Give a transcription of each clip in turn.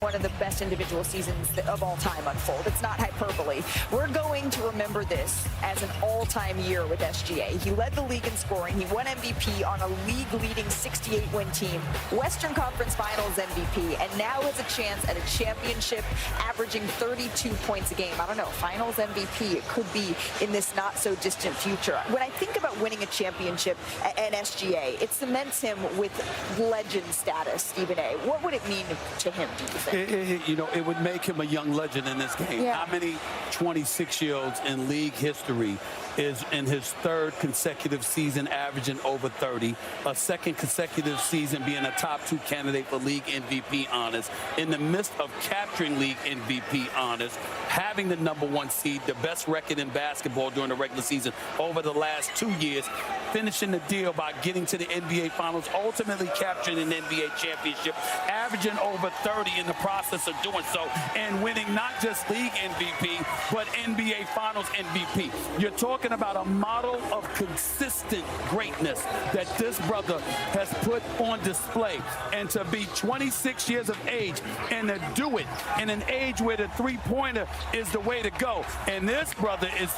One of the best individual seasons of all time unfold. It's not hyperbole. We're going to remember this as an all-time year with SGA. He led the league in scoring. He won MVP on a league-leading 68-win team, Western Conference Finals MVP, and now has a chance at a championship, averaging 32 points a game. I don't know, Finals MVP, it could be in this not-so-distant future. When I think about winning a championship at SGA, it cements him with legend status, Stephen A. What would it mean to him, do you think? It would make him a young legend in this game. Yeah. How many 26-year-olds in league history is in his third consecutive season averaging over 30, a second consecutive season being a top 2 candidate for league MVP honors, in the midst of capturing league MVP honors, having the #1 seed, the best record in basketball during the regular season over the last 2 years, finishing the deal by getting to the NBA Finals, ultimately capturing an NBA championship, averaging over 30 in the process of doing so, and winning not just league MVP, but NBA Finals MVP. You're talking about a model of consistent greatness that this brother has put on display. And to be 26 years of age and to do it in an age where the three-pointer is the way to go. And this brother is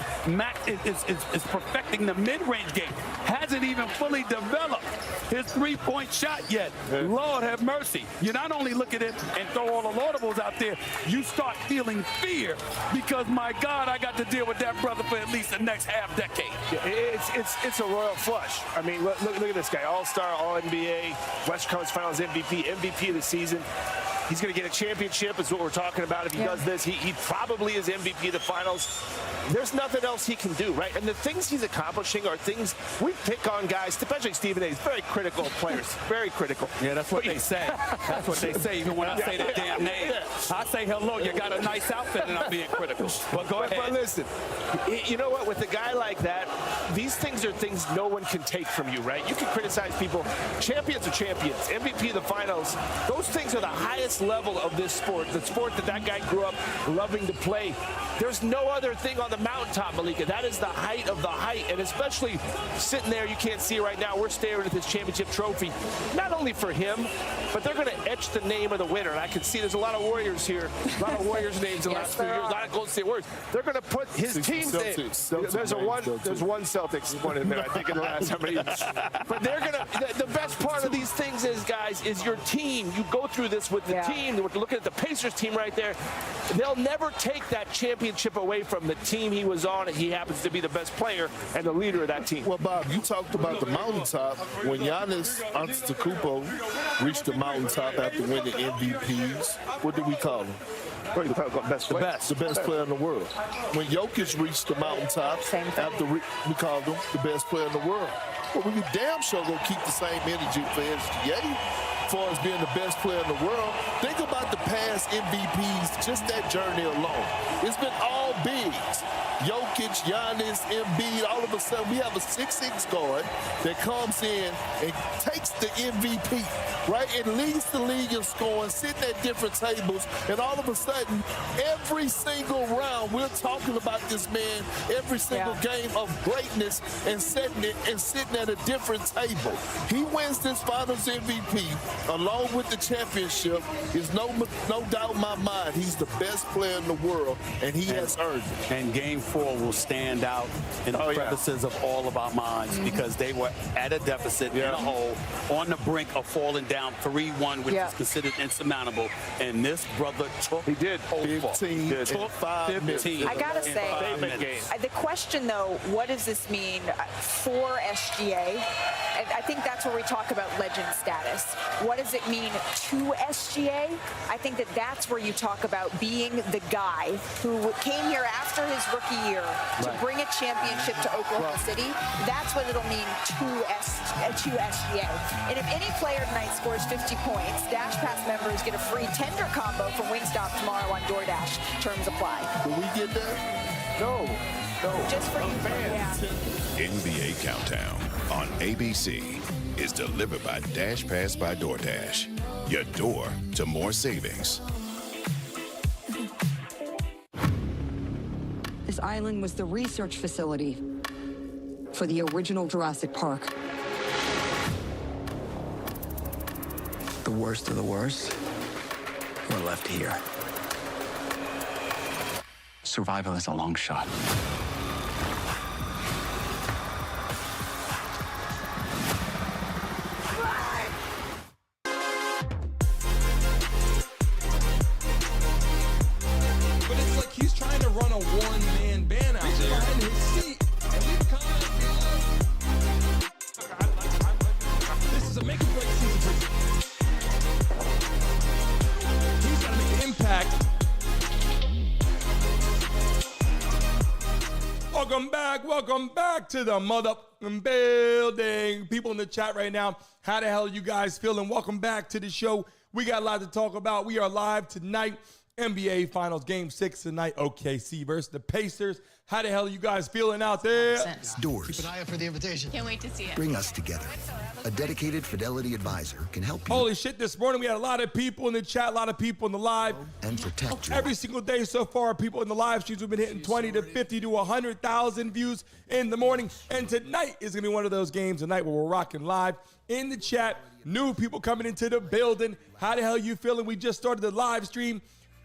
perfecting the mid-range game. Hasn't even fully developed his three-point shot yet. Lord have mercy. You not only look at it and throw all the laudables out there, you start feeling fear because, my God, I got to deal with that brother for at least the next half-decade. Yeah, it's a royal flush. I mean, look at this guy. All-Star, All-NBA, Western Conference Finals MVP, MVP of the season. He's going to get a championship is what we're talking about. If he does this, he probably is MVP of the Finals. There's nothing else he can do, right? And the things he's accomplishing are things we pick on guys, especially Stephen A. He's very critical of players, very critical. Yeah, that's what they say. That's what they say, even when I say the damn name. I say, hello, you got a nice outfit, and I'm being critical. But go ahead. But listen, you know what? With a guy like that, these things are things no one can take from you, right? You can criticize people. Champions are champions. MVP of the Finals. Those things are the highest level of this sport, the sport that guy grew up loving to play. There's no other thing on the mountaintop, Malika. That is the height of the height, and especially sitting there, you can't see it right now, we're staring at this championship trophy, not only for him, but they're going to etch the name of the winner. And I can see there's a lot of Warriors here, a lot of Warriors names in the last few years, a lot of Golden State Warriors. They're going to put his teams in. There's one Celtics one in there, I think, in the last how many years. But they're going to, the best part of these things is, guys, is your team. You go through this with the team. We're looking at the Pacers team right there. They'll never take that championship away from the team he was on, and he happens to be the best player and the leader of that team. Well, Bob, you talked about the mountaintop. When Giannis Antetokounmpo reached the mountaintop after winning MVPs, what do we call him? The best player in the world. When Jokic reached the mountaintop, after we called him the best player in the world. Well, we damn sure gonna keep the same energy for SGA as far as being the best player in the world. Think about the past MVPs, just that journey alone. It's been all bigs. Jokic, Giannis, Embiid, all of a sudden we have a 6'6" guard that comes in and takes the MVP, right? And leads the league in scoring, sitting at different tables, and all of a sudden, every single round, we're talking about this man, every single game of greatness and sitting at a different table. He wins this Finals MVP along with the championship. There's no doubt in my mind he's the best player in the world, and he has earned it. And Game 4 will stand out in the crevices of all of our minds because they were at a deficit in a hole, on the brink of falling down 3-1, which is considered insurmountable. And this brother took 15. Took 15. I gotta say, the question though, what does this mean for SGA? And I think that's where we talk about legend status. What does it mean to SGA? I think that's where you talk about being the guy who came here after his rookie year to bring a championship to Oklahoma City. That's what it'll mean to SGA. And if any player tonight scores 50 points, Dash Pass members get a free tender combo from Wingstop tomorrow on DoorDash. Terms apply. Will we get that? No. Just for you fans. NBA Countdown on ABC is delivered by Dash Pass by DoorDash. Your door to more savings. This island was the research facility for the original Jurassic Park. The worst of the worst We're left here. Survival is a long shot. But it's like he's trying to run a one-man band out there in his seat. And we've kind of this is a make-or-break season for him. He's got to make an impact. Welcome back to the motherfucking building. People in the chat right now, how the hell are you guys feeling? Welcome back to the show. We got a lot to talk about. We are live tonight. NBA Finals Game 6 tonight. OKC versus the Pacers. How the hell are you guys feeling out there? Doors. Keep an eye out for the invitation. Can't wait to see it. Bring us together. A dedicated Fidelity advisor can help you. Holy shit, this morning we had a lot of people in the chat, a lot of people in the live. And protect you. Every single day so far, people in the live streams, we've been hitting 20 to 50 to 100,000 views in the morning. And tonight is going to be one of those games tonight where we're rocking live in the chat. New people coming into the building. How the hell you feeling? We just started the live stream.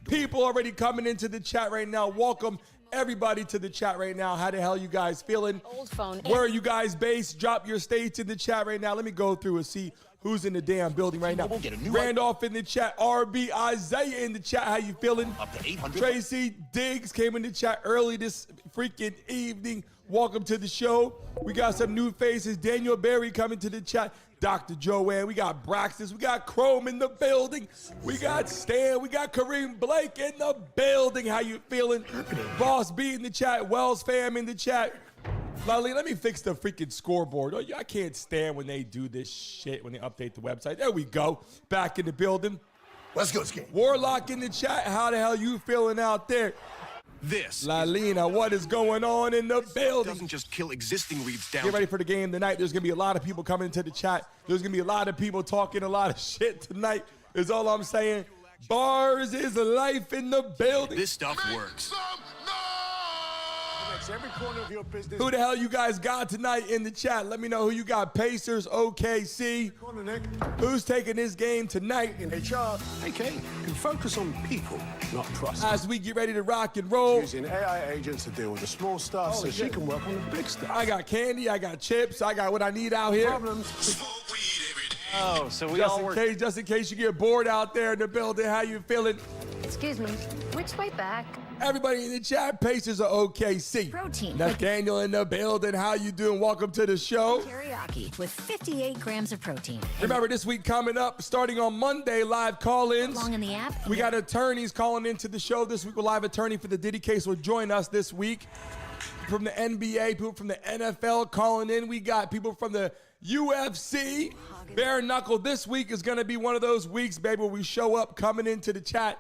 People already coming into the chat right now. Welcome everybody to the chat right now. How the hell you guys feeling? Old phone. Where are you guys based? Drop your states in the chat right now. Let me go through and see who's in the damn building right now. Randolph in the chat. RB Isaiah in the chat. How you feeling? Up to 800. Tracy Diggs came in the chat early this freaking evening. Welcome to the show. We got some new faces. Daniel Berry coming to the chat. Dr. Joanne, we got Braxton, we got Chrome in the building, we got Stan, we got Kareem Blake in the building. How you feeling? Boss B in the chat, Wells fam in the chat. Lally, let me fix the freaking scoreboard. Oh, I can't stand when they do this shit, when they update the website. There we go, back in the building. Let's go, Skate. Warlock in the chat, how the hell you feeling out there? This Lalina, what is going on in the building? doesn't just kill existing reads down. Get ready for the game tonight. There's going to be a lot of people coming into the chat. There's going to be a lot of people talking a lot of shit tonight is all I'm saying. Bars is life in the building. This stuff works. Every corner of your business. Who the hell you guys got tonight in the chat? Let me know who you got. Pacers, OKC. Who's taking this game tonight? In HR, AK can focus on people, not process. As we get ready to rock and roll. Using AI agents to deal with the small stuff so she can work on the big stuff. I got candy, I got chips, I got what I need out here. Problems. Oh, so we all work. Just in case you get bored out there in the building, how you feeling? Excuse me, which way back? Everybody in the chat, Pacers are OKC. Protein. Nathaniel in the building, how you doing? Welcome to the show. Teriyaki with 58 grams of protein. Remember, this week coming up, starting on Monday, live call-ins. Long in the app. We got attorneys calling into the show this week. A live attorney for the Diddy case will join us this week. From the NBA, people from the NFL calling in. We got people from the UFC. Bare Knuckle this week is going to be one of those weeks, baby, where we show up coming into the chat.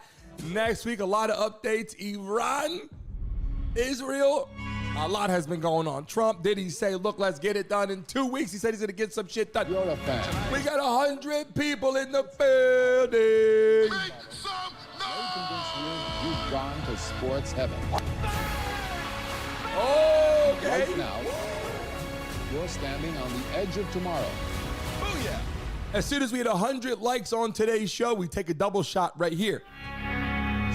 Next week, a lot of updates. Iran, Israel, a lot has been going on. Trump, did he say, look, let's get it done in 2 weeks? He said he's going to get some shit done. You're a fan. We got 100 people in the building. You've gone to sports heaven. Okay. Right now, you're standing on the edge of tomorrow. Booyah. As soon as we hit 100 likes on today's show, we take a double shot right here.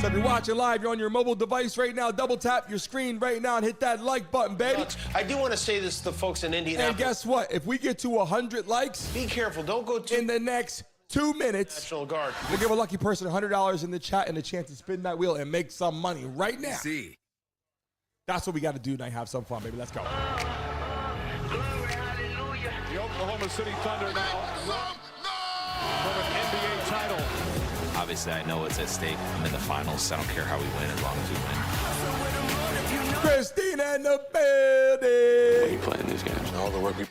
So if you're watching live, you're on your mobile device right now, double tap your screen right now and hit that like button, baby. I do want to say this to the folks in Indianapolis. And guess what? If we get to 100 likes, be careful. Don't go too in the next 2 minutes. National Guard. We'll give a lucky person $100 in the chat and a chance to spin that wheel and make some money right now. See. That's what we got to do tonight. Have some fun, baby. Let's go. The Oklahoma City Thunder now for an NBA title. Obviously, I know what's at stake. I'm in the finals. I don't care how we win as long as we win. Christina in the building. We playing these games. All the work we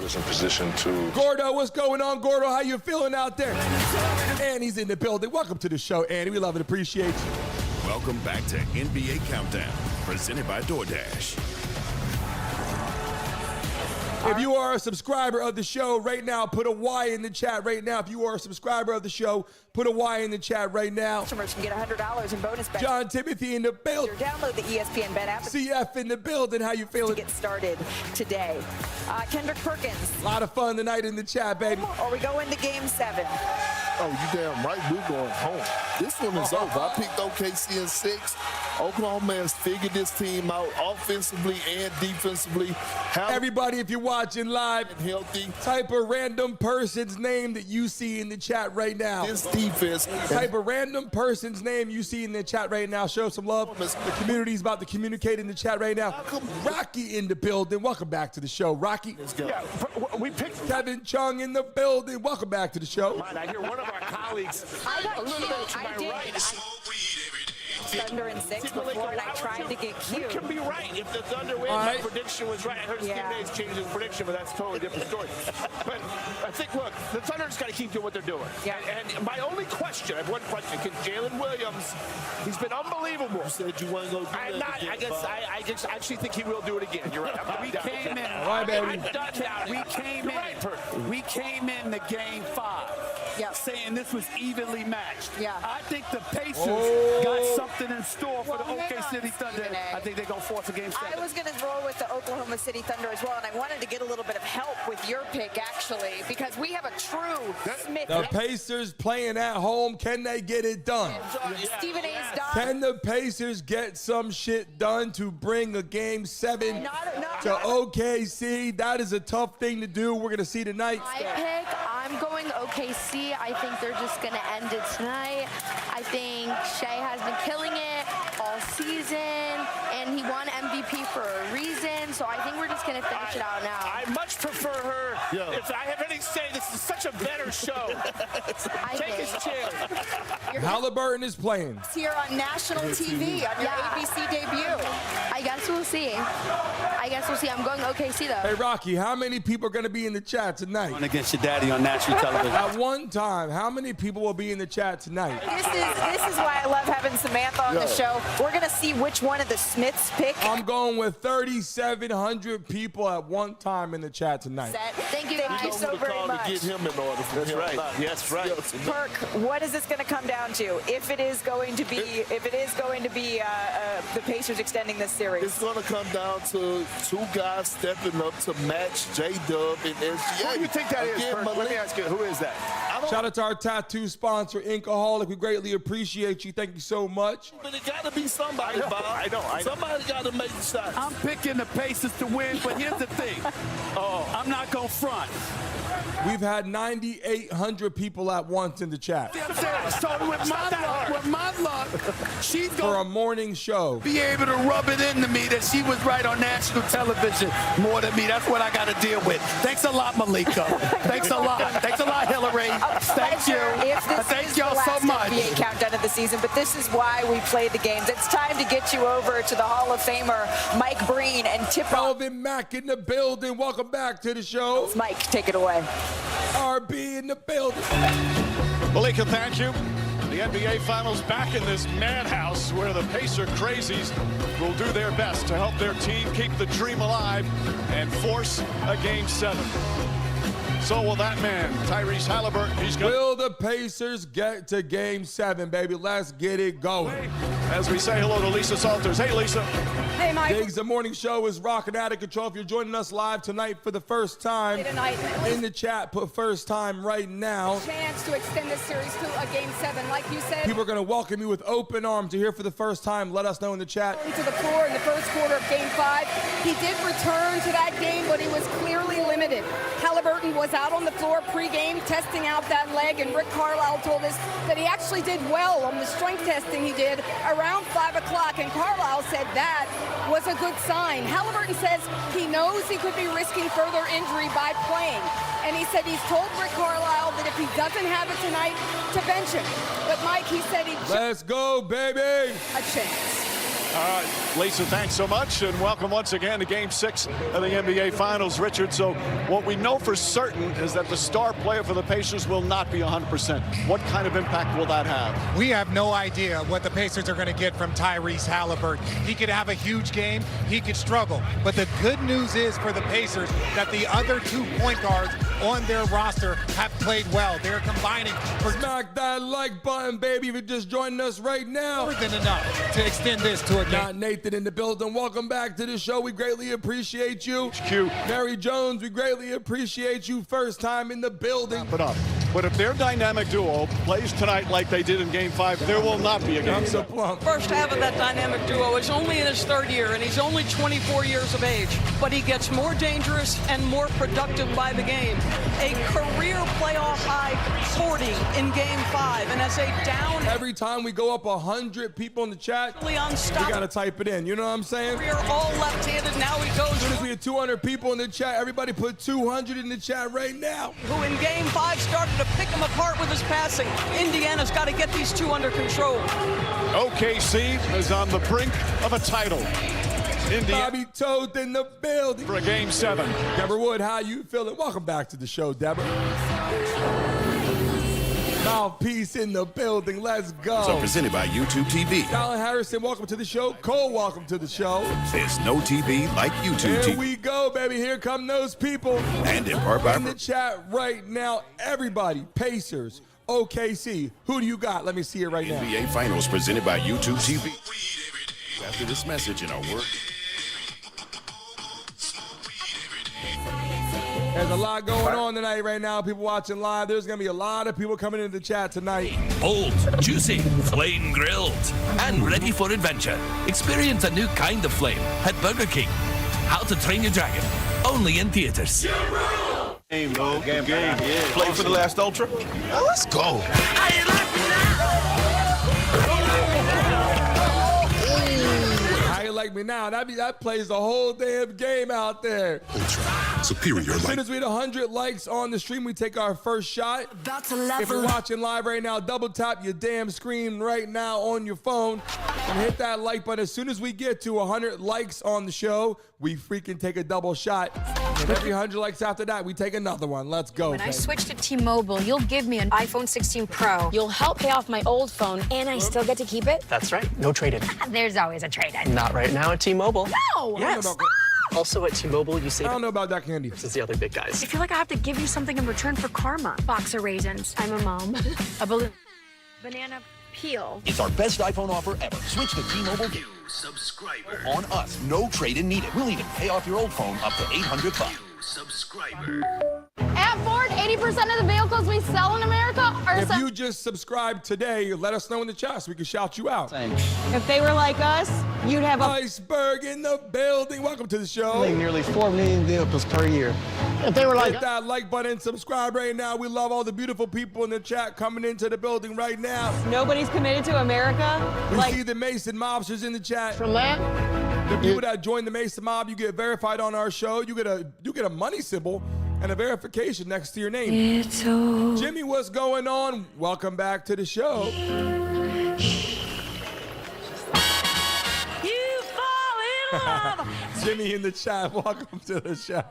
was in position to. Gordo, what's going on, Gordo? How you feeling out there? Annie's in the building. Welcome to the show, Annie. We love and appreciate you. Welcome back to NBA Countdown, presented by DoorDash. If you are a subscriber of the show right now, put a Y in the chat right now. If you are a subscriber of the show, put a Y in the chat right now. Customers can get $100 in bonus bets. John Timothy in the building. Download the ESPN Bet app. CF in the building. How you feeling? To get started today. Kendrick Perkins. A lot of fun tonight in the chat, baby. Or we go into Game 7. Oh, you damn right. We're going home. This one is over. I picked OKC in 6. Oklahoma has figured this team out offensively and defensively. Everybody, if you're watching live, healthy, type a random person's name that you see in the chat right now. This defense. Type a random person's name you see in the chat right now. Show some love. The community's about to communicate in the chat right now. Rocky in the building. Welcome back to the show, Rocky. Let's go. Yeah, we picked Kevin Chung in the building. Welcome back to the show. I hear one of our colleagues a little bit to my right. Thunder in 6 before, and I tried to get cute. We can be right if the Thunder wins. My prediction was right. I heard Steve Nash changed his prediction, but that's a totally different story. But I think, look, the Thunder just got to keep doing what they're doing. Yeah. And my only question, I have one question. Can Jalen Williams, he's been unbelievable. You said you want to go do I'm that not. again, I guess I actually think he will do it again. You're right. We came in. All right, baby. We came in the game 5. Saying this was evenly matched. I think the Pacers got something in store for the OK City Thunder. I think they're going to force a game 7. I was going to roll with the Oklahoma City Thunder as well, and I wanted to get a little bit of help with your pick, actually, because we have a true Smith. The Pacers playing at home. Can they get it done? Stephen A's done. Can the Pacers get some shit done to bring a game 7 to OKC? That is a tough thing to do. We're going to see tonight. I'm going OKC. I think they're just going to end it tonight. I think Shai has been killing it all season, and he won MVP for a reason, so I think we're just going to finish it out now. I much prefer her. If I have anything to say, this is such a better show. Take his chair. Haliburton is playing. It's here on national TV on your ABC debut. I guess we'll see. I'm going OKC, though. Hey, Rocky, how many people are going to be in the chat tonight? Going against your daddy on national television. At one time, how many people will be in the chat tonight? This is why I love having Samantha on the show. We're going to see which one of the Smiths pick. I'm going with 3,700 people at one time in the chat tonight. Thank you so very much. To get him in order. That's right. Yes, right. Perk, what is this going to come down to? If it is going to be, the Pacers extending this series, it's going to come down to 2 guys stepping up to match J-Dub and SGA. Who do you think that is, Perk? Let me ask you, who is that? Shout out to our tattoo sponsor, Inkaholic. We greatly appreciate you. Thank you so much. But it got to be somebody, Bob. I know. Somebody got to make the shots. I'm picking the Pacers to win, but here's the thing. I'm not going to front. We've had 9,800 people at once in the chat. So with my luck, she's going for a morning show. Be able to rub it into me that she was right on national television more than me. That's what I got to deal with. Thanks a lot, Malika. Thanks a lot. Thanks a lot, Hillary. Thank you. Thank y'all so much. NBA countdown of the season, but this is why we play the games. It's time to get you over to the Hall of Famer, Mike Breen, and tip Calvin Mack in the building. Welcome back to the show. Mike, take it away. RB in the building. Malika, thank you. The NBA Finals back in this madhouse where the Pacer crazies will do their best to help their team keep the dream alive and force a Game 7. So will that man, Tyrese Haliburton. Will the Pacers get to Game 7, baby? Let's get it going. As we say hello to Lisa Salters. Hey, Lisa. Hey, Mike. Diggs, the morning show is rocking out of control. If you're joining us live tonight for the first time, in the chat, put first time right now. Chance to extend this series to a Game 7, like you said. People are going to welcome you with open arms. You're here for the first time. Let us know in the chat. To the floor in the first quarter of Game 5. He did return to that game, but he was clearly limited. Haliburton was out on the floor pregame testing out that leg, and Rick Carlisle told us that he actually did well on the strength testing he did around 5 o'clock, and Carlisle said that was a good sign. Haliburton says he knows he could be risking further injury by playing, and he said he's told Rick Carlisle that if he doesn't have it tonight, to bench him. But Mike, he said let's go, baby! A chance. All right, Lisa, thanks so much, and welcome once again to Game 6 of the NBA Finals, Richard. So what we know for certain is that the star player for the Pacers will not be 100%. What kind of impact will that have? We have no idea what the Pacers are going to get from Tyrese Haliburton. He could have a huge game. He could struggle. But the good news is for the Pacers that the other 2 point guards on their roster have played well. They're combining for... Smack that like button, baby, if you're just joining us right now. More than enough to extend this to a game. Not Nathan in the building. Welcome back to the show. We greatly appreciate you. Q. Mary Jones, we greatly appreciate you. First time in the building. Put up. But if their dynamic duo plays tonight like they did in Game 5, there will not be a Game 7. First half of that dynamic duo is only in his third year, and he's only 24 years of age. But he gets more dangerous and more productive by the game. A career playoff high 40 in Game 5, and as a down... Every time we go up 100 people in the chat, we got to type it in. You know what I'm saying? We are all left-handed. Now he goes... As soon as we get 200 people in the chat, everybody put 200 in the chat right now. Who in Game 5 started to pick him apart with his passing. Indiana's got to get these two under control. OKC is on the brink of a title. Indiana. Bobby Toad in the building. For a Game 7. Deborah Wood, how you feeling? Welcome back to the show, Deborah. Mouthpiece in the building. Let's go. So presented by YouTube TV. Alan Harrison, welcome to the show. Cole, welcome to the show. There's no TV like YouTube TV. Here we go, baby. Here come those people. And in part by... In the chat right now, everybody, Pacers, OKC. Who do you got? Let me see it right now. NBA Finals presented by YouTube TV. After this message in our work... There's a lot going on tonight right now. People watching live. There's going to be a lot of people coming into the chat tonight. Bold, juicy, flame grilled, and ready for adventure. Experience a new kind of flame at Burger King. How to Train Your Dragon. Only in theaters. Game, bro. Game. Yeah. Play for the last Ultra. Let's go. How you like me now? That plays the whole damn game out there. Superior As soon as we hit 100 likes on the stream, we take our first shot. If you're watching live right now, double tap your damn screen right now on your phone and hit that like button. As soon as we get to 100 likes on the show, we freaking take a double shot. And every 100 likes after that, we take another one. Let's go. When I switch to T-Mobile, you'll give me an iPhone 16 Pro. You'll help pay off my old phone, and I still get to keep it? That's right. No trade-in. There's always a trade-in. Not right now at T-Mobile. No! Yes. Also at T-Mobile, you save... I don't know about that, Candy. This is the other big guys. I feel like I have to give you something in return for karma. Box of raisins. I'm a mom. A balloon. Banana peel. It's our best iPhone offer ever. Switch to T-Mobile. New subscriber. On us. No trade-in needed. We'll even pay off your old phone up to $800. New subscriber. At Ford, 80% of the vehicles we sell in America are... If you just subscribe today, let us know in the chat so we can shout you out. If they were like us, you'd have a... Iceberg in the building. Welcome to the show. Nearly 4 million vehicles per year. If they were like... Hit that like button, subscribe right now. We love all the beautiful people in the chat coming into the building right now. Nobody's committed to America. We see the Mason mobsters in the chat. From that? The people that join the Mason mob, you get verified on our show. You get a money symbol and a verification next to your name. Jimmy, what's going on? Welcome back to the show. You fall in love. Jimmy in the chat, welcome to the show.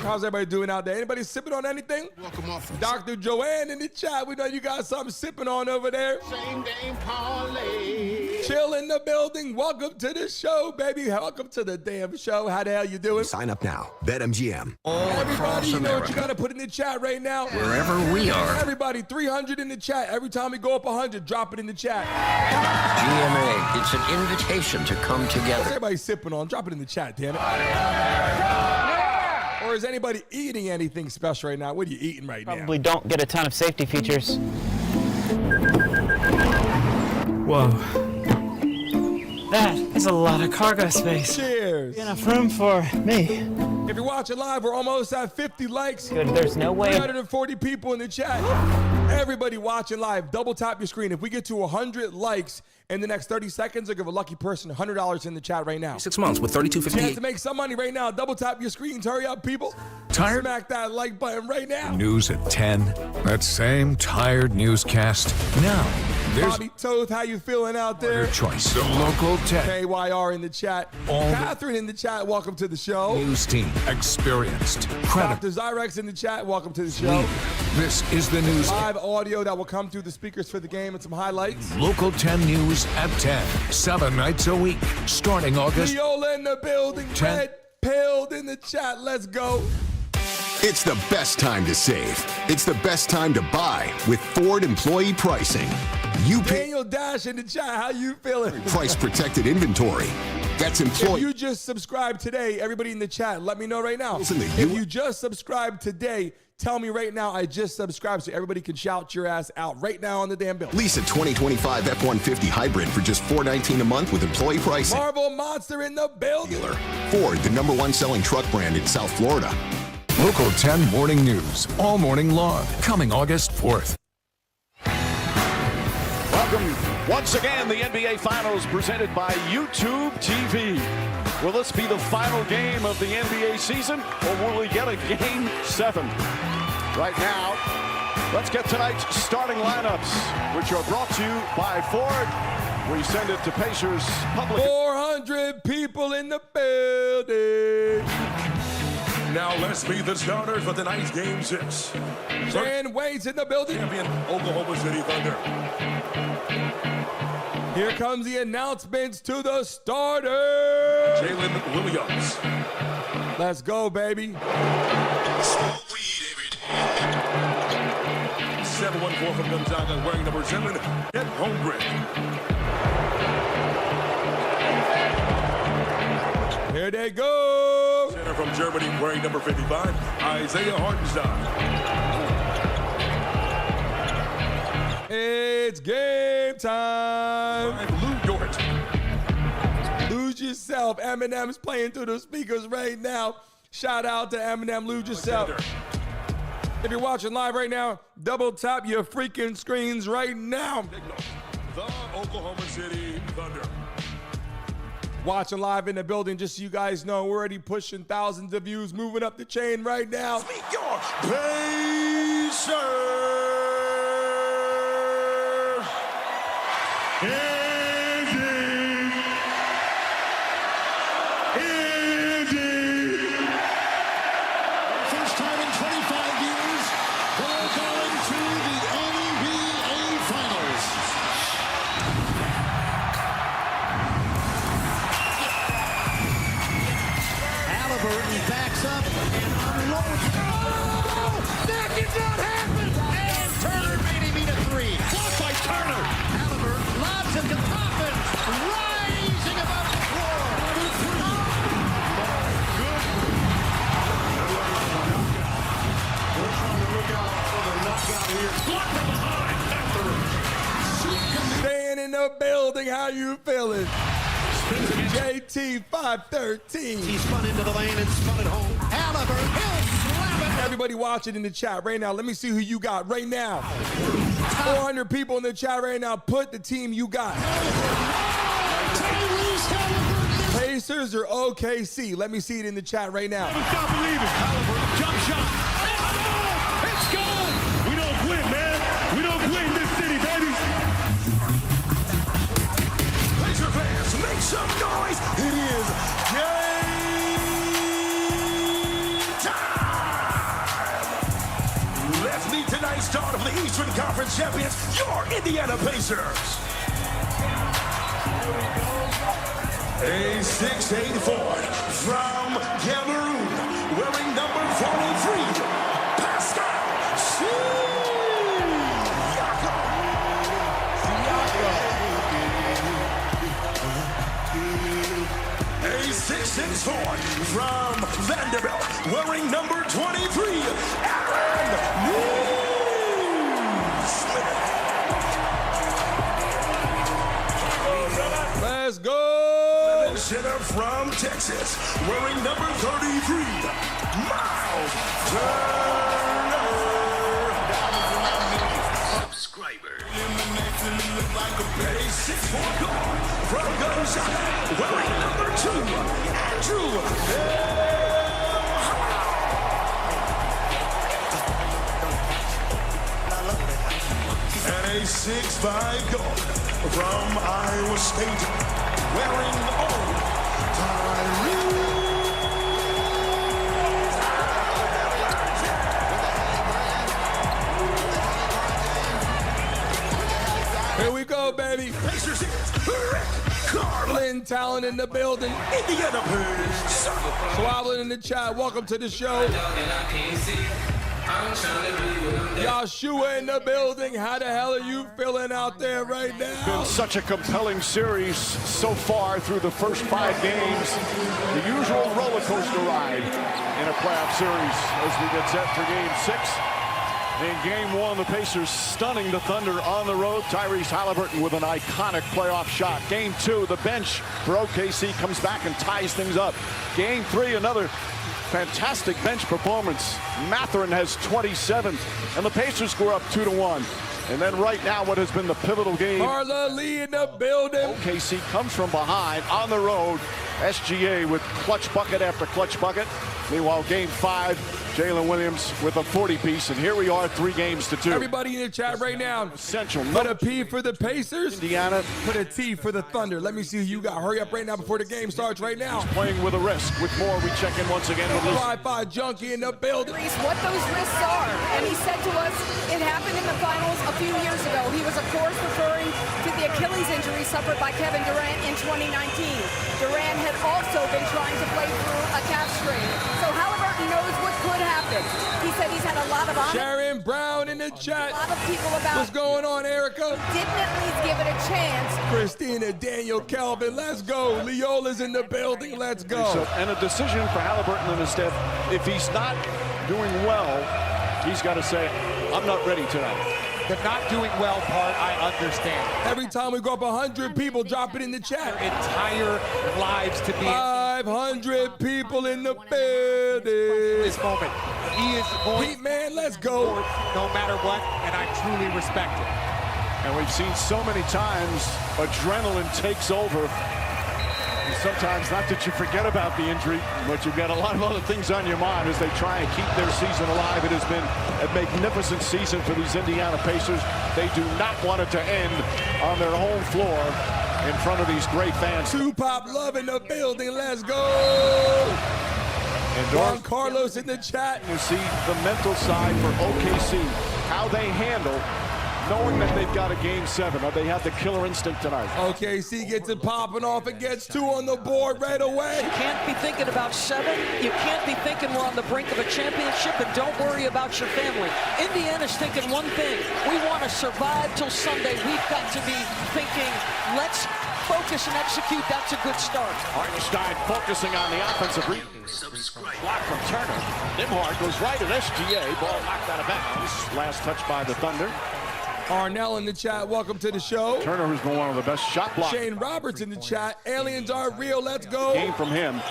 How's everybody doing out there? Anybody sipping on anything? Welcome off. Dr. Joanne in the chat. We know you got something sipping on over there. Same game parlay. Chill in the building. Welcome to the show, baby. Welcome to the damn show. How the hell you doing? Sign up now. BetMGM. Everybody, you know what you got to put in the chat right now? Wherever we are. Everybody, 300 in the chat. Every time we go up 100, drop it in the chat. GMA, it's an invitation to come What's together. everybody sipping on? Drop it in the chat, damn it. Or is anybody eating anything special right now? What are you eating right now? Probably don't get a ton of safety features. Whoa. That is a lot of cargo space. Cheers. Enough room for me. If you're watching live, we're almost at 50 likes. Good, there's no way. 340 people in the chat. Everybody watching live, double tap your screen. If we get to 100 likes in the next 30 seconds, I'll give a lucky person $100 in the chat right now. 6 months with $32.58. Chance to make some money right now. Double tap your screens. Hurry up, people. Tired? Smack that like button right now. News at 10. That same tired newscast. Now, there's Bobby Toth, how you feeling out there? your choice. The local 10 KYR in the chat. All the- Catherine in the chat, welcome to the show. news team. Experienced. Credible. Dr. Zyrex in the chat, welcome to the show. This is the news. Live audio that will come through the speakers for the game and some highlights. Local 10 news at 10. 7 nights a week. Starting August. Viola in the building. 10. Red pilled in the chat. Let's go. It's the best time to save. It's the best time to buy with Ford employee pricing. You pay Daniel Dash in the chat. How you feeling? price protected inventory. That's employed. If you just subscribe today, everybody in the chat, let me know right now. If you just subscribe today, tell me right now I just subscribed so everybody can shout your ass out right now on the damn bill. Lease a 2025 F-150 hybrid for just $419 a month with employee pricing. Marvel Monster in the building. Ford, the #1 selling truck brand in South Florida. Local 10 Morning News, all morning long, coming August 4th. Welcome once again, the NBA Finals presented by YouTube TV. Will this be the final game of the NBA season, or will we get a Game 7? Right now, let's get tonight's starting lineups, which are brought to you by Ford. We send it to Pacers Public. 400 people in the building. Now let's meet the starters for tonight's Game 6. Jan Wade's in the building. Champion Oklahoma City Thunder. Here comes the announcements to the starters. Jalen Williams. Let's go, baby. 714 from Gonzaga, wearing number 7, Ed Holmgren. Here they go. Center from Germany, wearing number 55, Isaiah Hartenstein. It's game time. Lou Dort. Lose yourself. Eminem's playing through the speakers right now. Shout out to Eminem. Lose yourself. If you're watching live right now, double tap your freaking screens right now. The Oklahoma City Thunder. Watching live in the building, just so you guys know, we're already pushing thousands of views, moving up the chain right now. Meet your Pacers. First time in 25 years, they're going to the NBA Finals. Haliburton backs up and unloads. Oh, that did not happen! And Turner made him eat a three. Blocked by Turner. Haliburton lobs it to Toppin, rising above the floor. Another three. Good. We're trying to look out for the knockout here. Blocked from behind. Staying in the building, how you feeling? JT 513. He spun into the lane and spun it home. Haliburton, he'll slap it. Everybody watching in the chat right now, let me see who you got right now. 400 people in the chat right now. Put the team you got. Pacers or OKC? Let me see it in the chat right now. Stop believing. Haliburton, jump shot. It's gone. We don't quit, man. We don't quit in this city, baby. Pacer fans, make some noise. It is game time. Let's meet tonight's start of the Eastern Conference champions, your Indiana Pacers. A 6'8" forward from Cameroon, wearing number 43, Pascal. A 6'6" forward from Vanderbilt, wearing number 23, Aaron Smith. Let's go. Center from Texas, wearing number 33, Miles Turner. Subscriber. A 6'4" guard from Gonzaga, wearing number 2, Andrew. And a 6'5" guard from Iowa State, wearing Tyrese. Here we go, baby. Pacers is Rick Carlin Talent in the building. Indiana Pacers. Swabbling in the chat. Welcome to the show. Joshua in the building. How the hell are you feeling out there right now? Been such a compelling series so far through the first 5 games. The usual roller coaster ride in a playoff series as we get set for game 6. In game 1, the Pacers stunning the Thunder on the road. Tyrese Haliburton with an iconic playoff shot. Game 2, the bench for OKC comes back and ties things up. Game 3, another fantastic bench performance. Mathurin has 27, and the Pacers score up 2-1. And then right now, what has been the pivotal game. Marla Lee in the building. OKC comes from behind on the road. SGA with clutch bucket after clutch bucket. Meanwhile, game 5, Jalen Williams with a 40-piece, and here we are 3 games to 2. Everybody in the chat right now. Essential. Put a P for the Pacers. Indiana. Put a T for the Thunder. Let me see who you got. Hurry up right now before the game starts right now. Playing with a risk. With more, we check in once again with Lucy. Wi-Fi junkie in the building. What those risks are, and he said to us it happened in the finals a few years ago. He was, of course, referring to the Achilles injury suffered by Kevin Durant in 2019. Durant had also been trying to play through a calf strain. So Haliburton knows what could happen. He said he's had a lot of honor. Sharon Brown in the chat. A lot of people about. What's going on, Erica? Didn't at least give it a chance. Christina, Daniel, Calvin, let's go. Leola's in the building, let's go. So, and a decision for Haliburton and his staff. If he's not doing well, he's got to say, I'm not ready tonight. The not doing well part, I understand. Every time we go up 100 people, drop it in the chat. Their entire lives to be 500 people in the building. This moment, he is going. Pete, man, let's go. No matter what, and I truly respect it. And we've seen so many times adrenaline takes over. And sometimes, not that you forget about the injury, but you've got a lot of other things on your mind as they try and keep their season alive. It has been a magnificent season for these Indiana Pacers. They do not want it to end on their home floor in front of these great fans. Two-Pop Love in the building, let's go. And Don Carlos in the chat. You see the mental side for OKC, how they handle knowing that they've got a game 7, or they have the killer instinct tonight. OKC gets it popping off and gets 2 on the board right away. You can't be thinking about 7. You can't be thinking we're on the brink of a championship, and don't worry about your family. Indiana's thinking one thing. We want to survive till Sunday. We've got to be thinking, let's focus and execute. That's a good start. Hartenstein focusing on the offensive rebound. Block from Turner. Nimhard goes right at SGA. Ball knocked out of bounds. Last touch by the Thunder. Arnell in the chat, welcome to the show. Turner has been one of the best shot blockers. Shane Roberts in the chat, aliens are real, let's go. Game from him.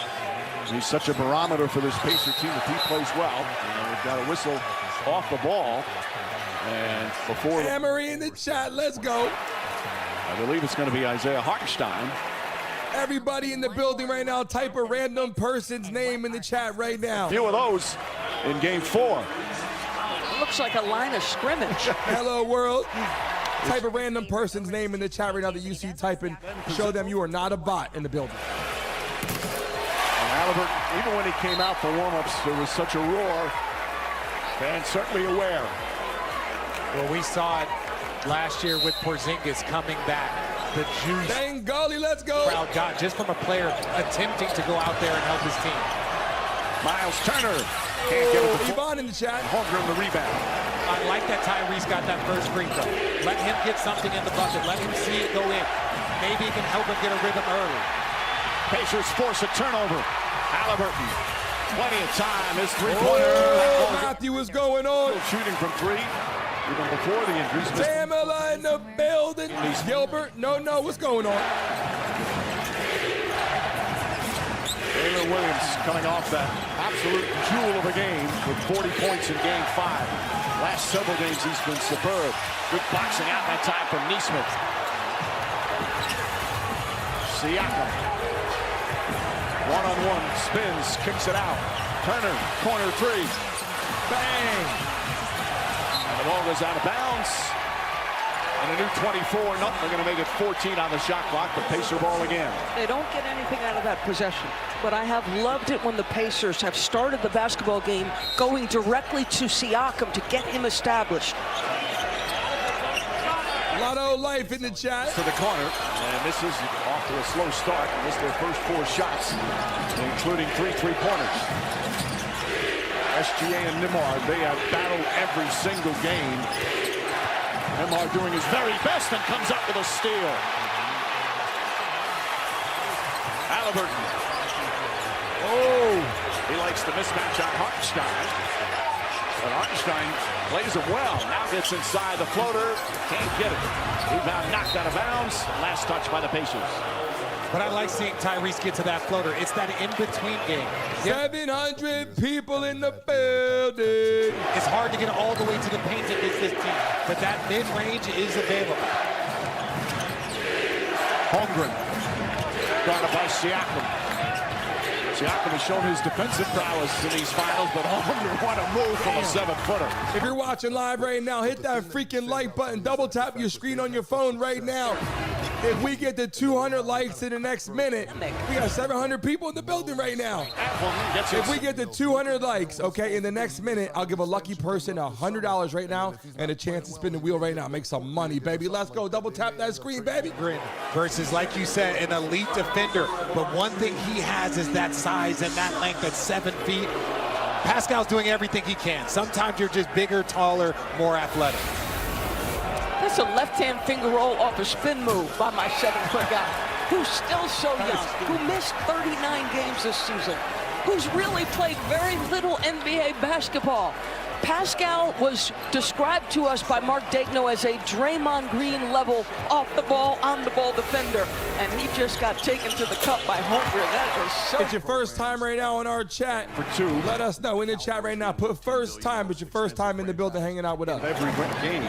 He's such a barometer for this Pacer team if he plays well. And we've got a whistle off the ball. And before... Emery in the chat, let's go. I believe it's going to be Isaiah Hartenstein. Everybody in the building right now, type a random person's name in the chat right now. A few of those in game 4. Looks like a line of scrimmage. Hello, world. Type a random person's name in the chat right now that you see typing. Show them you are not a bot in the building. And Haliburton, even when he came out for warm-ups, there was such a roar. Fans certainly aware. Well, we saw it last year with Porzingis coming back. The juice. Dang golly, let's go. Crowd got just from a player attempting to go out there and help his team. Miles Turner. Can't get it. Yvonne in the chat. Holmgren the rebound. I like that Tyrese got that first free throw. Let him get something in the bucket. Let him see it go in. Maybe he can help him get a rhythm early. Pacers force a turnover. Haliburton. Plenty of time. His three-pointer. Matthew is going on. Shooting from 3. Even before the injuries. Pamela in the building. Gilbert. No, what's going on? Jalen Williams coming off that absolute jewel of a game with 40 points in game 5. Last several games he's been superb. Good boxing out that time from Nesmith. Siakam. One-on-one, spins, kicks it out. Turner, corner 3. Bang! And the ball goes out of bounds. And a new 24. Nope, they're going to make it 14 on the shot clock. The Pacer ball again. They don't get anything out of that possession. But I have loved it when the Pacers have started the basketball game going directly to Siakam to get him established. Lotto Life in the chat. To the corner. And this is off to a slow start. Missed their first 4 shots, including 3 3-pointers. SGA and Nembhard, they have battled every single game. Nembhard doing his very best and comes up with a steal. Haliburton. Oh, he likes the mismatch on Hartenstein. But Hartenstein plays it well. Now gets inside the floater. Can't get it. Rebound knocked out of bounds. Last touch by the Pacers. But I like seeing Tyrese get to that floater. It's that in-between game. 700 people in the building. It's hard to get all the way to the paint against this team, but that mid-range is available. Holmgren. Brought up by Siakam. Siakam has shown his defensive prowess in these finals, but Holmgren want to move from a 7-footer. If you're watching live right now, hit that freaking like button. Double tap your screen on your phone right now. If we get to 200 likes in the next minute, we got 700 people in the building right now. If we get to 200 likes, okay, in the next minute, I'll give a lucky person $100 right now and a chance to spin the wheel right now. Make some money, baby. Let's go. Double tap that screen, baby. Versus, like you said, an elite defender. But one thing he has is that size and that length at 7 feet. Pascal's doing everything he can. Sometimes you're just bigger, taller, more athletic. That's a left-hand finger roll off a spin move by my 7-foot guy, who's still so young, who missed 39 games this season, who's really played very little NBA basketball. Pascal was described to us by Mark Dagno as a Draymond Green level off the ball, on the ball defender, and he just got taken to the cup by Holmgren. That is so. It's your first time right now in our chat. For 2. Let us know in the chat right now. Put first time, but your first time in the building hanging out with us. Every game.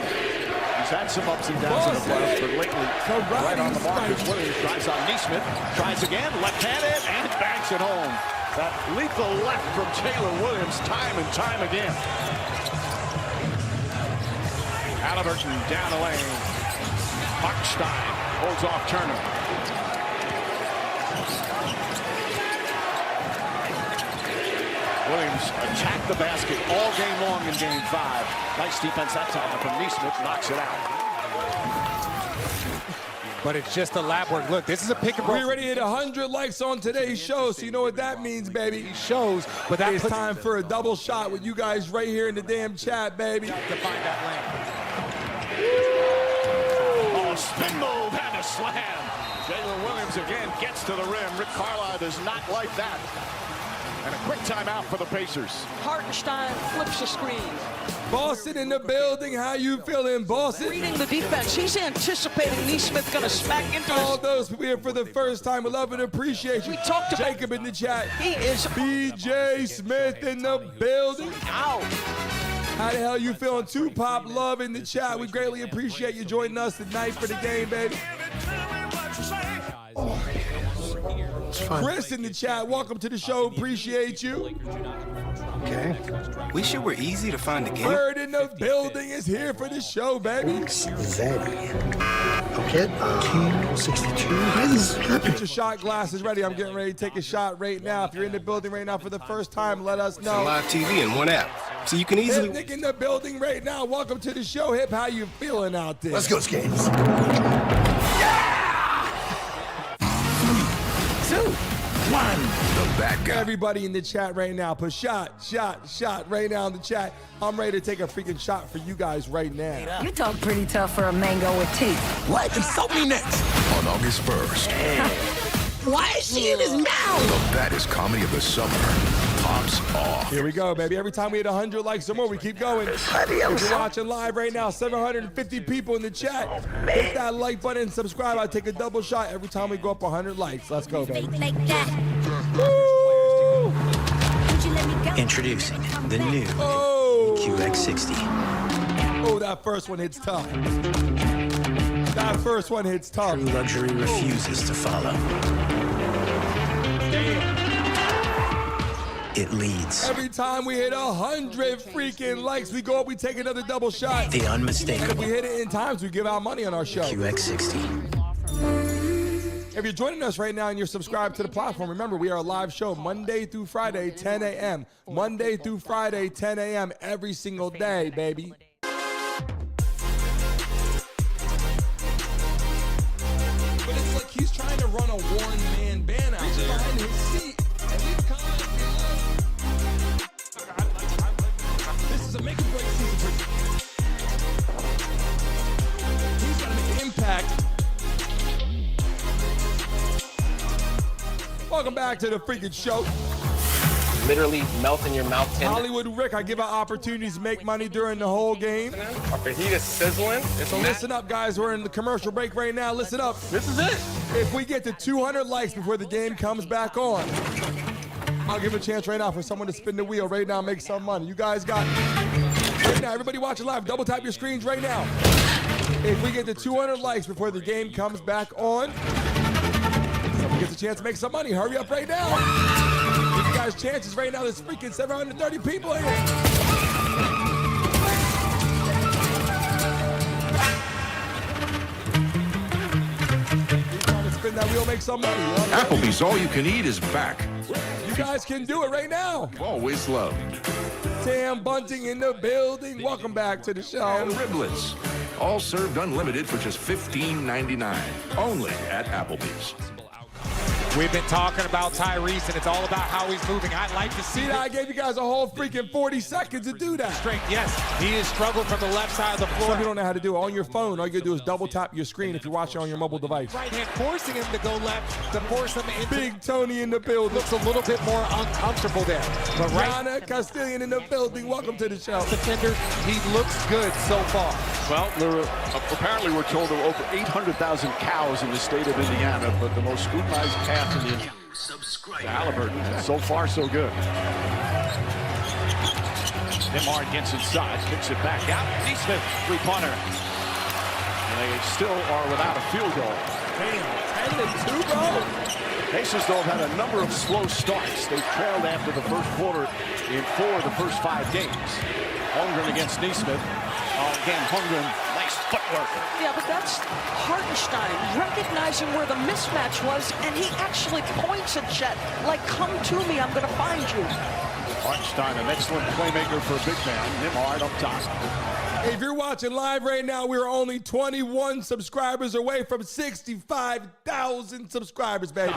He's had some ups and downs in the playoffs, but lately, right on the mark. Williams tries on Neesmith, tries again, left-handed, and banks it home. That lethal left from Jalen Williams time and time again. Haliburton down the lane. Hartenstein holds off Turner. Williams attacked the basket all game long in game 5. Nice defense that time from Neesmith, knocks it out. But it's just a lab work. Look, this is a pick and roll. We already hit 100 likes on today's show, so you know what that means, baby. He shows, but that it's time for a double shot with you guys right here in the damn chat, baby. To find that lane. Oh, spin move and a slam. Jalen Williams again gets to the rim. Rick Carlisle does not like that. And a quick timeout for the Pacers. Hartenstein flips the screen. Boston in the building. How you feeling, Boston? Reading the defense. He's anticipating Neesmith going to smack into all those people here for the first time. We love and appreciate you. We talked about Jacob in the chat. He is BJ Smith in the building. Ow. How the hell you feeling? Tupac Love in the chat. We greatly appreciate you joining us tonight for the game, baby. Chris in the chat, welcome to the show. Appreciate you. Okay. We sure we're easy to find again. Bird in the building is here for the show, baby. Zaddy. Okay. King 62. Get your shot glasses ready. I'm getting ready to take a shot right now. If you're in the building right now for the first time, let us know. Live TV in one app, so you can easily. Hip Nick in the building right now. Welcome to the show. Hip, how you feeling out there? Let's go, Skates. 2, 1. The bad guy. Everybody in the chat right now, put shot right now in the chat. I'm ready to take a freaking shot for you guys right now. You talk pretty tough for a mango with teeth. What? Insult me next. On August 1st. Why is she in his mouth? The baddest comedy of the summer pops off. Here we go, baby. Every time we hit 100 likes or more, we keep going. If you're watching live right now, 750 people in the chat. Hit that like button and subscribe. I take a double shot every time we go up 100 likes. Let's go, baby. Woo! Introducing the new QX60. Oh, that first one hits tough. That first one hits tough. True luxury refuses to follow. Damn. It leads. Every time we hit 100 freaking likes, we go up, we take another double shot. The unmistakable. And if we hit it in times, we give out money on our show. QX60. If you're joining us right now and you're subscribed to the platform, remember, we are a live show Monday through Friday, 10 a.m. Monday through Friday, 10 a.m. every single day, baby. But it's like he's trying to run a one-man band out there. He's behind his seat. And he's coming. Welcome back to the freaking show. Literally melt in your mouth. Hollywood Rick, I give out opportunities to make money during the whole game. The heat is sizzling. So listen up, guys. We're in the commercial break right now. Listen up. This is it. If we get to 200 likes before the game comes back on, I'll give a chance right now for someone to spin the wheel right now, make some money. You guys got right now. Everybody watching live, double tap your screens right now. If we get to 200 likes before the game comes back on, someone gets a chance to make some money. Hurry up right now. Give you guys chances right now. There's freaking 730 people here. Trying to spin that wheel, make some money. Applebee's All You Can Eat is back. You guys can do it right now. Always loved. Sam Bunting in the building. Welcome back to the show. And riblets. All served unlimited for just $15.99. Only at Applebee's. We've been talking about Tyrese, and it's all about how he's moving. I'd like to see that. I gave you guys a whole freaking 40 seconds to do that. Strength, yes. He has struggled from the left side of the floor. Some people don't know how to do it. On your phone, all you gotta do is double tap your screen if you're watching on your mobile device. Right hand forcing him to go left, to force him into... Big Tony in the building. Looks a little bit more uncomfortable there. But right... Jana Castillion in the building. Welcome to the show. Defender, he looks good so far. Well, apparently we're told there are over 800,000 cows in the state of Indiana, but the most scrutinized calf in the Haliburton. So far, so good. Demar gets inside, kicks it back out. Neesmith, three-pointer. And they still are without a field goal. Damn, 10-2, bro. Pacers, though, have had a number of slow starts. They've trailed after the first quarter in 4 of the first 5 games. Holmgren against Neesmith. Again, Holmgren, nice footwork. Yeah, but that's Hartenstein recognizing where the mismatch was, and he actually points at Chet, like, come to me, I'm going to find you. Hartenstein, an excellent playmaker for a big man. Nimhard up top. If you're watching live right now, we're only 21 subscribers away from 65,000 subscribers, baby.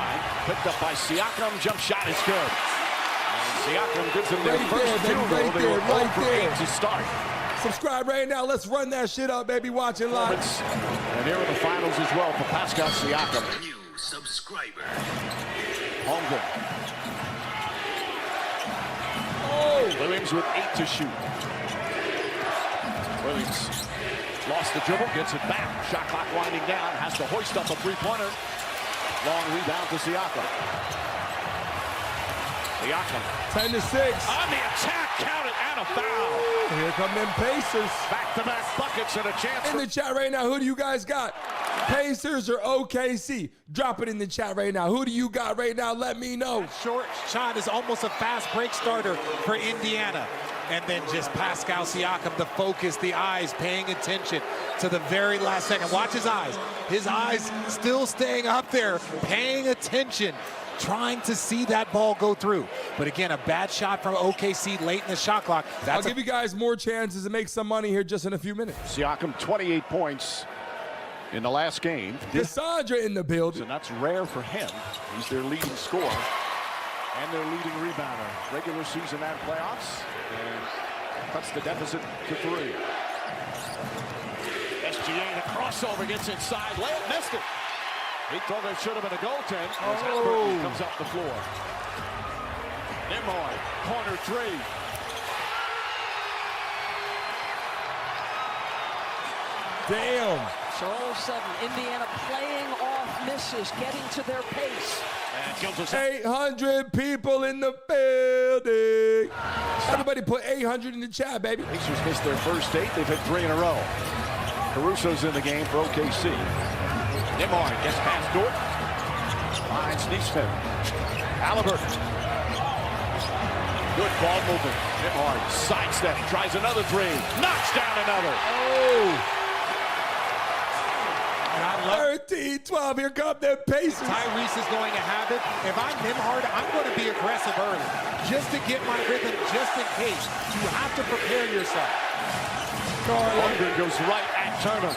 Picked up by Siakam, jump shot is good. And Siakam gives them their first field goal. They were 0 for 8 to start. Subscribe right now. Let's run that shit up, baby. Watching live. And here are the finals as well for Pascal Siakam. New subscriber. Holmgren. Oh! Williams with 8 to shoot. Williams lost the dribble, gets it back. Shot clock winding down, has to hoist up a three-pointer. Long rebound to Siakam. Siakam. 10-6. On the attack, count it, and a foul. Here come them Pacers. Back-to-back buckets and a chance. In the chat right now, who do you guys got? Pacers or OKC? Drop it in the chat right now. Who do you got right now? Let me know. Short shot is almost a fast break starter for Indiana. And then just Pascal Siakam, the focus, the eyes, paying attention to the very last second. Watch his eyes. His eyes still staying up there, paying attention, trying to see that ball go through. But again, a bad shot from OKC late in the shot clock. I'll give you guys more chances to make some money here just in a few minutes. Siakam, 28 points in the last game. Cassandra in the building. And that's rare for him. He's their leading scorer and their leading rebounder. Regular season and playoffs. And cuts the deficit to 3. SGA, the crossover, gets inside. Layup, missed it. He thought there should have been a goaltend. As Haliburton comes off the floor. Nimhard, corner 3. Damn. So all of a sudden, Indiana playing off misses, getting to their pace. And Gilgeous. 800 people in the building. Everybody put 800 in the chat, baby. Pacers missed their first 8. They've had 3 in a row. Caruso's in the game for OKC. Nimhard gets past Dort. Finds Neesmith. Haliburton. Good ball movement. Nimhard sidestep, tries another 3. Knocks down another. Oh. 13-12, here come the Pacers. Tyrese is going to have it. If I'm Nimhard, I'm going to be aggressive early, just to get my rhythm, just in case. You have to prepare yourself. Holmgren goes right at Turner.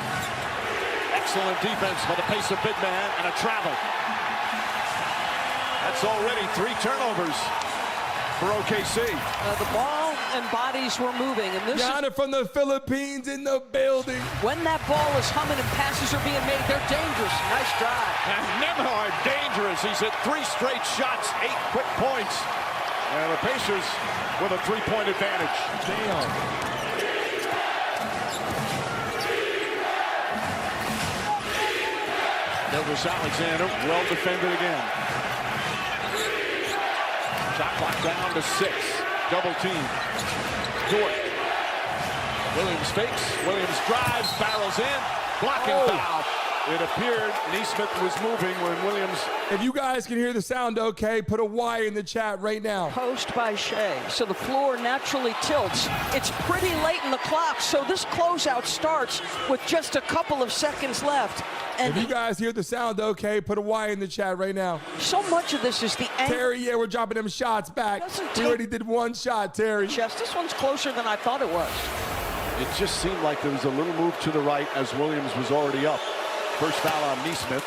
Excellent defense for the Pacer big man and a travel. That's already 3 turnovers for OKC. The ball and bodies were moving. And this Yana from the Philippines in the building. When that ball is humming and passes are being made, they're dangerous. Nice drive. And Nembhard dangerous. He's hit 3 straight shots, 8 quick points. And the Pacers with a 3-point advantage. Damn. Gilgeous Alexander, well defended again. Shot clock down to 6. Double team. Dort. Williams fakes. Williams drives, barrels in. Blocking foul. It appeared Nesmith was moving when Williams. If you guys can hear the sound okay, put a Y in the chat right now. Post by Shai. So the floor naturally tilts. It's pretty late in the clock, so this closeout starts with just a couple of seconds left. And if you guys hear the sound okay, put a Y in the chat right now. So much of this is the angle. Terry, yeah, we're dropping them shots back. We already did 1 shot, Terry. Chest, this one's closer than I thought it was. It just seemed like there was a little move to the right as Williams was already up. First foul on Nesmith.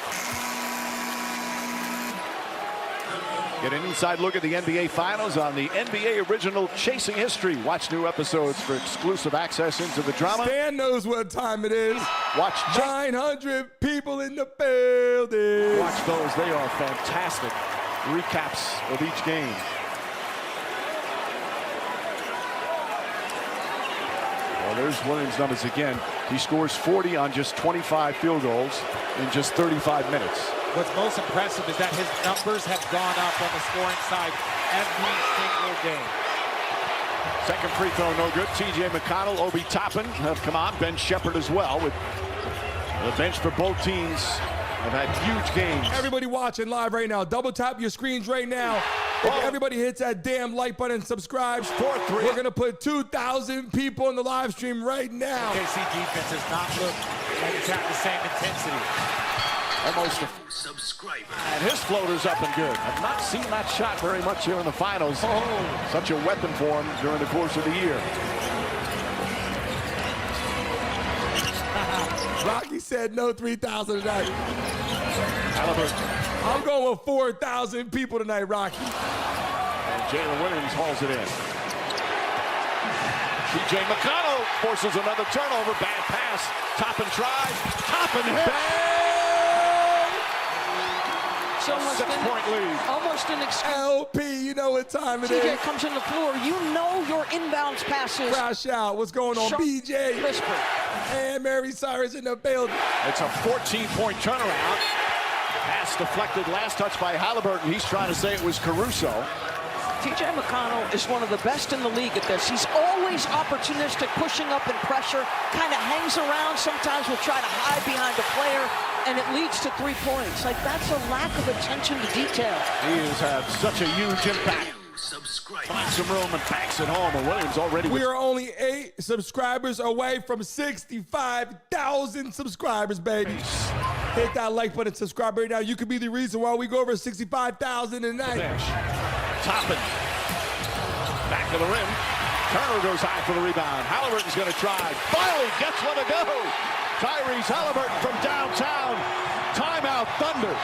Get an inside look at the NBA Finals on the NBA Original Chasing History. Watch new episodes for exclusive access into the drama. Stan knows what time it is. Watch 900 people in the building. Watch those. They are fantastic recaps of each game. Well, there's Williams' numbers again. He scores 40 on just 25 field goals in just 35 minutes. What's most impressive is that his numbers have gone up on the scoring side every single game. Second free throw, no good. T.J. McConnell, Obi Toppin have come on. Ben Shepherd as well. With the bench for both teams have had huge games. Everybody watching live right now, double tap your screens right now. If everybody hits that damn like button and subscribes, we're going to put 2,000 people in the live stream right now. KC defense does not look like it's at the same intensity. Almost a subscriber. And his floater's up and good. I've not seen that shot very much here in the finals. Such a weapon for him during the course of the year. Rocky said no 3,000 tonight. Haliburton. I'm going with 4,000 people tonight, Rocky. And Jalen Williams hauls it in. T.J. McConnell forces another turnover. Bad pass. Toppin tries. Toppin hit. Almost 6-point lead. Almost an excuse. LP, you know what time it is. TJ comes in the floor. You know your inbounds passes. Crash out. What's going on, BJ? Whisper. And Mary Cyrus in the building. It's a 14-point turnaround. Pass deflected. Last touch by Haliburton. He's trying to say it was Caruso. T.J. McConnell is one of the best in the league at this. He's always opportunistic, pushing up in pressure, kind of hangs around, sometimes will try to hide behind a player, and it leads to 3 points. Like, that's a lack of attention to detail. He has had such a huge impact. Finds some room and backs it home, and Williams already... We are only 8 subscribers away from 65,000 subscribers, baby. Hit that like button, subscribe right now. You could be the reason why we go over 65,000 tonight. Toppin. Back to the rim. Turner goes high for the rebound. Haliburton's going to try. Finally gets one to go. Tyrese Haliburton from downtown. Timeout, Thunder.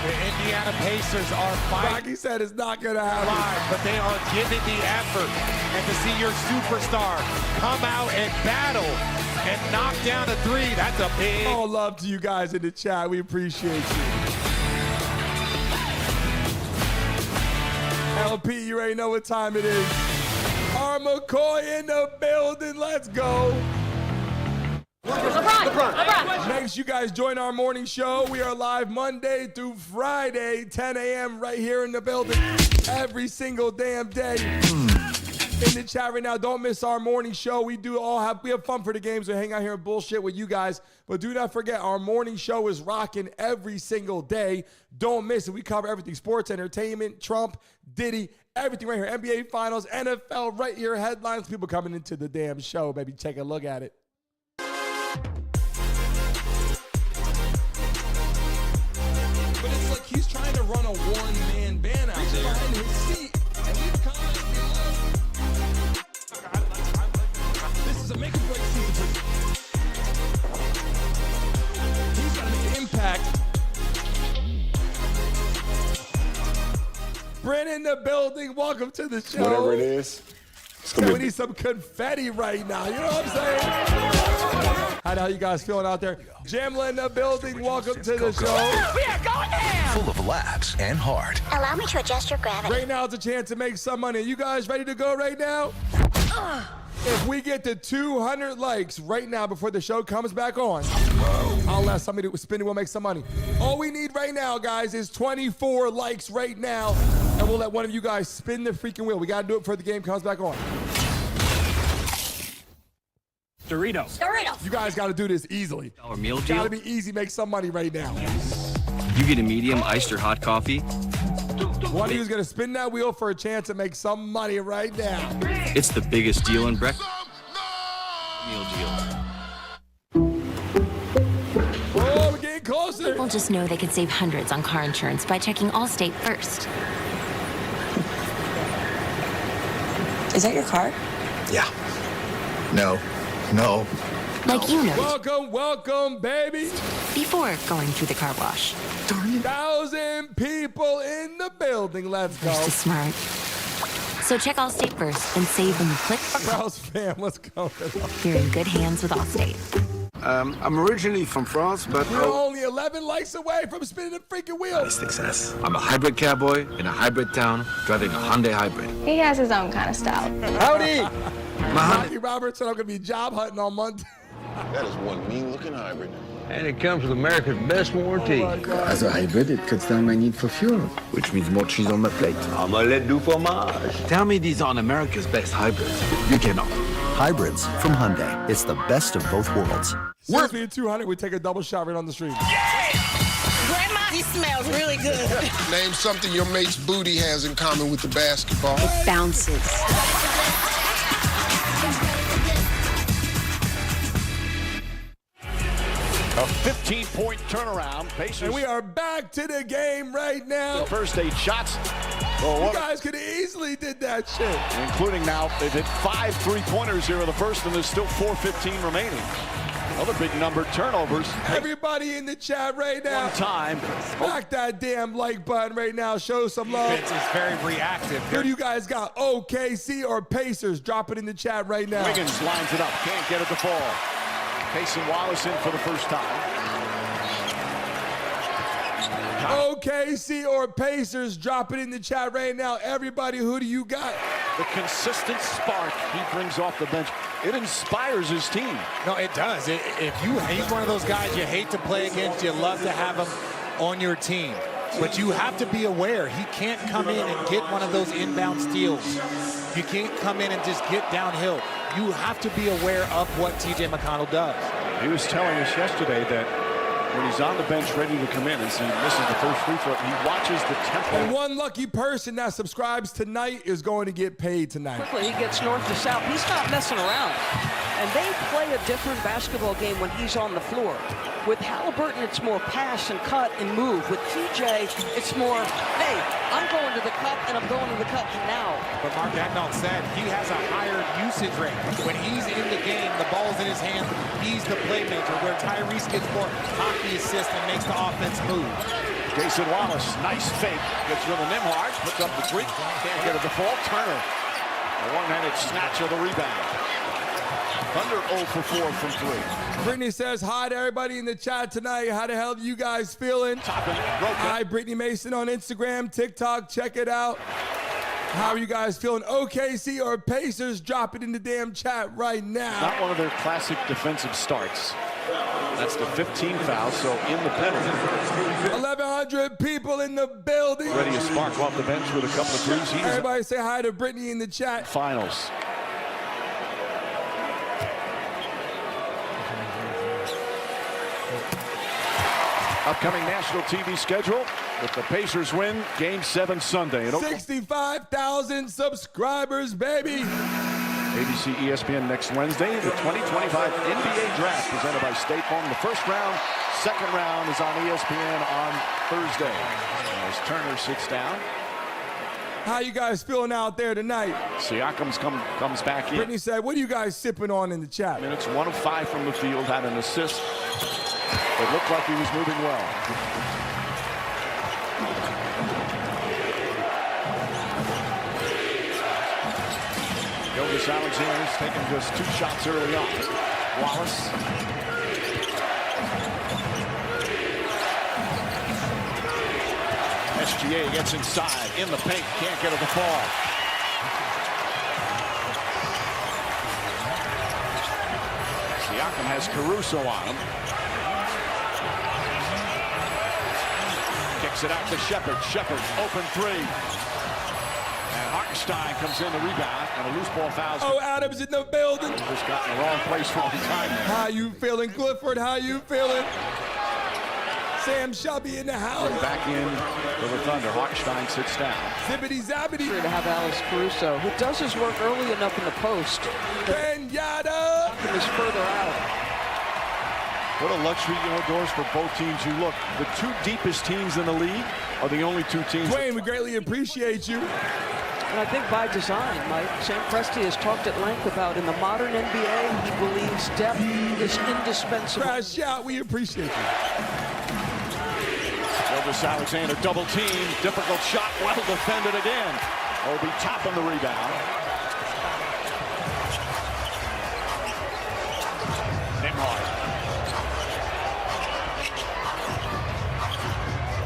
The Indiana Pacers are fighting. Rocky said it's not going to happen. But they are giving the effort. And to see your superstar come out and battle and knock down a 3, that's a big... All love to you guys in the chat. We appreciate you. LP, you already know what time it is. R. McCoy in the building. Let's go. LeBron. Make sure you guys join our morning show. We are live Monday through Friday, 10 a.m. right here in the building every single damn day. In the chat right now, don't miss our morning show. We have fun for the games. We hang out here and bullshit with you guys. But do not forget, our morning show is rocking every single day. Don't miss it. We cover everything. Sports, entertainment, Trump, Diddy, everything right here. NBA Finals, NFL, right here. Headlines, people coming into the damn show, baby. Take a look at it. But it's like he's trying to run a one-man band out there. Behind his seat. And he's coming This is a make-or-break season. in the building. Welcome to the show. Whatever it is. So we need some confetti right now. You know what I'm saying? How the hell you guys feeling out there? Jamla in the building. Welcome to the show. We are going down. Full of laughs and heart. Allow me to adjust your gravity. Right now, it's a chance to make some money. You guys ready to go right now? If we get to 200 likes right now before the show comes back on, I'll let somebody spin the wheel make some money. All we need right now, guys, is 24 likes right now, and we'll let one of you guys spin the freaking wheel. We got to do it before the game comes back on. Doritos. You guys got to do this easily. Our meal Got deal. to be easy, make some money right now. You get a medium iced or hot coffee. One of you is going to spin that wheel for a chance to make some money right now. It's the biggest deal in breakfast. Meal deal. Oh, we're getting closer. People just know they could save hundreds on car insurance by checking Allstate first. Is that your car? Yeah. No. No. Like you know. Welcome, baby. Before going through the car wash. 1,000 people in the building. Let's go. Just smart. So check Allstate first and save when you click. Browse fam, let's go. You're in good hands with Allstate. I'm originally from France, but we're only 11 likes away from spinning the freaking wheel. Success. I'm a hybrid cowboy in a hybrid town, driving a Hyundai hybrid. He has his own kind of style. Howdy! Rocky Robertson, I'm gonna be job hunting on Monday. That is one mean-looking hybrid. And it comes with America's best warranty. As a hybrid, it cuts down my need for fuel, which means more cheese on my plate. Omelette du fromage. Tell me these aren't America's best hybrids. You cannot. Hybrids from Hyundai. It's the best of both worlds. Seriously, at 200, we take a double shot right on the street. Grandma, this smells really good. Name something your mate's booty has in common with the basketball. It bounces. A 15-point turnaround. Pacers. And we are back to the game right now. The first 8 shots. You guys could have easily did that shit. Including now, they did 5 3-pointers here in the first, and there's still 4:15 remaining. Another big number, turnovers. Everybody in the chat right now. One time. Smack that damn like button right now. Show some love. Vince is very reactive. Who do you guys got? OKC or Pacers? Drop it in the chat right now. Wiggins lines it up. Can't get it to fall. Payson Wallace in for the first time. OKC or Pacers? Drop it in the chat right now. Everybody, who do you got? The consistent spark he brings off the bench. It inspires his team. No, it does. He's one of those guys you hate to play against. You love to have him on your team. But you have to be aware. He can't come in and get one of those inbound steals. You can't come in and just get downhill. You have to be aware of what T.J. McConnell does. He was telling us yesterday that when he's on the bench ready to come in and see misses the first free throw, he watches the tempo. And one lucky person that subscribes tonight is going to get paid tonight. Quickly, he gets north to south. He's not messing around. And they play a different basketball game when he's on the floor. With Haliburton, it's more pass and cut and move. With TJ, it's more, hey, I'm going to the cup and I'm going to the cup now. But Mark Agnon said he has a higher usage rate. When he's in the game, the ball's in his hands, he's the playmaker, where Tyrese gets more hockey assist and makes the offense move. Jason Wallace, nice fake. Gets rid of Nimhard, puts up the 3. Can't get a default. Turner, a one-handed snatch of the rebound. Thunder 0 for 4 from 3. Brittany says hi to everybody in the chat tonight. How the hell are you guys feeling? Hi, Brittany Mason on Instagram, TikTok. Check it out. How are you guys feeling? OKC or Pacers? Drop it in the damn chat right now. Not one of their classic defensive starts. That's the 15 foul, so in the penalty. 1,100 people in the building. Ready to spark off the bench with a couple of threes. Everybody say hi to Brittany in the chat. Finals. Upcoming national TV schedule. If the Pacers win, Game 7 Sunday. 65,000 subscribers, baby. ABC, ESPN next Wednesday. The 2025 NBA Draft presented by State Farm. The first round, second round is on ESPN on Thursday. As Turner sits down. How you guys feeling out there tonight? Siakam comes back in. Brittany said, what are you guys sipping on in the chat? Minutes 1 of 5 from the field, had an assist. It looked like he was moving well. Gilgeous Alexander's taking just 2 shots early on. Wallace. SGA gets inside, in the paint, can't get to the ball. Siakam has Caruso on him. Kicks it out to Shepard. Shepard, open 3. And Hartenstein comes in the rebound, and a loose ball foul. Oh, Adams in the building. Just got in the wrong place for a long time there. How you feeling, Clifford? How you feeling? Sam Shelby in the house. Back in for the Thunder. Hartenstein sits down. Zippity zappity. To have Alex Caruso, who does his work early enough in the post. Ben Yada is further out. What a luxury doors for both teams. You look, the 2 deepest teams in the league are the only 2 teams. Dwayne, we greatly appreciate you. And I think by design, Mike, Sam Presti has talked at length about in the modern NBA, he believes depth is indispensable. Crash out, we appreciate you. Gilgeous Alexander double team, difficult shot, well defended again. Obi topping the rebound. Nimhard.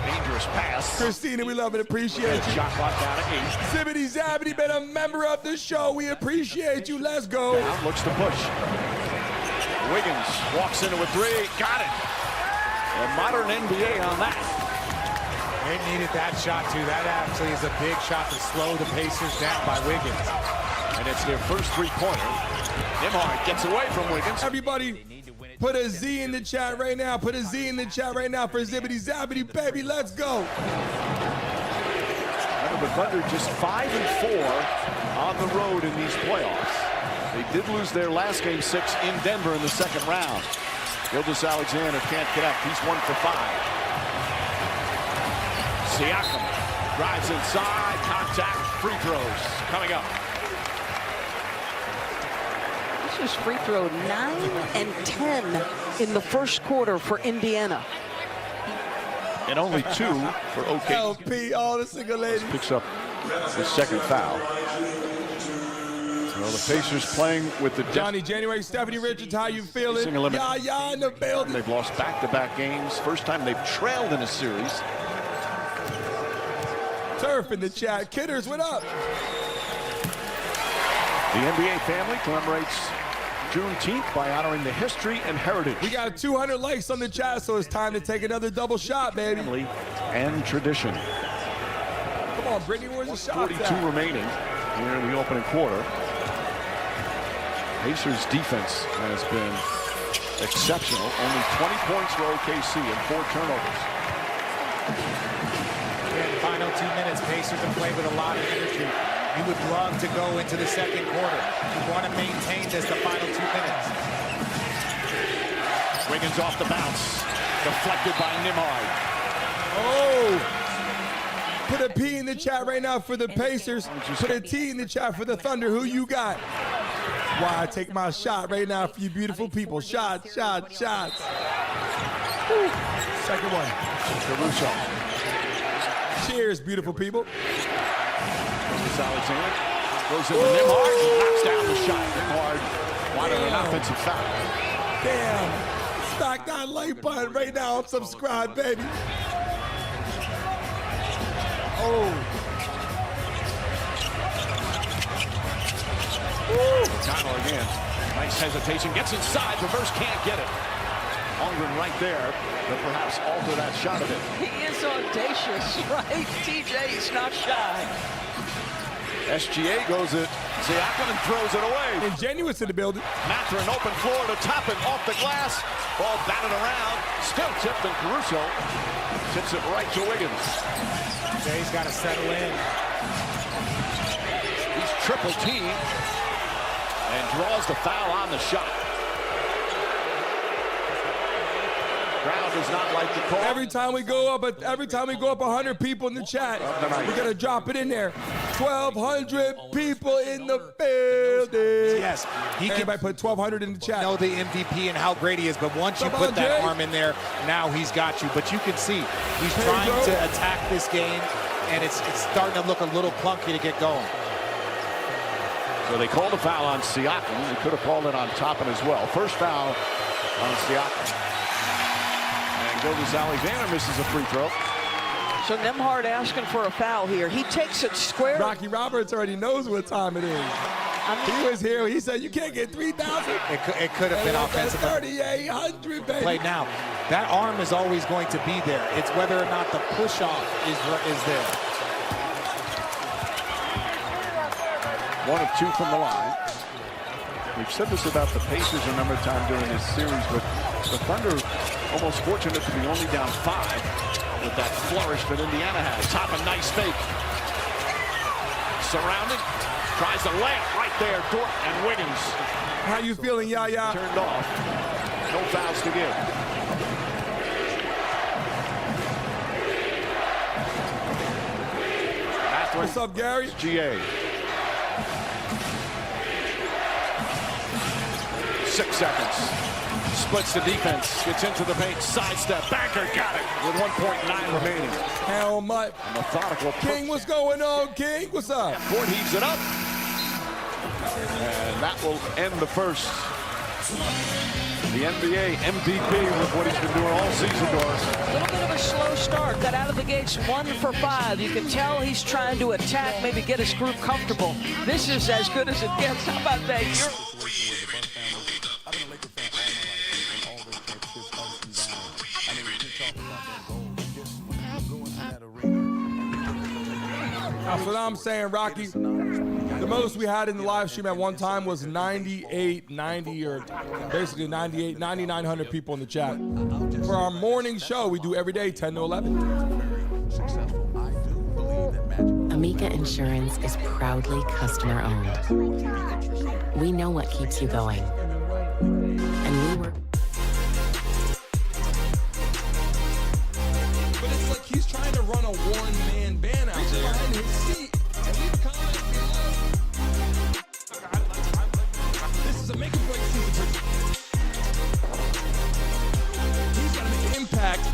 Dangerous pass. Christina, we love and appreciate you. Shot clock down to 8. Zippity zappity, been a member of the show. We appreciate you. Let's go. Down, looks to push. Wiggins walks into a 3. Got it. The modern NBA on that. They needed that shot, too. That actually is a big shot to slow the Pacers down by Wiggins. And it's their first 3-pointer. Nimhard gets away from Wiggins. Everybody, put a Z in the chat right now. Put a Z in the chat right now for Zippity Zappity, baby. Let's go. Remember, the Thunder just 5-4 on the road in these playoffs. They did lose their last game 6 in Denver in the 2nd round. Gilgeous Alexander can't connect. He's 1 for 5. Siakam drives inside, contact, free throws coming up. This is free throw 9 and 10 in the first quarter for Indiana. And only 2 for OK. LP, all the single ladies. Picks up the 2nd foul. Well, the Pacers playing with the Johnny January, Stephanie Richards, how you feeling? Yeah, in the building. They've lost back-to-back games. First time they've trailed in a series. Turf in the chat. Kidders, what up? The NBA family commemorates Juneteenth by honoring the history and heritage. We got 200 likes on the chat, so it's time to take another double shot, baby. Family and tradition. Come on, Brittany, where's the shot? 42 remaining here in the opening quarter. Pacers defense has been exceptional. Only 20 points for OKC and 4 turnovers. Again, final 2 minutes, Pacers have played with a lot of energy. You would love to go into the 2nd quarter. You want to maintain this the final 2 minutes. Wiggins off the bounce. Deflected by Nimhard. Oh! Put a P in the chat right now for the Pacers. Put a T in the chat for the Thunder. Who you got? Why I take my shot right now for you beautiful people. Shots. Woo. Second one. Caruso. Cheers, beautiful people. Alexander goes into Nimhard and knocks down the shot. Nimhard wanted an offensive foul. Damn. Smack that like button right now. Subscribe, baby. Oh. Connell again. Nice hesitation. Gets inside. Reverse can't get it. Holmgren right there to perhaps alter that shot a bit. He is audacious, right? TJ's not shy. SGA goes at Siakam and throws it away. Ingenuous in the building. Mathurin open floor to top it off the glass. Ball batted around. Still tipped, and Caruso tips it right to Wiggins. Jay's got to settle in. He's triple teamed and draws the foul on the shot. Crowd does not like the call. Every time we go up 100 people in the chat, we're gonna drop it in there. 1,200 people in the building. Yes, everybody put 1,200 in the chat. Know the MVP and how great he is, but once you put that arm in there, now he's got you. But you can see he's trying to attack this game, and it's starting to look a little clunky to get going. So they called a foul on Siakam. They could have called it on Toppin as well. First foul on Siakam. And Gilgeous Alexander misses a free throw. So Nembhard asking for a foul here. He takes it square. Rocky Roberts already knows what time it is. He was here. He said, you can't get 3,000. It could have been offensive. 3,800, baby. Play now. That arm is always going to be there. It's whether or not the push-off is there. 1 of 2 from the line. We've said this about the Pacers a number of times during this series, but the Thunder almost fortunate to be only down 5 with that flourish that Indiana has. Top a nice fake. Surrounded. Tries to lay it right there. Dort and Wiggins. How you feeling, Yaya? Turned off. No fouls to give. What's up, Gary? GA. 6 seconds. Splits the defense. Gets into the paint. Sidestep. Banker got it with 1.9 remaining. How much? Methodical. King, what's going on, King? What's up? Ford heaves it up. And that will end the first. The NBA MVP with what he's been doing all season, Doris. A little bit of a slow start. Got out of the gates 1 for 5. You can tell he's trying to attack, maybe get his group comfortable. This is as good as it gets. How about that? That's what I'm saying, Rocky. The most we had in the live stream at one time was 90 or basically 9,900 people in the chat. For our morning show, we do every day 10 to 11. Amica Insurance is proudly customer owned. We know what keeps you going. And we work. But it's like he's trying to run a one-man band out there. Behind his seat. And leave comments below. This is a make or break season for him. He's got to make an impact.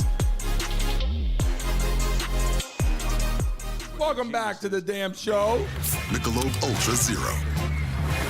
Welcome back to the damn show. Michelob Ultra Zero.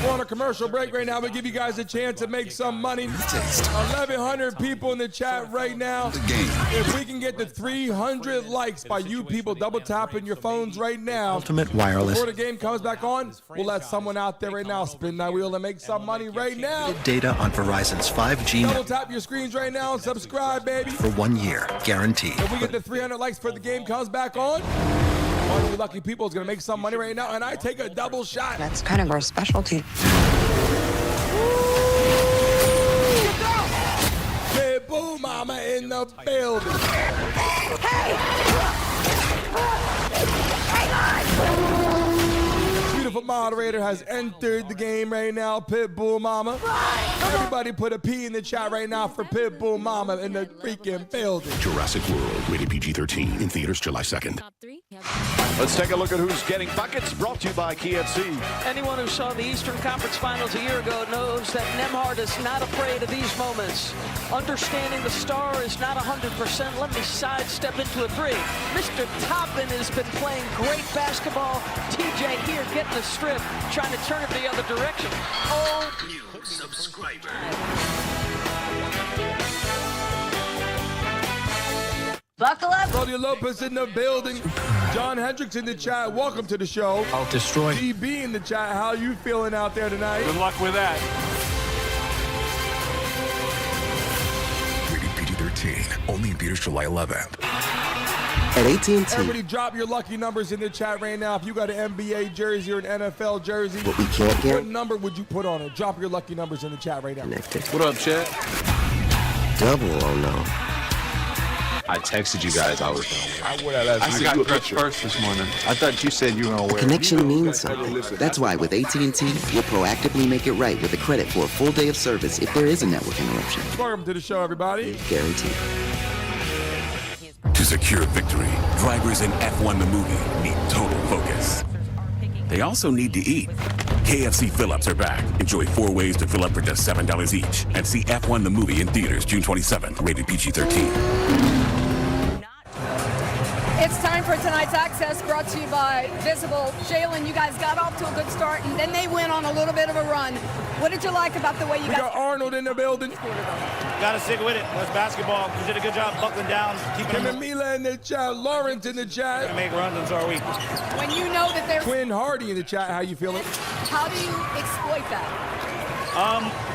We're on a commercial break right now. We give you guys a chance to make some money. 1,100 people in the chat right now. If we can get to 300 likes by you people double tapping your phones right now. Ultimate wireless. Before the game comes back on, we'll let someone out there right now spin that wheel and make some money right now. Data on Verizon's 5G Double tap your screens right now and subscribe, baby. for 1 year, guaranteed. If we get to 300 likes before the game comes back on, one of you lucky people is going to make some money right now, and I take a double shot. That's kind of our specialty. Big Boo Mama in the building. Beautiful moderator has entered the game right now, Pitbull Mama. Everybody put a P in the chat right now for Pitbull Mama in the freaking building. Jurassic World, rated PG-13, in theaters July 2nd. Let's take a look at who's getting buckets, brought to you by KFC. Anyone who saw the Eastern Conference Finals a year ago knows that Nembhard is not afraid of these moments. Understanding the star is not 100%. Let me sidestep into a three. Mr. Toppin has been playing great basketball. TJ here getting the strip, trying to turn it the other direction. Oh, New subscriber. Buckle up. Claudia Lopez in the building. John Hendricks in the chat. Welcome to the show. I'll destroy. DB in the chat. How you feeling out there tonight? Good luck with that. Rated PG-13, only in theaters July 11th. At AT&T, Everybody drop your lucky numbers in the chat right now. If you got an NBA jersey or an NFL jersey, what we can't what get number would you put on it? Drop your lucky numbers in the chat right now. connected. What up, Chad? Double, oh no. I texted you guys I was going. I got dressed first this morning. I thought you said you were going to A wear connection means something. That's why with AT&T, we'll proactively make it right with a credit for a full day of service if there is a network interruption. Welcome to the show, everybody. Guaranteed. To secure victory, drivers in F1 the movie need total focus. They also need to eat. KFC fill-ups are back. Enjoy 4 ways to fill up for just $7 each. And see F1 the movie in theaters June 27th, rated PG-13. It's time for tonight's access brought to you by Visible. Jalen, you guys got off to a good start, and then they went on a little bit of a run. What did you like about the way you guys... We got Arnold in the building. Got to stick with it. That's basketball. We did a good job buckling down. Kim and Mila in the chat. Lawrence in the chat. We're gonna make runs, and so are we. When you know that there's... Quinn Hardy in the chat. How you feeling? How do you exploit that?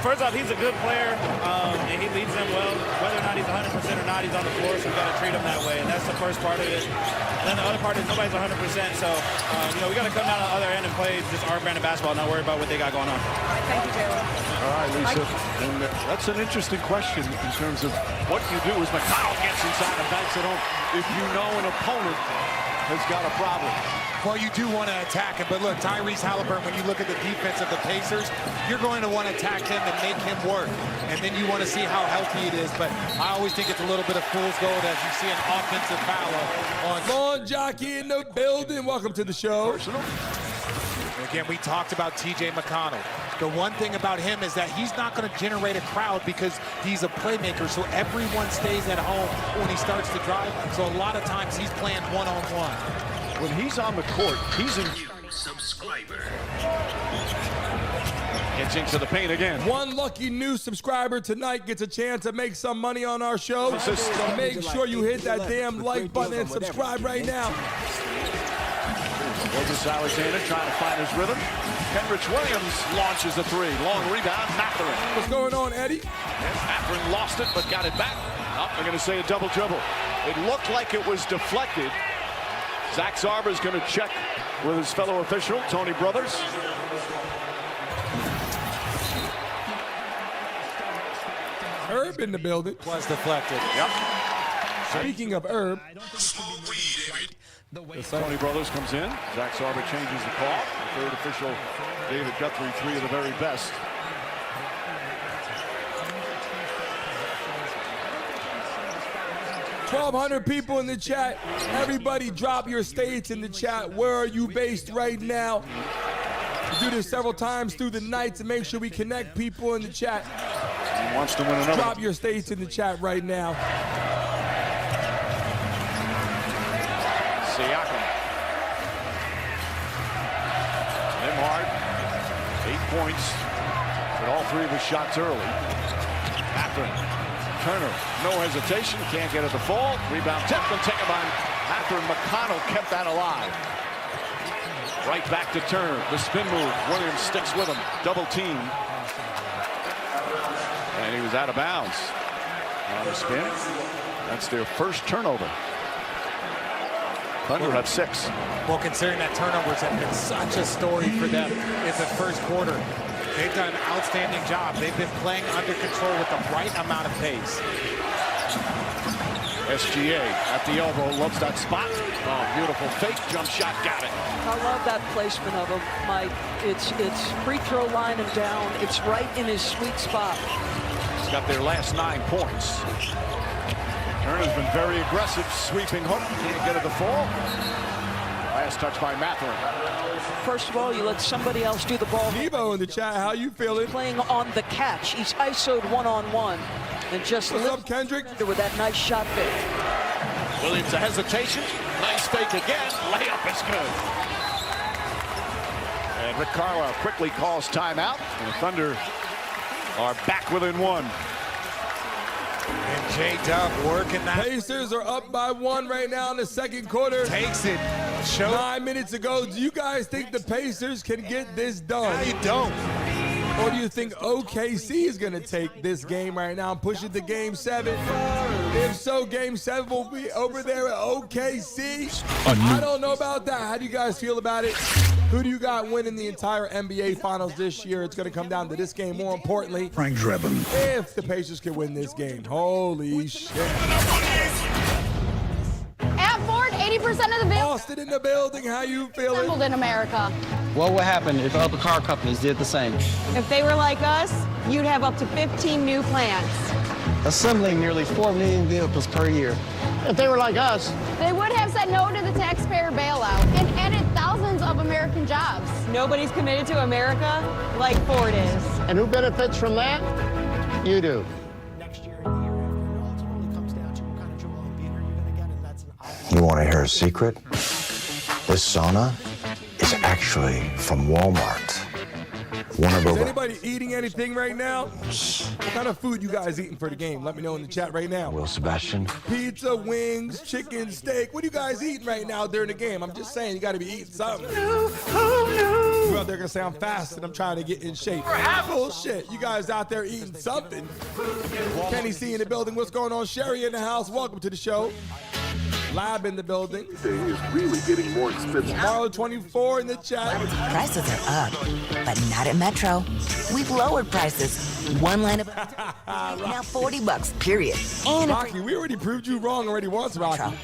First off, he's a good player, and he leads them well. Whether or not he's 100% or not, he's on the floor, so we've got to treat him that way, and that's the first part of it. And then the other part is nobody's 100%, so, we got to come down to the other end and play just our brand of basketball, not worry about what they got going on. All right, thank you, Jalen. All right, Lisa, and that's an interesting question in terms of what you do as McConnell gets inside and banks it home if you know an opponent has got a problem. Well, you do want to attack him, but look, Tyrese Haliburton, when you look at the defense of the Pacers, you're going to want to attack him and make him work. And then you want to see how healthy it is. But I always think it's a little bit of fool's gold as you see an offensive foul on Lawn Jockey in the building. Welcome to the show. Again, we talked about TJ McConnell. The one thing about him is that he's not going to generate a crowd because he's a playmaker, so everyone stays at home when he starts to drive. So a lot of times he's playing one-on-one. When he's on the court, he's a subscriber. Gets into the paint again. One lucky new subscriber tonight gets a chance to make some money on our show. So make sure you hit that damn like button and subscribe right now. Gilgeous Alexander trying to find his rhythm. Kenrich Williams launches a three. Long rebound, Mathurin. What's going on, Eddie? And Mathurin lost it, but got it back. Oh, they're going to say a double dribble. It looked like it was deflected. Zach Zarba's going to check with his fellow official, Tony Brothers. Herb in the building. Was deflected. Yep. Speaking of Herb. Tony Brothers comes in. Zach Zarba changes the call. The third official, David Guthrie, three of the very best. $1,200 people in the chat. Everybody drop your states in the chat. Where are you based right now? We do this several times through the night to make sure we connect people in the chat. He wants to win another. Drop your states in the chat right now. Siakam. Limhard, 8 points. But all three of his shots early. Mathurin. Turner, no hesitation, can't get it to fall. Rebound tipped and taken by Mathurin. McConnell kept that alive. Right back to Turner. The spin move. Williams sticks with him. Double team. And he was out of bounds on the spin. That's their first turnover. Thunder have 6. Well, considering that turnovers have been such a story for them in the first quarter, they've done an outstanding job. They've been playing under control with the right amount of pace. SGA at the elbow, loves that spot. Oh, beautiful fake jump shot, got it. I love that placement of him, Mike. It's free throw line him down. It's right in his sweet spot. He's got their last 9 points. Turner's been very aggressive, sweeping hook, can't get it to fall. Last touch by Mathurin. First of all, you let somebody else do the ball. Devo in the chat, how you feeling? Playing on the catch. He's ISO'd one-on-one. And just what's up, Kendrick? With that nice shot fake. Williams a hesitation. Nice fake again. Layup is good. And Rick Carlisle quickly calls timeout. And the Thunder are back within 1. And J-Dub working that. Pacers are up by 1 right now in the second quarter. Takes it. 9 minutes ago. Do you guys think the Pacers can get this done? No, you don't. Or do you think OKC is going to take this game right now and push it to Game 7? If so, Game 7 will be over there at OKC. I don't know about that. How do you guys feel about it? Who do you got winning the entire NBA Finals this year? It's going to come down to this game. More importantly, Frank Drebin. If the Pacers can win this game. Holy shit. At Ford, 80% of the bill. Austin in the building. How you feeling? Assembled in America. What would happen if other car companies did the same? If they were like us, you'd have up to 15 new plants. Assembling nearly 4 million vehicles per year. If they were like us, they would have said no to the taxpayer bailout and added thousands of American jobs. Nobody's committed to America like Ford is. And who benefits from that? You do. You want to hear a secret? This sauna is actually from Walmart. One of Is over. anybody eating anything right now? What kind of food you guys eating for the game? Let me know in the chat right now. Will Sebastian. Pizza, wings, chicken, steak. What are you guys eating right now during the game? I'm just saying, you got to be eating something. You out there gonna say I'm fasting. I'm trying to get in shape. Bullshit. You guys out there eating something. Kenny C in the building. What's going on? Sherry in the house. Welcome to the show. Lab in the building. Everything is really getting more expensive. Marlo 24 in the chat. Prices are up, but not at Metro. We've lowered prices. One line of now $40, period. And Rocky, we already proved you wrong already once, Rocky.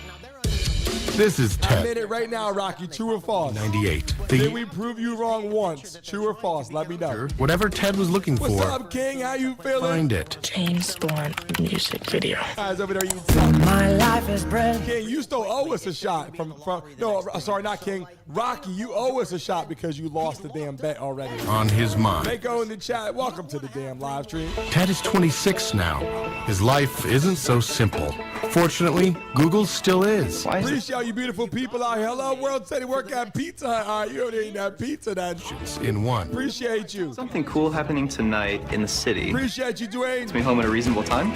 This is Ted. Admit it right now, Rocky. True or false? 98. Did we prove you wrong once? True or false? Let me know. Whatever Ted was looking What's for. up, King? How you feeling? Find it. James Blunt music video. Guys over there, you My life is bread. King, you still owe us a shot from no, sorry, not King. Rocky, you owe us a shot because you lost the damn bet already. On his mind. Mako in the chat. Welcome to the damn live stream. Ted is 26 now. His life isn't so simple. Fortunately, Google still is. Appreciate all you beautiful people out here. Hello, World City Work at Pizza Hut. All right, you already eating that pizza, then. In one. Appreciate you. Something cool happening tonight in the city. Appreciate you, Dwayne. Gets me home at a reasonable time.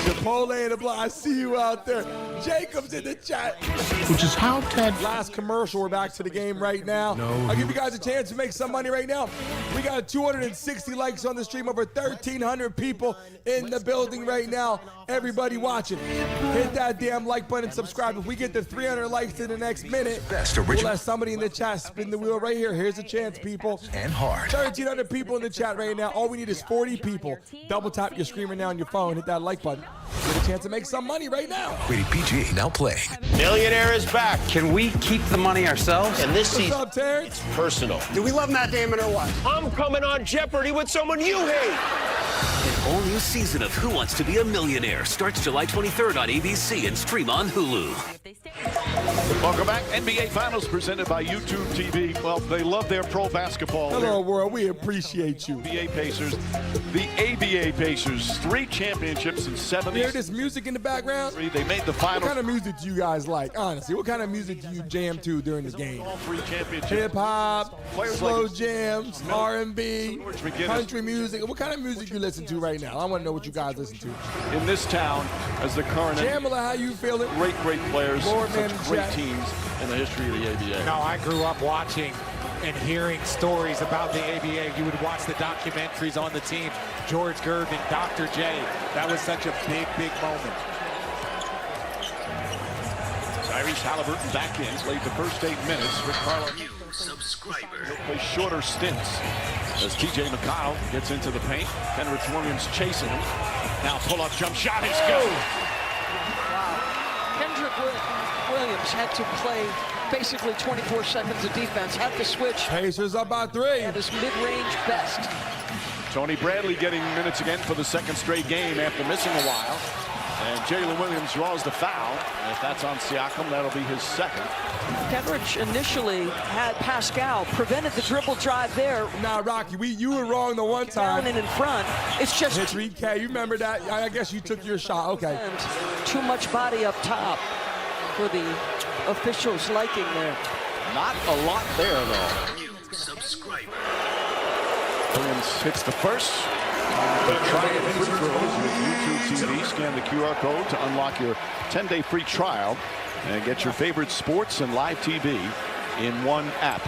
Chipotle in the block. I see you out there. Jacob's in the chat. Which is how Ted. Last commercial. We're back to the game right now. No, I'll give you guys a chance to make some money right now. We got 260 likes on the stream. Over 1,300 people in the building right now. Everybody watching. Hit that damn like button. Subscribe. If we get to 300 likes in the next minute, we'll let somebody in the chat spin the wheel right here. Here's a chance, people. And hard. 1,300 people in the chat right now. All we need is 40 people. Double tap your screen right now on your phone. Hit that like button. Get a chance to make some money right now. Rated PG, now playing. Millionaire is back. Can we keep the money ourselves? And this What's season, up, Terrence? it's personal. Do we love Matt Damon or what? I'm coming on Jeopardy with someone you hate. An all-new season of Who Wants to Be a Millionaire starts July 23rd on ABC and stream on Hulu. Welcome back. NBA Finals presented by YouTube TV. Well, they love their pro basketball. Hello, world. We appreciate you. NBA Pacers, the ABA Pacers, 3 championships in 7 You hear years. this music in the background? They made the finals. What kind of music do you guys like? Honestly, what kind of music do you jam to during the game? All 3 championships. Hip hop, Players slow like jams, R&B, McGinnis. country music. What kind of music you listen to right now? I want to know what you guys listen to. In this town, as the current Jamila, how you feeling? great players, Lord, such man, great Jack. teams in the history of the ABA. No, I grew up watching and hearing stories about the ABA. You would watch the documentaries on the team. George Gervin, Dr. J. That was such a big moment. Tyrese Haliburton back in, played the first 8 minutes. Rick Carlisle. Subscriber. He'll play shorter stints as TJ McConnell gets into the paint. Kenrich Williams chasing him. Now pull-up jump shot is good. Kendrick Williams had to play basically 24 seconds of defense, had to switch. Pacers up by 3. At his mid-range best. Tony Bradley getting minutes again for the 2nd straight game after missing a while. And Jalen Williams draws the foul. And if that's on Siakam, that'll be his 2nd. Kenrich initially had Pascal, prevented the dribble drive there. Nah, Rocky, you were wrong the one time. Down and in front. It's just History K, you remember that? I guess you took your shot. Okay. And too much body up top for the officials' liking there. Not a lot there, though. Subscriber. Williams hits the first. Try it free throws with YouTube TV. Scan the QR code to unlock your 10-day free trial and get your favorite sports and live TV in one app.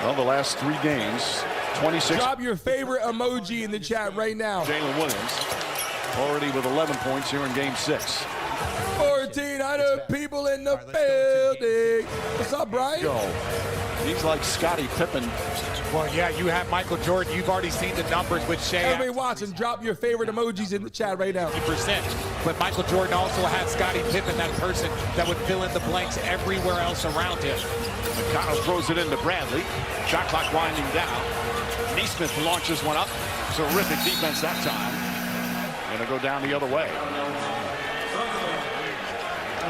Well, the last 3 games, 26. Drop your favorite emoji in the chat right now. Jalen Williams already with 11 points here in game 6. 1,400 people in the building. What's up, Brian? Go. He's like Scottie Pippen. Well, yeah, you have Michael Jordan. You've already seen the numbers with Shai. Everybody watching, drop your favorite emojis in the chat right now. 50%. But Michael Jordan also had Scottie Pippen, that person that would fill in the blanks everywhere else around him. McConnell throws it into Bradley. Shot clock winding down. Neesmith launches one up. Terrific defense that time. Gonna go down the other way.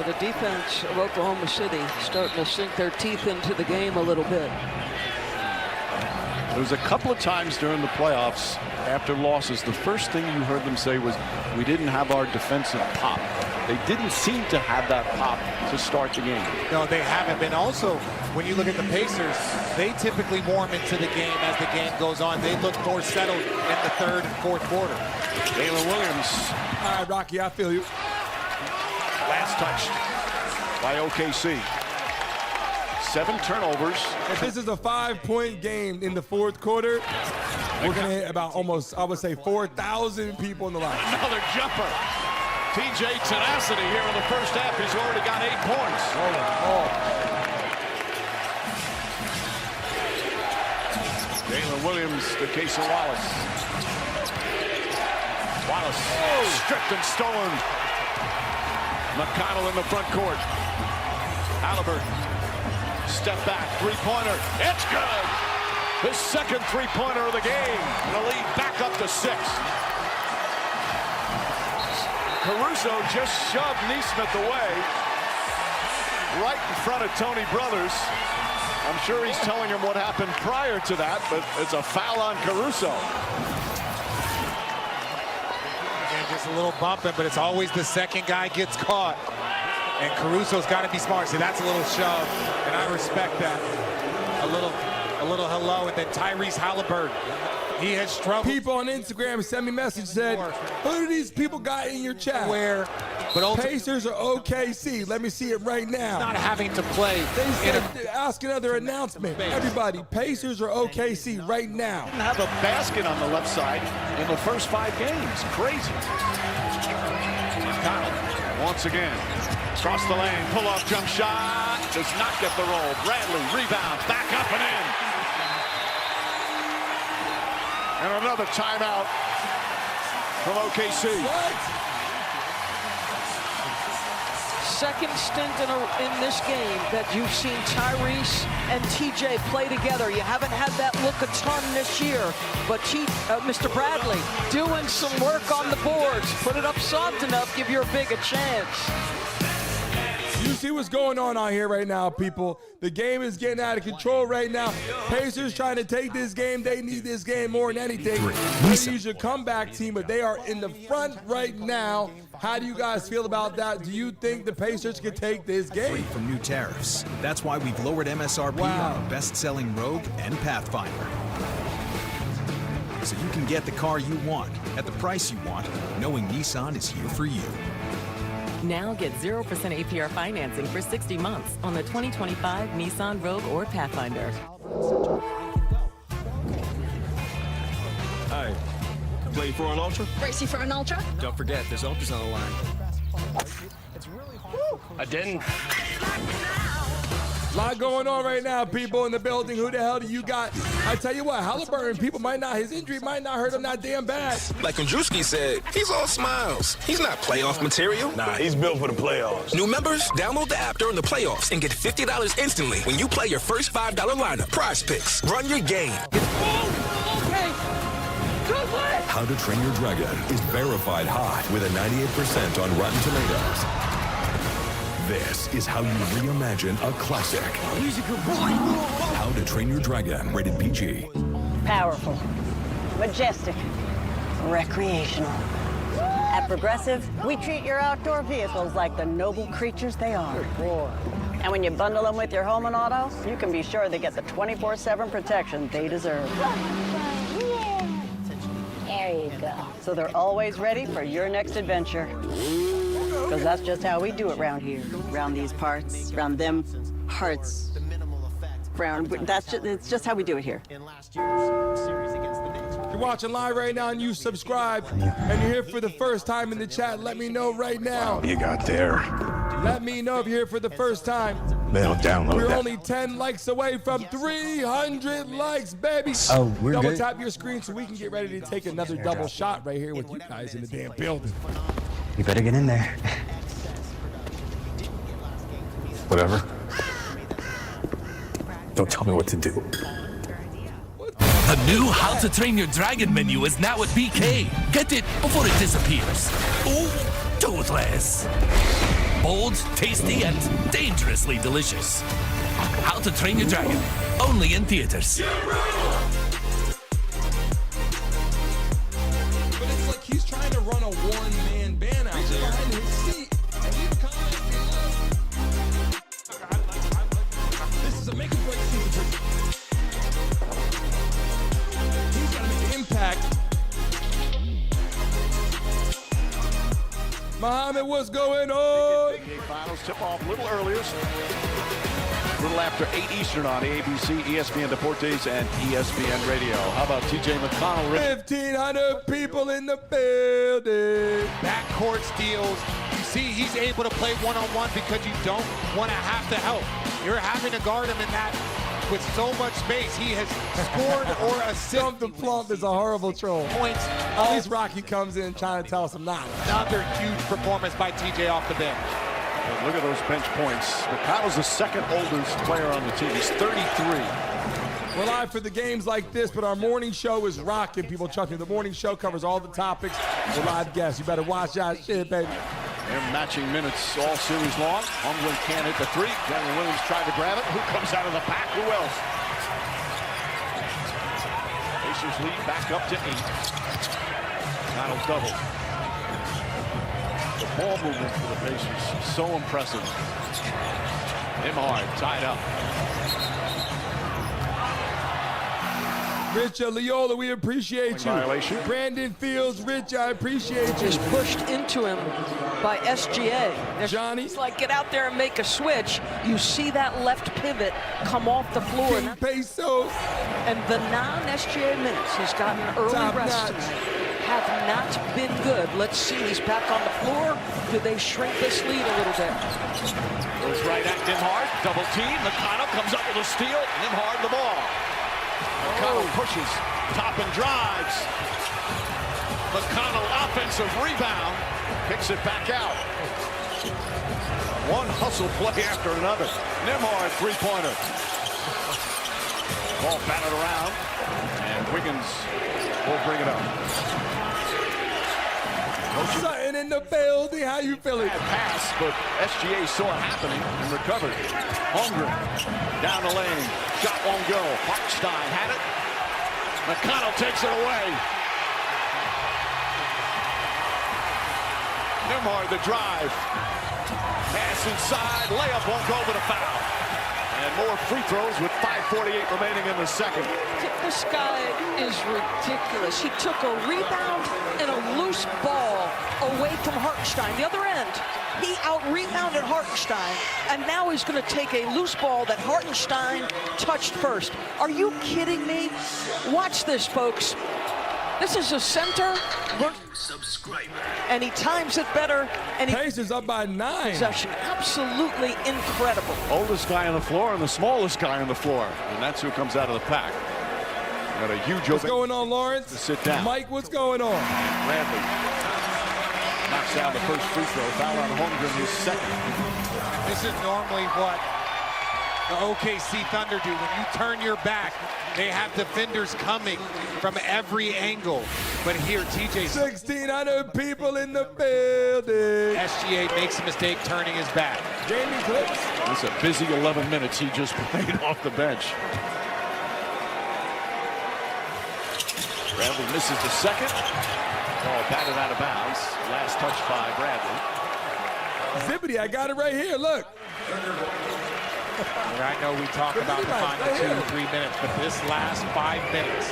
The defense of Oklahoma City starting to sink their teeth into the game a little bit. There was a couple of times during the playoffs after losses, the first thing you heard them say was, we didn't have our defensive pop. They didn't seem to have that pop to start the game. No, they haven't been. Also, when you look at the Pacers, they typically warm into the game as the game goes on. They look more settled in the third and fourth quarter. Jalen Williams. All right, Rocky, I feel you. Last touch by OKC. 7 turnovers. If this is a 5-point game in the fourth quarter, we're going to hit about almost, I would say, 4,000 people in the line. Another jumper. TJ tenacity here in the first half. He's already got 8 points. Jalen Williams to Casey Wallace. Wallace stripped and stolen. McConnell in the front court. Haliburton. Step back, three-pointer. It's good. His second three-pointer of the game. The lead back up to 6. Caruso just shoved Neesmith away right in front of Tony Brothers. I'm sure he's telling him what happened prior to that, but it's a foul on Caruso. Again, just a little bumping, but it's always the second guy gets caught. And Caruso's got to be smart. See, that's a little shove, and I respect that. A little hello, and then Tyrese Haliburton. He has struggled. People on Instagram sent me a message, said, who do these people got in your chat? Where? But Pacers are OKC. Let me see it right now. Not having to play. They said, ask another announcement. Everybody, Pacers are OKC right now. Didn't have a basket on the left side in the first 5 games. Crazy. McConnell once again. Across the lane, pull-off jump shot. Does not get the roll. Bradley, rebound, back up and in. And another timeout from OKC. Second stint in this game that you've seen Tyrese and TJ play together. You haven't had that look a ton this year, but Mr. Bradley doing some work on the boards. Put it up soft enough, give your big a chance. You see what's going on out here right now, people. The game is getting out of control right now. Pacers trying to take this game. They need this game more than anything. They use your comeback team, but they are in the front right now. How do you guys feel about that? Do you think the Pacers can take this game? Free from new tariffs. That's why we've lowered MSRP on our best-selling Rogue and Pathfinder. So you can get the car you want at the price you want, knowing Nissan is here for you. Now get 0% APR financing for 60 months on the 2025 Nissan Rogue or Pathfinder. Hi. Play for an Ultra? Racing for an Ultra? Don't forget, there's Ultras on the line. I didn't. A lot going on right now, people in the building. Who the hell do you got? I tell you what, Haliburton, his injury might not hurt him that damn bad. Like Andruski said, he's all smiles. He's not playoff material. Nah, he's built for the playoffs. New members, download the app during the playoffs and get $50 instantly when you play your first $5 lineup. Prize Picks. Run your game. How to Train Your Dragon is verified hot with a 98% on Rotten Tomatoes. This is how you reimagine a classic. He's a good boy. How to Train Your Dragon, rated PG. Powerful, majestic, recreational. At Progressive, we treat your outdoor vehicles like the noble creatures they are. And when you bundle them with your home and auto, you can be sure they get the 24/7 protection they deserve. There you go. So they're always ready for your next adventure. Because that's just how we do it around here. Around these parts, around them hearts. It's just how we do it here. You're watching live right now and you subscribe and you're here for the first time in the chat, let me know right now. You got there. Let me know if you're here for the first time. They'll download We're that. only 10 likes away from 300 likes, baby. Oh, we're double good. tap your screen so we can get ready to take another double shot right here with you guys in the damn building. You better get in there. Whatever. Don't tell me what to do. The new How to Train Your Dragon menu is now at BK. Get it before it disappears. Ooh, toothless. Bold, tasty, and dangerously delicious. How to Train Your Dragon. Only in theaters. Muhammad, what's going on? NBA Finals tip-off a little earlier. A little after 8 Eastern on ABC, ESPN Deportes, and ESPN Radio. How about TJ McConnell? 1,500 people in the building. Backcourt steals. You see, he's able to play one-on-one because you don't want to have to help. You're having to guard him in that with so much space. He has scored or assisted. Dump the plump is a horrible troll. Points. At least Rocky comes in trying to tell us I'm not. Another huge performance by TJ off the bench. But look at those bench points. McConnell's the second oldest player on the team. He's 33. We're live for the games like this, but our morning show is rocking. People, trust me, the morning show covers all the topics. We're live guests. You better watch that shit, baby. They're matching minutes all series long. Holmgren can't hit the three. Jalen Williams tried to grab it. Who comes out of the pack? Who else? Pacers lead back up to 8. Donald double. The ball movement for the Pacers, so impressive. Nembhard tied up. Rich Leola, we appreciate you. Violation. Brandon Fields, Rich, I appreciate you. Just pushed into him by SGA. Johnny. It's like, get out there and make a switch. You see that left pivot come off the floor. King Pesos. And the non-SGA minutes, he's gotten early Top rest notch. tonight, have not been good. Let's see, he's back on the floor. Do they shrink this lead a little bit? Goes right at Nembhard. Double team. McConnell comes up with a steal. Nembhard the ball. McConnell pushes, top and drives. McConnell offensive rebound, picks it back out. One hustle play after another. Nembhard three-pointer. Ball batted around, and Wiggins will bring it up. Something in the building. How you feeling? Bad pass, but SGA saw it happening and recovered. Holmgren down the lane. Shot won't go. Hartenstein had it. McConnell takes it away. Nembhard the drive. Pass inside. Layup won't go, but a foul. And more free throws with 5:48 remaining in the second. This guy is ridiculous. He took a rebound and a loose ball away from Hartenstein. The other end, he out-rebounded Hartenstein, and now he's going to take a loose ball that Hartenstein touched first. Are you kidding me? Watch this, folks. This is a center, and he times it better. And he Pacers up by 9. Possession, absolutely incredible. Oldest guy on the floor and the smallest guy on the floor, and that's who comes out of the pack. Got a huge What's going on, Lawrence? To sit down. Mike, what's going on? Bradley knocks down the first free throw. Foul on Holmgren, his second. This is normally what the OKC Thunder do. When you turn your back, they have defenders coming from every angle. But here, TJ. 1,600 people in the building. SGA makes a mistake turning his back. Jamie Clips. It's a busy 11 minutes he just played off the bench. Bradley misses the second. Ball batted out of bounds. Last touch by Bradley. Zippity, I got it right here. Look. I know we talk about the final 2-3 minutes, but this last 5 minutes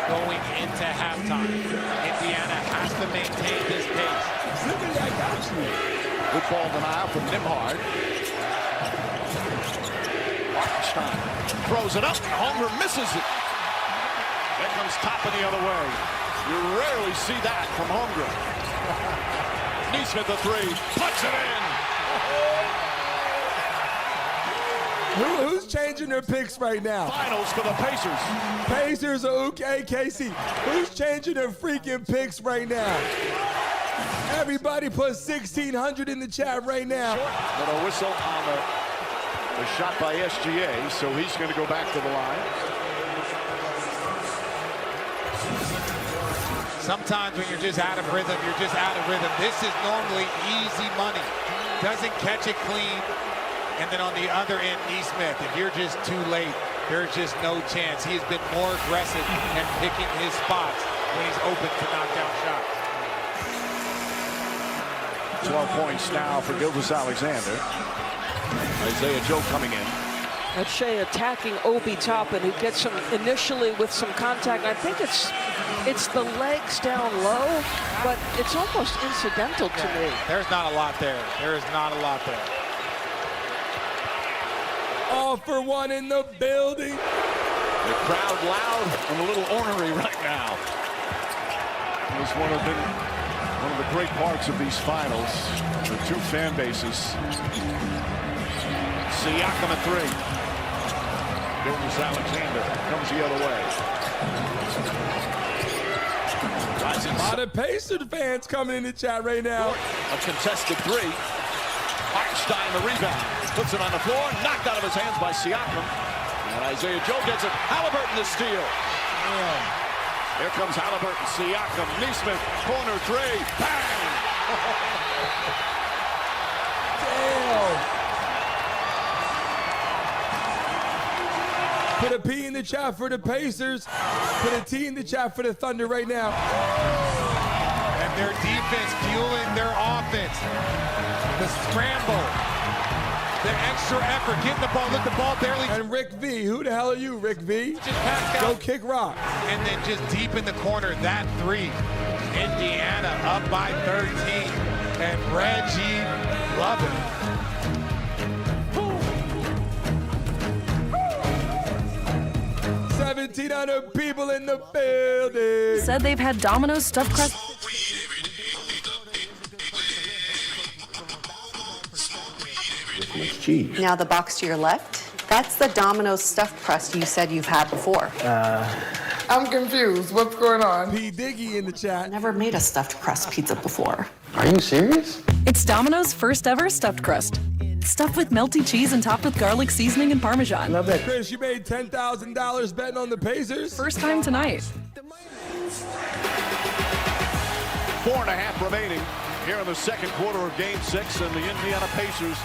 going into halftime, Indiana has to maintain this pace. Zippity, I got you. Good ball denial from Nembhard. Hartenstein throws it up. Holmgren misses it. That comes topping the other way. You rarely see that from Holmgren. Neesmith the three, puts it in. Who's changing their picks right now? Finals for the Pacers. Pacers or KC. Who's changing their freaking picks right now? Everybody put 1,600 in the chat right now. But a whistle on the shot by SGA, so he's going to go back to the line. Sometimes when you're just out of rhythm, you're just out of rhythm. This is normally easy money. Doesn't catch it clean. And then on the other end, Neesmith, if you're just too late, there's just no chance. He has been more aggressive and picking his spots when he's open to knock down shots. 12 points now for Gilgeous Alexander. Isaiah Joe coming in. That's Shai attacking Obi Toppin, who gets him initially with some contact. I think it's the legs down low, but it's almost incidental to me. There's not a lot there. There is not a lot there. All for one in the building. The crowd loud and a little ornery right now. It was one of the great parts of these finals, the two fan bases. Siakam at three. Gilgeous Alexander comes the other way. A lot of Pacers fans coming in the chat right now. A contested three. Hartenstein the rebound. Puts it on the floor. Knocked out of his hands by Siakam. And Isaiah Joe gets it. Haliburton the steal. Man. Here comes Haliburton. Siakam. Neesmith. Corner three. Bang! Damn. Put a P in the chat for the Pacers. Put a T in the chat for the Thunder right now. And their defense fueling their offense. The scramble. The extra effort, getting the ball, let the ball barely. And Rick V, who the hell are you, Rick V? Just Pascal. Go kick rock. And then just deep in the corner, that three. Indiana up by 13. And Reggie love it. 1,700 people in the building. Said they've had Domino's stuffed crust. Cheese. Now the box to your left, that's the Domino's stuffed crust you said you've had before. I'm confused. What's going on? P. Diggy in the chat. Never made a stuffed crust pizza before. Are you serious? It's Domino's first ever stuffed crust. Stuffed with melty cheese and topped with garlic seasoning and Parmesan. Love it. Chris, you made $10,000 betting on the Pacers. First time tonight. 4.5 remaining here in the second quarter of Game 6, and the Indiana Pacers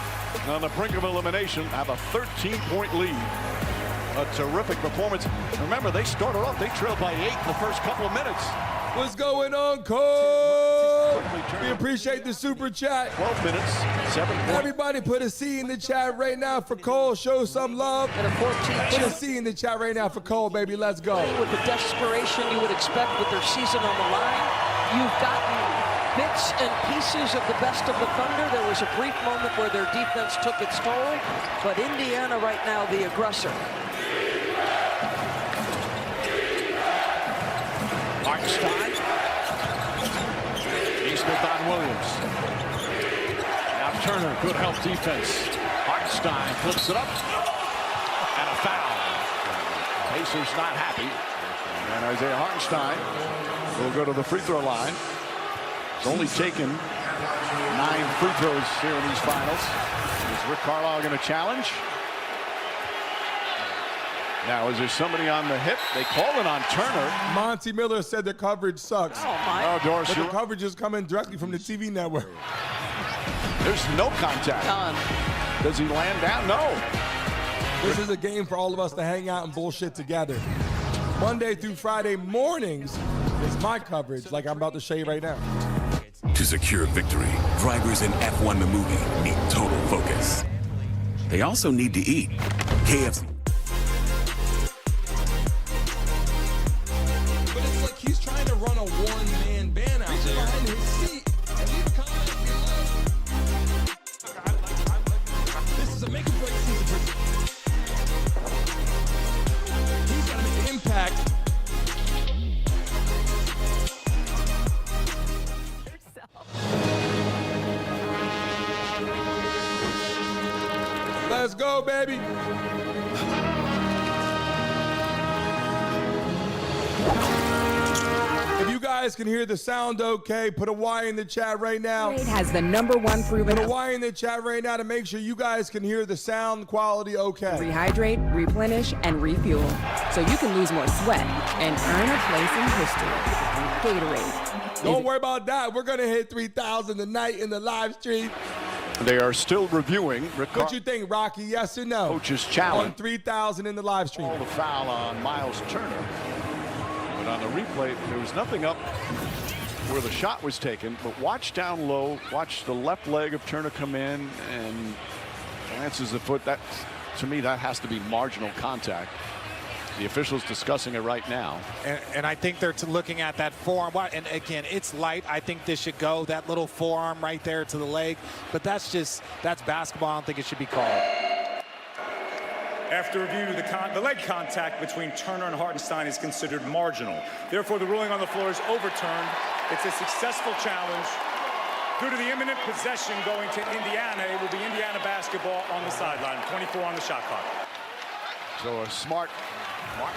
on the brink of elimination have a 13-point lead. A terrific performance. Remember, they started off, they trailed by 8 in the first couple of minutes. What's going on, Cole? We appreciate the super chat. 12 minutes, 7 points. Everybody put a C in the chat right now for Cole. Show some love. And a 14. Put a C in the chat right now for Cole, baby. Let's go. With the desperation you would expect with their season on the line, you've gotten bits and pieces of the best of the Thunder. There was a brief moment where their defense took its toll, but Indiana right now the aggressor. Hartenstein. Neesmith on Williams. Now Turner, good help defense. Hartenstein flips it up. And a foul. Pacers not happy. And Isaiah Hartenstein will go to the free throw line. He's only taken 9 free throws here in these finals. Is Rick Carlisle going to challenge? Now, is there somebody on the hip? They call it on Turner. Monty Miller said the coverage sucks. Oh, my. Oh, Doris. But the coverage is coming directly from the TV network. There's no contact. None. Does he land down? No. This is a game for all of us to hang out and bullshit together. Monday through Friday mornings is my coverage, like I'm about to show you right now. To secure victory, drivers in F1 the movie need total focus. They also need to eat. KFC. But it's like he's trying to run a one-man band out there. Behind his seat. And leave comments below. This is a make-or-break season for he's got to make an impact. Let's go, baby. If you guys can hear the sound okay, put a Y in the chat right now. It has the #1 proven. Put a Y in the chat right now to make sure you guys can hear the sound quality okay. Rehydrate, replenish, and refuel. So you can lose more sweat and earn a place in history. Gatorade. Don't worry about that. We're going to hit 3,000 tonight in the live stream. They are still reviewing. What you think, Rocky? Yes or no? Coach's challenge. On 3,000 in the live stream. All the foul on Miles Turner. But on the replay, there was nothing up where the shot was taken. But watch down low. Watch the left leg of Turner come in and glances the foot. That to me, that has to be marginal contact. The officials discussing it right now. And I think they're looking at that forearm. And again, it's light. I think this should go. That little forearm right there to the leg. But that's basketball. I don't think it should be called. After review, the leg contact between Turner and Hartenstein is considered marginal. Therefore, the ruling on the floor is overturned. It's a successful challenge. Due to the imminent possession going to Indiana, it will be Indiana basketball on the sideline. 24 on the shot clock. So a smart.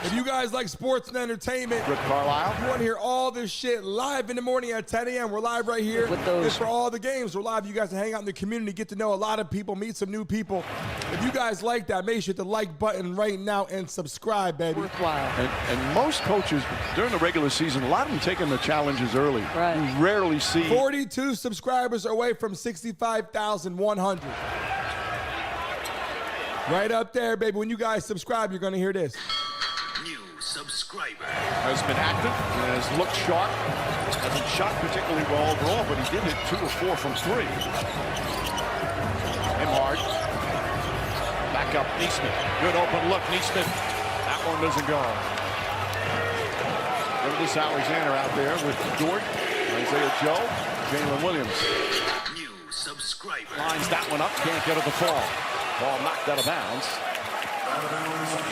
If you guys like sports and entertainment, Rick Carlisle. If you want to hear all this shit live in the morning at 10 a.m., we're live right here. It's for all the games. We're live. You guys can hang out in the community, get to know a lot of people, meet some new people. If you guys like that, make sure hit the like button right now and subscribe, baby. Worthwhile. And most coaches, during the regular season, a lot of them taking the challenges early. Right. You rarely see. 42 subscribers away from 65,100. Right up there, baby. When you guys subscribe, you're going to hear this. Subscriber has been active, has looked sharp, hasn't shot particularly well overall, but he did hit 2 of 4 from 3. Hard. Back up, Neesmith. Good open look, Neesmith. That one doesn't go. Gilgeous Alexander out there with Dort, Isaiah Joe, Jalen Williams. New subscriber lines that one up, can't get it to fall. Ball knocked out of bounds.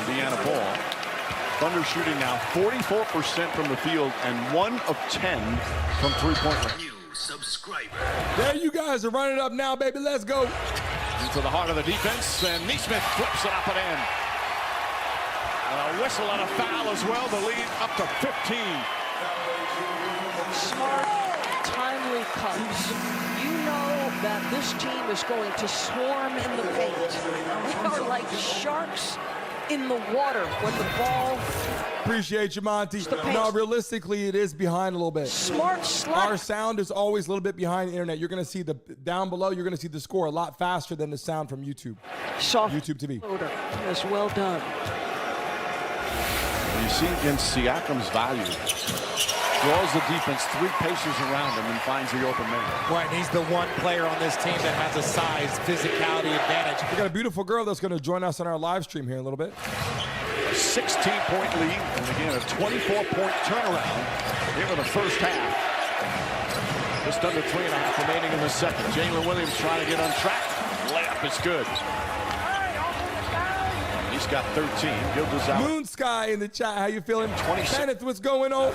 Indiana ball. Thunder shooting now 44% from the field and 1 of 10 from three-point range. New subscriber. There you guys are running up now, baby. Let's go. Into the heart of the defense, and Neesmith flips it up and in. And a whistle and a foul as well. The lead up to 15. Smart, timely cuts. You know that this team is going to swarm in the paint. We are like sharks in the water when the ball. Appreciate you, Monty. No, realistically, it is behind a little bit. Smart slap. Our sound is always a little bit behind the internet. You're going to see the down below. You're going to see the score a lot faster than the sound from YouTube. Soft YouTube TV. Yes, well done. You see against Siakam's value. Draws the defense, 3 paces around him, and finds the open man. Right, and he's the one player on this team that has a size, physicality advantage. We got a beautiful girl that's going to join us on our live stream here in a little bit. A 16-point lead, and again, a 24-point turnaround here in the first half. Just under 3.5 remaining in the second. Jalen Williams trying to get on track. Layup is good. He's got 13. Gilgeous out. Moon Sky in the chat. How you feeling? 26. Kenneth, what's going on?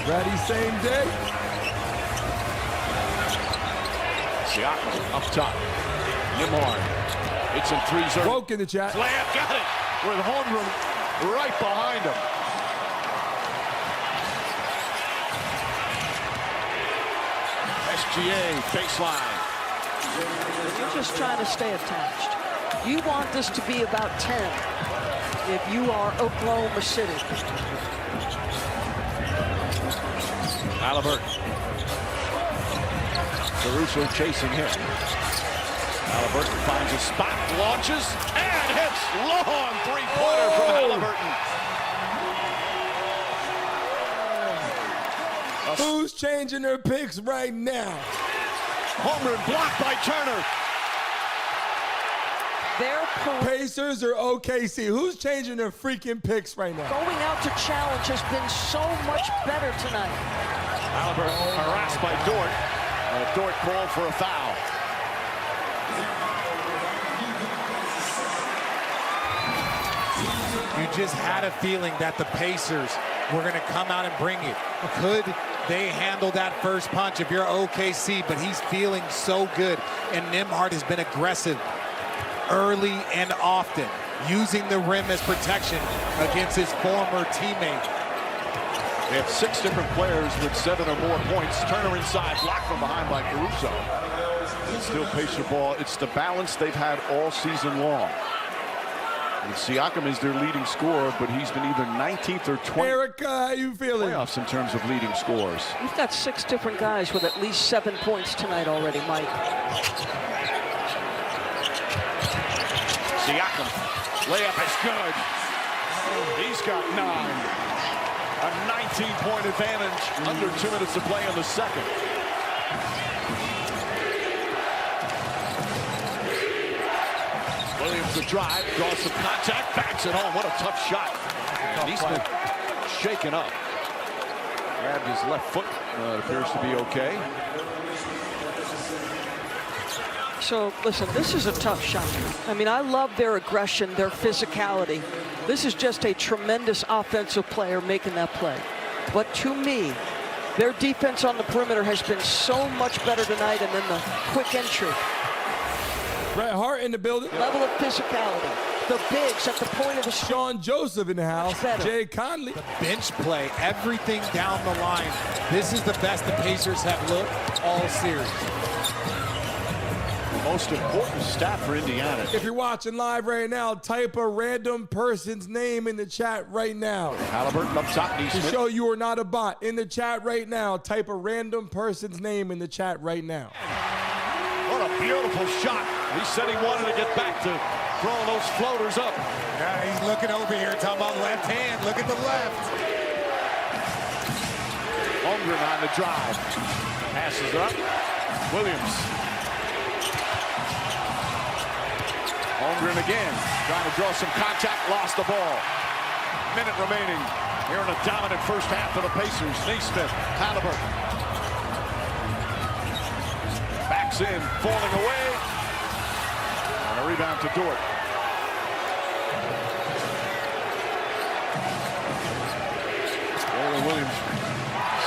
Ready same day. Siakam up top. Nimhard. It's in 3 zone. Woke in the chat. Layup got it. With Holmgren right behind him. SGA baseline. You're just trying to stay attached. You want this to be about 10 if you are Oklahoma City. Haliburton. Caruso chasing him. Haliburton finds a spot, launches, and hits. Long three-pointer from Haliburton. Who's changing their picks right now? Holmgren blocked by Turner. Pacers or OKC? Who's changing their freaking picks right now? Going out to challenge has been so much better tonight. Haliburton harassed by Dort. Dort called for a foul. You just had a feeling that the Pacers were going to come out and bring it. Could they handle that first punch if you're OKC? But he's feeling so good. And Nimhard has been aggressive early and often, using the rim as protection against his former teammate. They have 6 different players with 7 or more points. Turner inside, blocked from behind by Caruso. It's still Pacer ball. It's the balance they've had all season long. And Siakam is their leading scorer, but he's been either 19th or 20th. Erica, how you feeling? Playoffs in terms of leading scorers. You've got 6 different guys with at least 7 points tonight already, Mike. Siakam, layup is good. He's got 9. A 19-point advantage, under 2 minutes to play in the second. Williams the drive, draws some contact, backs it home. What a tough shot. Neesmith shaken up. Grabbed his left foot. It appears to be okay. So, listen, this is a tough shot. I mean, I love their aggression, their physicality. This is just a tremendous offensive player making that play. But to me, their defense on the perimeter has been so much better tonight, and then the quick entry. Bret Hart in the building. Level of physicality. The bigs at the point of the Sean Joseph in the house. Jay Conley. The bench play, everything down the line. This is the best the Pacers have looked all series. Most important stat for Indiana. If you're watching live right now, type a random person's name in the chat right now. Haliburton up top, to show you are not a bot. In the chat right now, type a random person's name in the chat right now. What a beautiful shot. He said he wanted to get back to throwing those floaters up. Yeah, he's looking over here, talking about left hand. Look at the left. Holmgren on the drive. Passes it up. Williams. Holmgren again, trying to draw some contact, lost the ball. Minute remaining here in a dominant first half for the Pacers. Neesmith, Haliburton. Backs in, falling away. And a rebound to Dort. Jalen Williams,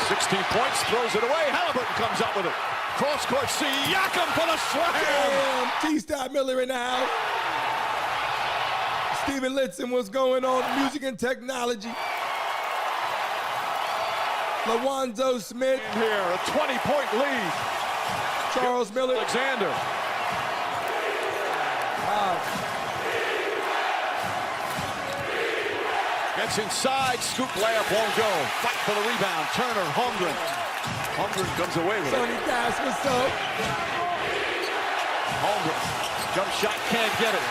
16 points, throws it away. Haliburton comes up with it. Cross court, Siakam for the slam. T-Stat Miller in the house. Steven Litson, what's going on? Music and technology. LaWanzo Smith. Here, a 20-point lead. Charles Miller. Alexander. Gets inside, scoop layup won't go. Fight for the rebound. Turner, Holmgren. Holmgren comes away with Sonny it. Dash, what's up? Holmgren, jump shot, can't get it.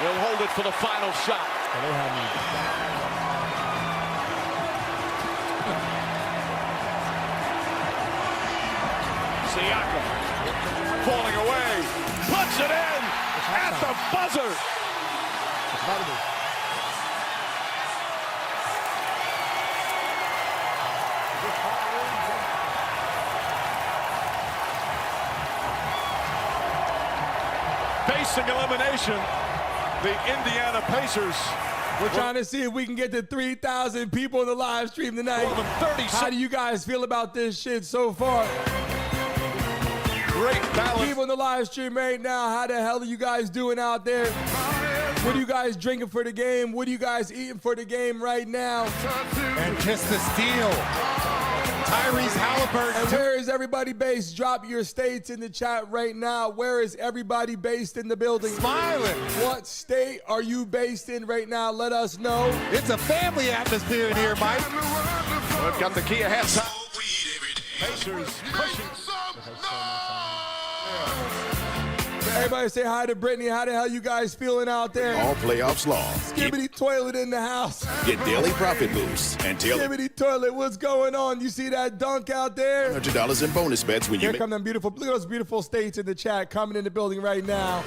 He'll hold it for the final shot. Siakam, falling away, puts it in at the buzzer. Facing elimination, the Indiana Pacers. We're trying to see if we can get to 3,000 people in the live stream tonight. How do you guys feel about this shit so far? Great balance. People in the live stream right now, how the hell are you guys doing out there? What are you guys drinking for the game? What are you guys eating for the game right now? And just the steal. Tyrese Haliburton. And where is everybody based? Drop your states in the chat right now. Where is everybody based in the building? Smiling. What state are you based in right now? Let us know. It's a family atmosphere in here, Mike. We've got the key at halftime. Pacers pushing. Everybody say hi to Brittany. How the hell you guys feeling out there? All playoffs long. Skibbity Toilet in the house. Get daily profit boosts and Taylor. Skibbity Toilet, what's going on? You see that dunk out there? $100 in bonus bets when you Here make. come them beautiful, look at those beautiful states in the chat coming in the building right now.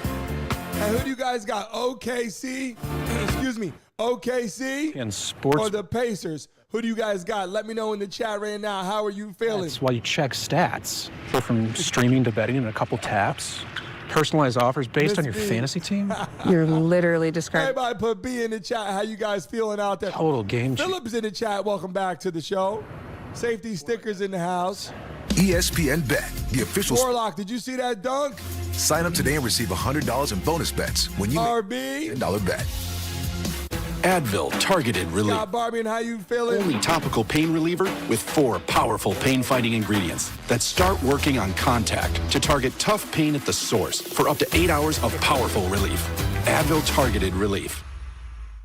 And who do you guys got? OKC? Excuse me. OKC? And sports. Or the Pacers? Who do you guys got? Let me know in the chat right now. How are you feeling? That's why you check stats. Go from streaming to betting in a couple taps. Personalized offers based on your fantasy team. You're literally describing. Everybody put B in the chat. How you guys feeling out there? Total game. Phillips in the chat. Welcome back to the show. Safety stickers in the house. ESPN Bet, the official. Warlock, did you see that dunk? Sign up today and receive $100 in bonus bets when you RB. $10 bet. Advil Targeted Relief. Scott Barbie, and how you feeling? Only topical pain reliever with 4 powerful pain-fighting ingredients that start working on contact to target tough pain at the source for up to 8 hours of powerful relief. Advil Targeted Relief.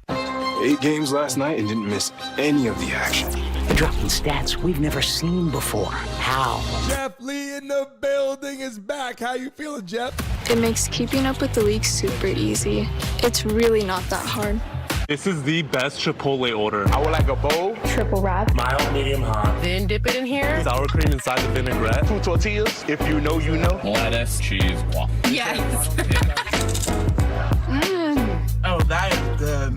8 games last night and didn't miss any of the action. Dropping stats we've never seen before. How? Jeff Lee in the building is back. How you feeling, Jeff? It makes keeping up with the league super easy. It's really not that hard. This is the best Chipotle order. I would like a bowl. Triple wrap. Mild, medium, hot. Then dip it in here. Sour cream inside the vinaigrette. 2 tortillas. If you know, you know. Lettuce, cheese, waffle. Yes. dead.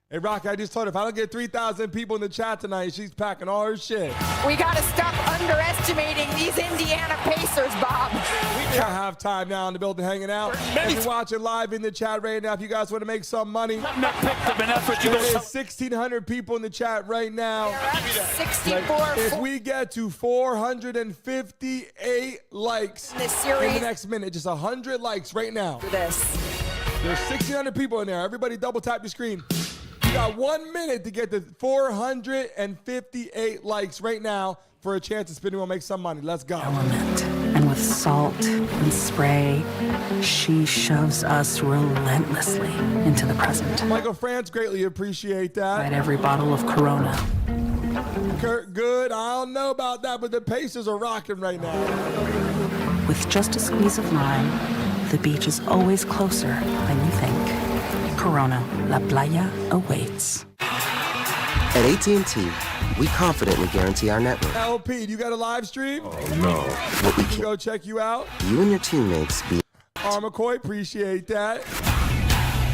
Hey, Rocky, I just told her if I don't get 3,000 people in the chat tonight, she's packing all her shit. We got to stop underestimating these Indiana Pacers, Bob. We got halftime now in the building hanging out. If you're watching live in the chat right now, if you guys want to make some money, there's 1,600 people in the chat right now. 64. If we get to 458 likes in the next minute, just 100 likes right now. There's 1,600 people in there. Everybody double tap your screen. You got 1 minute to get to 458 likes right now for a chance to spin the wheel and make some money. Let's go. Element. And with salt and spray, she shoves us relentlessly into the present. Michael France, greatly appreciate that. At every bottle of Corona. Kurt, good. I don't know about that, but the Pacers are rocking right now. With just a squeeze of lime, the beach is always closer than you think. Corona, La Playa awaits. At AT&T, we confidently guarantee our network. LP, you got a live stream? Oh, no. What we can go check you out. You and your teammates be... McCoy, appreciate that.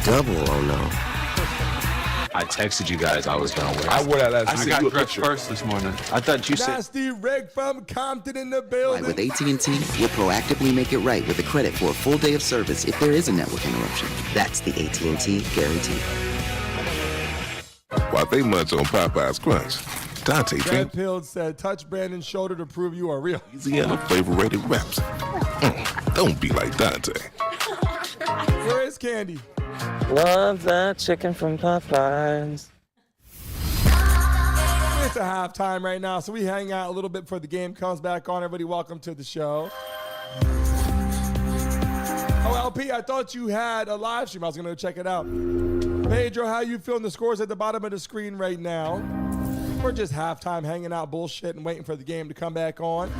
Double, oh no. I texted you guys I was going to wear. I wore that last I week. got dressed first this morning. I thought you said... Nasty Rick from Compton in the building. With AT&T, we'll proactively make it right with a credit for a full day of service if there is a network interruption. That's the AT&T Guarantee. While they munch on Popeye's Crunch, Dante Red Pill said, touch Brandon's shoulder to prove you are real. Louisiana flavor-rated raps. Don't be like Dante. Where is Candy? Love that chicken from Popeyes. It's a halftime right now, so we hang out a little bit before the game comes back on. Everybody, welcome to the show. Oh, LP, I thought you had a live stream. I was going to check it out. Pedro, how you feeling? The score's at the bottom of the screen right now. We're just halftime hanging out, bullshit, and waiting for the game to come back on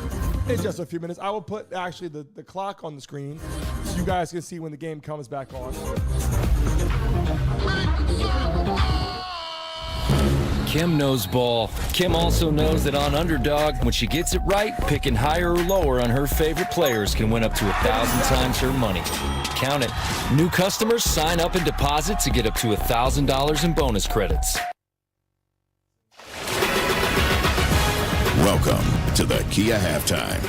in just a few minutes. I will put actually the clock on the screen so you guys can see when the game comes back on. Kim knows ball. Kim also knows that on Underdog, when she gets it right, picking higher or lower on her favorite players can win up to 1,000 times her money. Count it. New customers sign up and deposit to get up to $1,000 in bonus credits. Welcome to the Kia Halftime.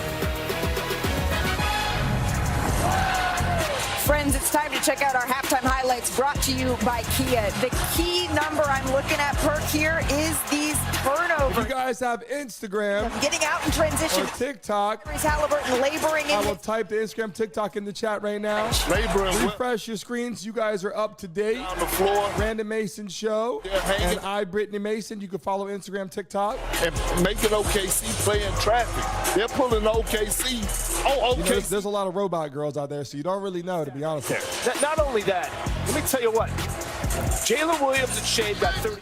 Friends, it's time to check out our halftime highlights brought to you by Kia. The key number I'm looking at, Perk, here is these turnovers. If you guys have Instagram, getting out in transition, or TikTok, Tyrese Haliburton laboring in. I will type the Instagram, TikTok in the chat right now. Refresh your screens. You guys are up to date. On the floor. Brandon Mason Show. And I, Brittany Mason. You can follow Instagram, TikTok. And making OKC playing traffic. They're pulling OKC. Oh, okay. You know, there's a lot of robot girls out there, so you don't really know, to be honest. Not only that, let me tell you what. Jalen Williams and Shai got 30.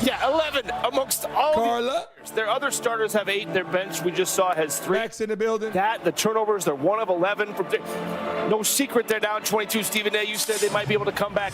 Yeah, 11 amongst all Carla. Their other starters have 8. Their bench, we just saw, has 3. Max in the building. The turnovers, they're 1 of 11. No secret they're down 22. Stephen A., you said they might be able to come back.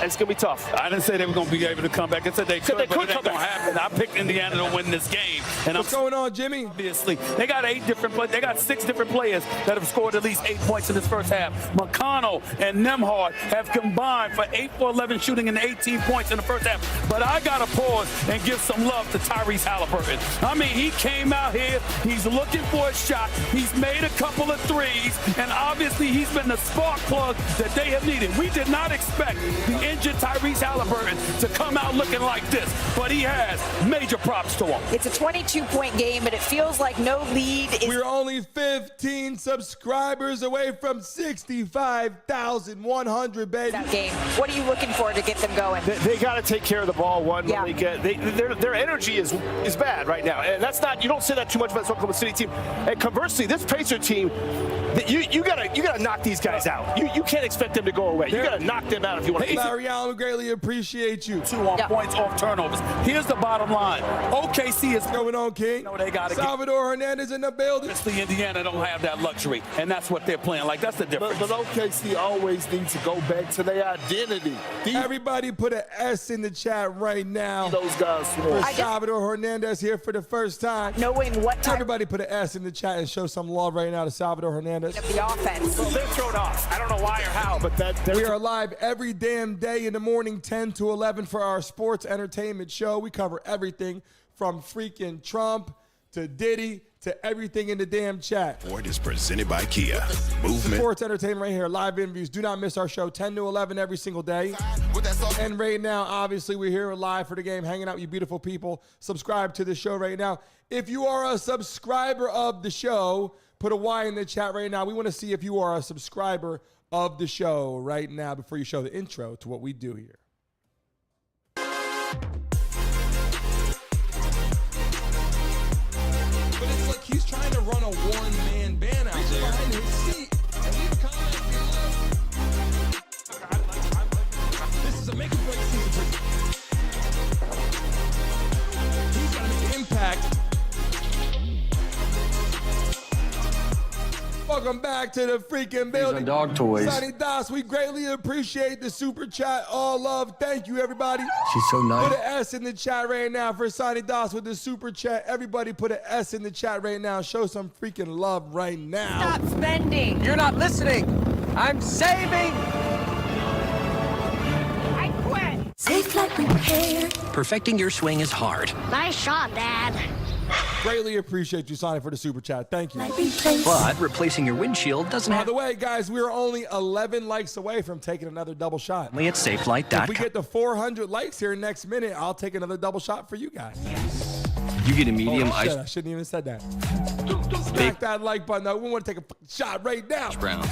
It's going to be tough. I didn't say they were going to be able to come back. I said they could, but it ain't going to happen. I picked Indiana to win this game. And What's going on, Jimmy? Obviously, they got 6 different players that have scored at least 8 points in this first half. McConnell and Nembhard have combined for 8 for 11 shooting and 18 points in the first half. But I got to pause and give some love to Tyrese Haliburton. I mean, he came out here, he's looking for a shot, he's made a couple of threes, and obviously he's been the spark plug that they have needed. We did not expect the injured Tyrese Haliburton to come out looking like this, but he has. Major props to him. It's a 22-point game, but it feels like no lead. We're only 15 subscribers away from 65,100, baby. That game. What are you looking for to get them going? They got to take care of the ball, Malika. Their energy is bad right now, and that's not. You don't say that too much about the Oklahoma City team. And conversely, this Pacer team, you gotta knock these guys out. You can't expect them to go away. You gotta knock them out if you want to. Hey, Larry Allen, we greatly appreciate you. 2 on points off turnovers. Here's the bottom line. OKC is going on, King. They got Salvador Hernandez in the building. Obviously, Indiana don't have that luxury, and that's what they're playing like. That's the difference. But OKC always needs to go back to their identity. Everybody put an S in the chat right now. Those guys Salvador Hernandez here for the first time. Knowing what time. Everybody put an S in the chat and show some love right now to Salvador Hernandez. The offense. Well, they're thrown off. I don't know why or how, but we are live every damn day in the morning, 10 to 11 for our sports entertainment show. We cover everything from freaking Trump to Diddy to everything in the damn chat. Sport is presented by Kia. Movement. Sports entertainment right here, live interviews. Do not miss our show, 10 to 11 every single day. And right now, obviously, we're here live for the game, hanging out with you beautiful people. Subscribe to the show right now. If you are a subscriber of the show, put a Y in the chat right now. We want to see if you are a subscriber of the show right now before you show the intro to what we do here. But it's like he's trying to run a one-man band out there behind his seat. And leave a comment below. This is a make-or-break season for he's got an impact. Welcome back to the freaking building. Dog toys. Sonny Das, we greatly appreciate the super chat. All love. Thank you, everybody. She's so nice. Put an S in the chat right now for Sonny Das with the super chat. Everybody put an S in the chat right now. Show some freaking love right now. Stop spending. You're not listening. I'm saving. I quit. Safe like repair. Perfecting your swing is hard. Nice shot, Dad. Greatly appreciate you, Sonny, for the super chat. Thank you. But replacing your windshield doesn't By have... the way, guys, we're only 11 likes away from taking another double shot. Only at SafeLight.com. If we get to 400 likes here next minute, I'll take another double shot for you guys. You get a medium shit, ice... I shouldn't even said that. Smack that like button. We want to take a shot right now. Browns.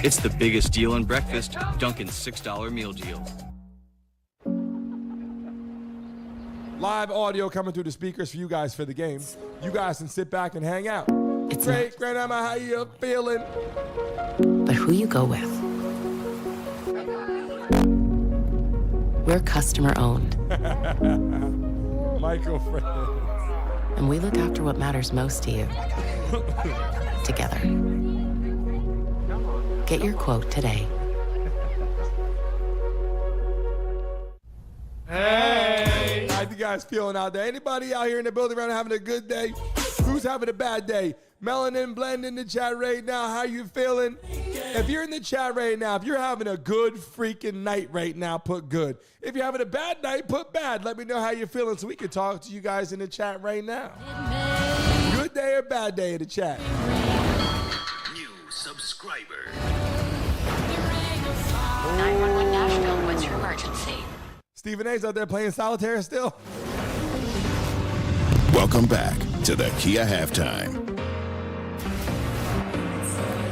It's the biggest deal on breakfast. Dunkin's $6 meal deal. Live audio coming through the speakers for you guys for the game. You guys can sit back and hang out. It's Great, Grandma, how you feeling? But who you go with. We're customer owned. Michael Friends. And we look after what matters most to you. Together. Get your quote today. Hey! How you guys feeling out there? Anybody out here in the building around having a good day? Who's having a bad day? Melanin Blend in the chat right now. How you feeling? If you're in the chat right now, if you're having a good freaking night right now, put good. If you're having a bad night, put bad. Let me know how you're feeling so we can talk to you guys in the chat right now. Good day or bad day in the chat? New subscriber. 911 Nashville, what's your emergency? Stephen A's out there playing solitaire still. Welcome back to the Kia Halftime.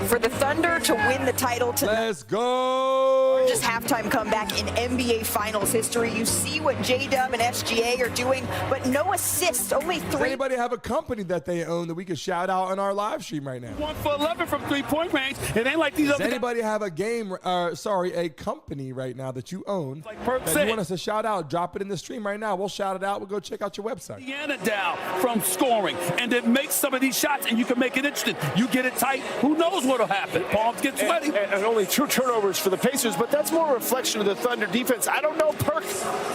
For the Thunder to win the title tonight. Let's go. Just halftime comeback in NBA Finals history. You see what J-Dub and SGA are doing, but no assists, only 3. Does anybody have a company that they own that we could shout out on our live stream right now? 1 for 11 from three-point range. It ain't like these Does other anybody have a a company right now that you own Perk that said. you want us to shout out? Drop it in the stream right now. We'll shout it out. We'll go check out your website. Indiana down from scoring, and it makes some of these shots, and you can make it interesting. You get it tight, who knows what'll happen? Palms get sweaty. And only 2 turnovers for the Pacers, but that's more a reflection of the Thunder defense. I don't know, Perk,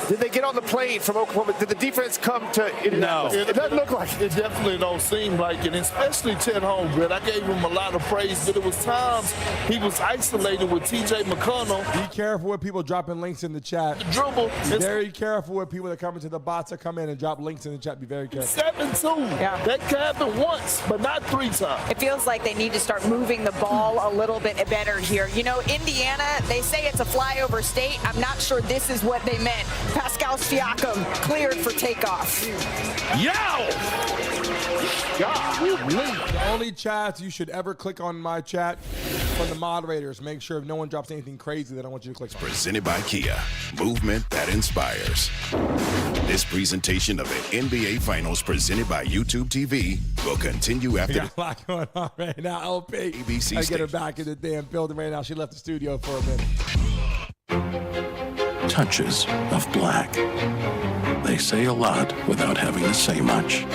did they get on the plane from Oklahoma? Did the defense come to Indianapolis? No. It doesn't look like it. It definitely don't seem like it, especially Ted Holmgren. I gave him a lot of praise, but it was times he was isolated with T.J. McConnell. Be careful with people dropping links in the chat. Dribble. Be very careful with people that come into the bots that come in and drop links in the chat. Be very careful. 7-2. Yeah. That can happen once, but not 3 times. It feels like they need to start moving the ball a little bit better here. You know, Indiana, they say it's a flyover state. I'm not sure this is what they meant. Pascal Siakam cleared for takeoff. Yow! The only chats you should ever click on my chat from the moderators. Make sure if no one drops anything crazy that I want you to click on. Presented by Kia. Movement that inspires. This presentation of an NBA Finals presented by YouTube TV will continue after We got a lot going on right now. LP. ABC I get her stations. back in the damn building right now. She left the studio for a minute. Touches of black. They say a lot without having to say much.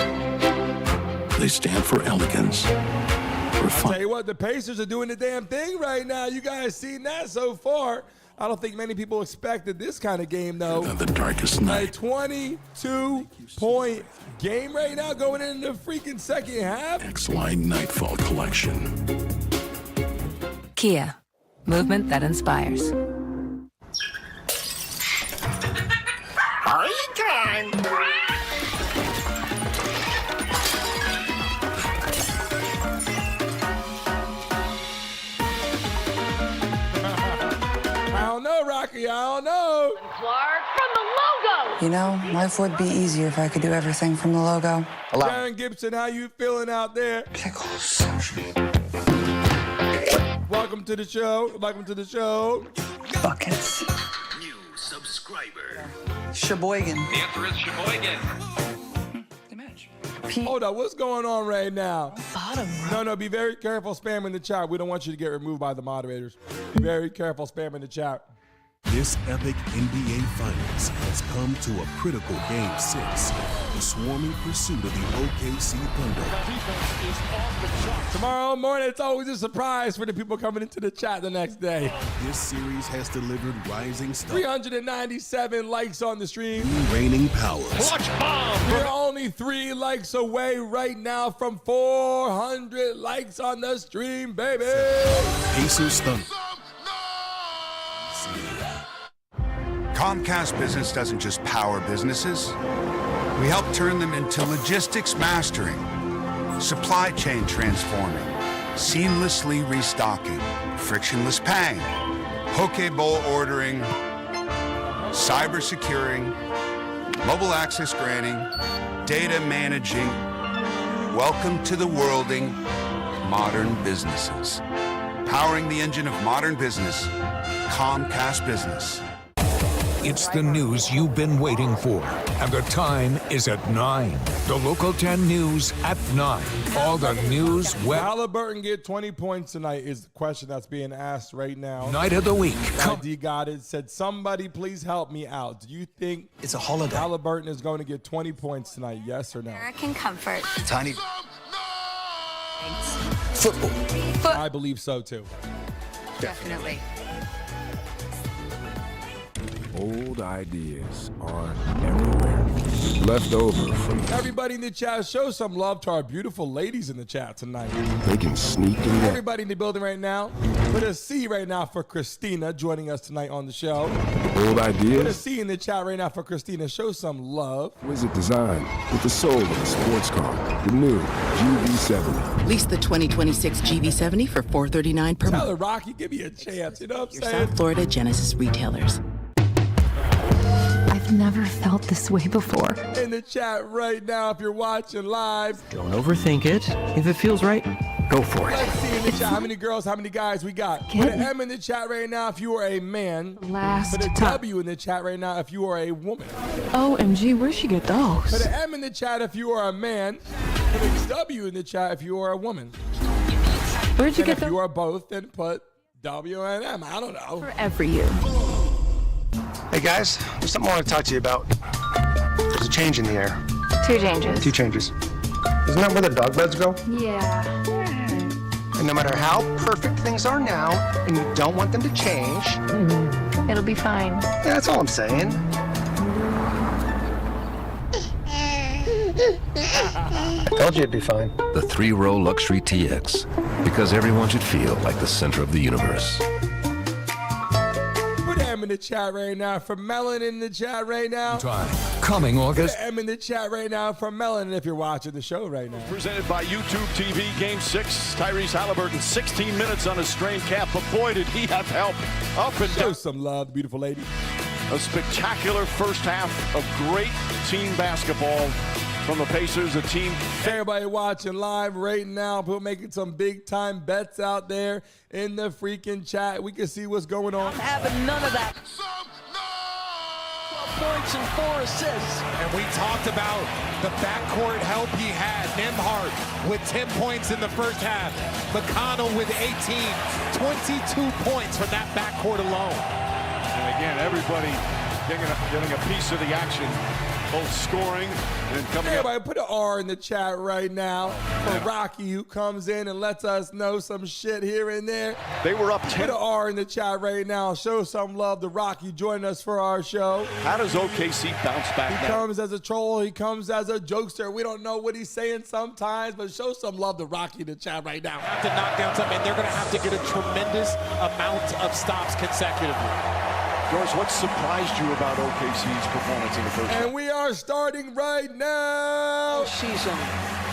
They stand for elegance, for I'll fun. tell you what, the Pacers are doing the damn thing right now. You guys seen that so far. I don't think many people expected this kind of game, though. The darkest night. A 22-point game right now going into the freaking second half. X-Line Nightfall Collection. Kia, movement that inspires. Party time! I don't know, Rocky. I don't know. Clark from the logo! You know, life would be easier if I could do everything from the logo. Darren Gibson, how you feeling out there? Pickles. Welcome to the show. Welcome to the show. Buckets. New subscriber. Sheboygan. The answer is Sheboygan. Hold up, what's going on right now? Bottom No, be very careful spamming the chat. We don't want you to get removed by the moderators. Be very careful spamming the chat. This epic NBA Finals has come to a critical Game 6. The swarming pursuit of the OKC Thunder. Tomorrow morning, it's always a surprise for the people coming into the chat the next day. This series has delivered rising stars. 397 likes on the stream. Reigning powers. Clutch bomb. We're only 3 likes away right now from 400 likes on the stream, baby. Pacers Thunder. Comcast Business doesn't just power businesses. We help turn them into logistics mastering, supply chain transforming, seamlessly restocking, frictionless paying, poke bowl ordering, cyber securing, mobile access granting, data managing. Welcome to the worlding modern businesses. Powering the engine of modern business, Comcast Business. It's the news you've been waiting for, and the time is at 9. The Local 10 News at 9. All the news. Will Haliburton get 20 points tonight is the question that's being asked right now. Night of the week. D got it. Said, somebody please help me out. Do you think it's a holiday? Haliburton is going to get 20 points tonight? Yes or no? American comfort. Tiny. Football. I believe so too. Definitely. Old ideas are everywhere. Left over from everybody in the chat, show some love to our beautiful ladies in the chat tonight. they can sneak in there. Everybody in the building right now. Put a C right now for Christina joining us tonight on the show. Old Put a ideas. C in the chat right now for Christina. Show some love. Visit design with the soul of a sports car. The new GV70. Lease the 2026 GV70 for $439 per Tell month. her, Rocky, give me a chance. You know what I'm Your saying? South Florida Genesis retailers. I've never felt this way before. In the chat right now, if you're watching live. Don't overthink it. If it feels right, go for it. Let's see in the chat how many girls, how many guys we got. Put an M in the chat right now if you are a man. Put a W in the chat right now if you are a woman. OMG, where'd she get those? Put an M in the chat if you are a man. Put a W in the chat if you are a woman. Where'd you get those? If those? you are both, then put W and M. I don't know. For every you. Hey guys, there's something I want to talk to you about. There's a change in the air. 2 changes. 2 changes. Isn't that where the dog beds go? Yeah. And no matter how perfect things are now, and you don't want them to change, It'll be fine. yeah, that's all I'm saying. I told you it'd be fine. The 3-row luxury TX, because everyone should feel like the center of the universe. Put an M in the chat right now for Melon in the chat right now. Coming August. Put an M in the chat right now for Melon if you're watching the show right now. Presented by YouTube TV, Game 6. Tyrese Haliburton, 16 minutes on a strained calf, but boy, did he have help up and down. Show some love, beautiful lady. A spectacular first half of great team basketball from the Pacers, a team. Everybody watching live right now, people making some big time bets out there in the freaking chat. We can see what's going on. Having none of that. 12 points and 4 assists. And we talked about the backcourt help he had. Nembhard with 10 points in the first half. McConnell with 18. 22 points from that backcourt alone. And again, everybody getting a piece of the action, both scoring and coming up. Everybody put an R in the chat right now for Rocky, who comes in and lets us know some shit here and there. They were up 10. Put an R in the chat right now. Show some love to Rocky joining us for our show. How does OKC bounce back He now? comes as a troll. He comes as a jokester. We don't know what he's saying sometimes, but show some love to Rocky in the chat right now. Have to knock down something, and they're going to have to get a tremendous amount of stops consecutively. George, what surprised you about OKC's performance in the first half? And we are starting right now. Season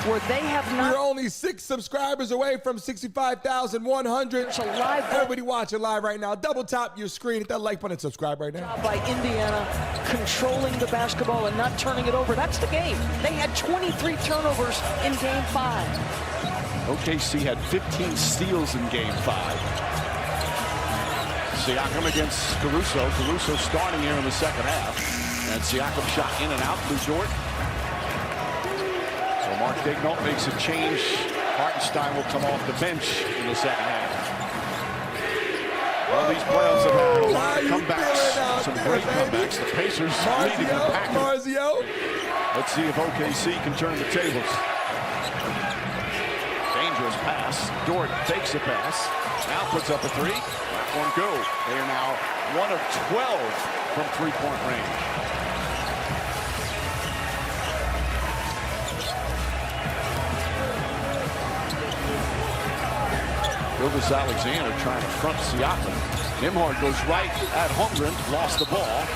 where they have not. We're only 6 subscribers away from 65,100. It's a live. Everybody watching live right now. Double tap your screen, hit that like button, and subscribe right now. By Indiana controlling the basketball and not turning it over. That's the game. They had 23 turnovers in Game 5. OKC had 15 steals in Game 5. Siakam against Caruso. Caruso starting here in the second half. And Siakam shot in and out through Dort. So Mark Daigneault makes a change. Hartenstein will come off the bench in the second half. Well, these playoffs have had a lot of comebacks. Some great comebacks. The Pacers leading the pack. Let's see if OKC can turn the tables. Dangerous pass. Dort takes a pass. Now puts up a three. That one go. They are now 1 of 12 from three-point range. Gilgeous Alexander trying to front Siakam. Nembhard goes right at Holmgren. Lost the ball.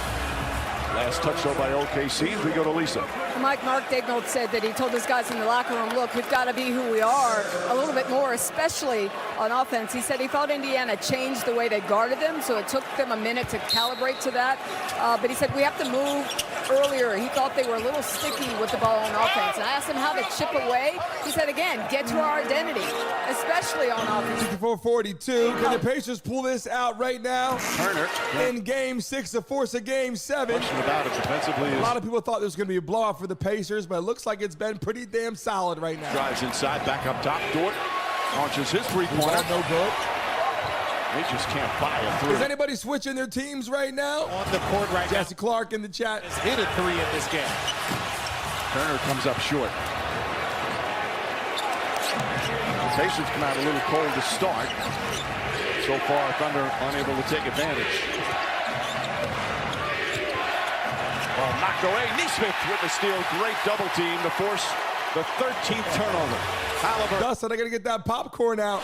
Last touch though by OKC as we go to Lisa. Mark Daigneault said that he told his guys in the locker room, look, we've got to be who we are a little bit more, especially on offense. He said he thought Indiana changed the way they guarded them, so it took them a minute to calibrate to that. But he said we have to move earlier. He thought they were a little sticky with the ball on offense. And I asked him how to chip away. He said, again, get to our identity, especially on offense. 64-42. Can the Pacers pull this out right now? Turner. In Game 6 to force a Game 7. Question about it defensively is... A lot of people thought there was going to be a blowout for the Pacers, but it looks like it's been pretty damn solid right now. Drives inside, back up top. Dort launches his three-pointer. No good. They just can't buy a three. Is anybody switching their teams right now? On the court right now. Jesse Clark in the chat. Has hit a three in this game. Turner comes up short. The Pacers come out a little cold to start. So far, Thunder unable to take advantage. Well, knocked away. Nesmith with the steal. Great double team to force the 13th turnover. Haliburton. Dustin, I got to get that popcorn out.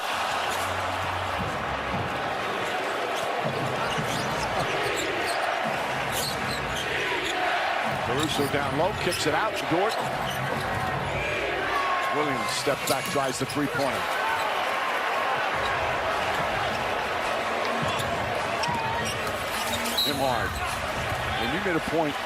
Caruso down low, kicks it out. Dort. Williams steps back, tries the three-pointer. Nembhard. And you made a point,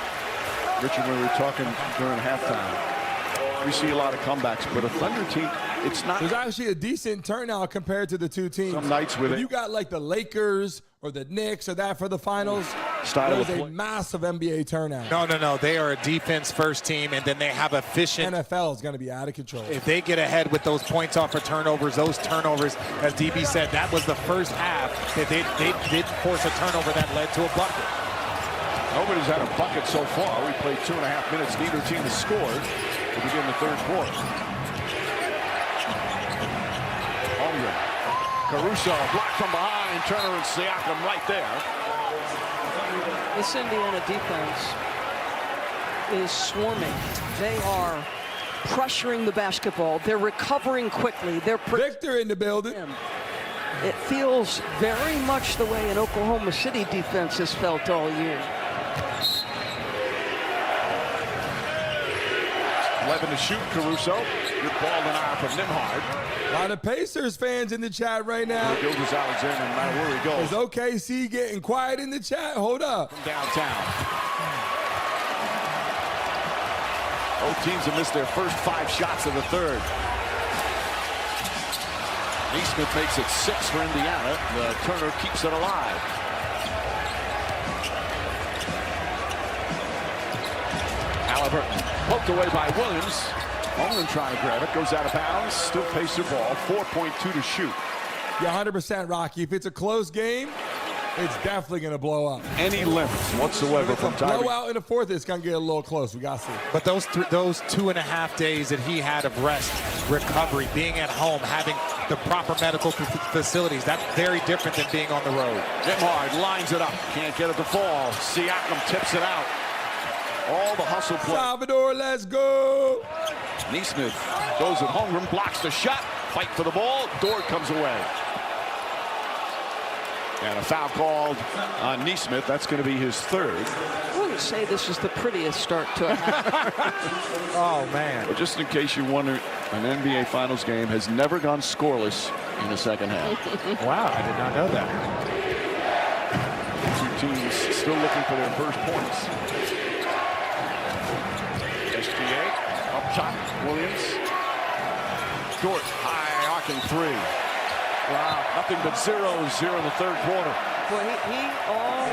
Richard, when we were talking during halftime. We see a lot of comebacks, but a Thunder team, it's not. There's actually a decent turnout compared to the two teams. Some nights with if it. you got like the Lakers or the Knicks or that for the finals, Style there's of a play. massive NBA turnout. No. They are a defense-first team, and then they have efficient. NFL is going to be out of control. If they get ahead with those points off for turnovers, as DB said, that was the first half that they did force a turnover that led to a bucket. Nobody's had a bucket so far. We played 2.5 minutes. Neither team has scored to begin the third quarter. Holmgren. Caruso blocked from behind. Turner and Siakam right there. This Indiana defense is swarming. They are pressuring the basketball. They're recovering quickly. They're Victor in the building. It feels very much the way an Oklahoma City defense has felt all year. 11 to shoot, Caruso. Good ball denial from Nembhard. A lot of Pacers fans in the chat right now. Gilgeous Alexander, no matter where he goes. Is OKC getting quiet in the chat? Hold up. From downtown. Both teams have missed their first 5 shots of the third. Nesmith makes it 6 for Indiana. Turner keeps it alive. Haliburton poked away by Williams. Holmgren trying to grab it. Goes out of bounds. Still Pacer ball. 4.2 to shoot. Yeah, 100% Rocky. If it's a close game, It's definitely going to blow up. any limits whatsoever from Tyrese. Blowout in the fourth, it's going to get a little close. We got to see. But those 2.5 days that he had of rest, recovery, being at home, having the proper medical facilities, that's very different than being on the road. Nembhard lines it up. Can't get it to fall. Siakam tips it out. All the hustle play. Salvador, let's go. Neesmith goes at Holmgren, blocks the shot. Fight for the ball. Dort comes away. And a foul called on Neesmith. That's going to be his third. I wouldn't say this is the prettiest start to a half. Oh, man. But just in case you wonder, an NBA Finals game has never gone scoreless in the second half. Wow, I did not know that. Two teams still looking for their first points. SGA up top, Williams. Dort, high arcing three. Wow, nothing but 0-0 in the third quarter. Boy, he all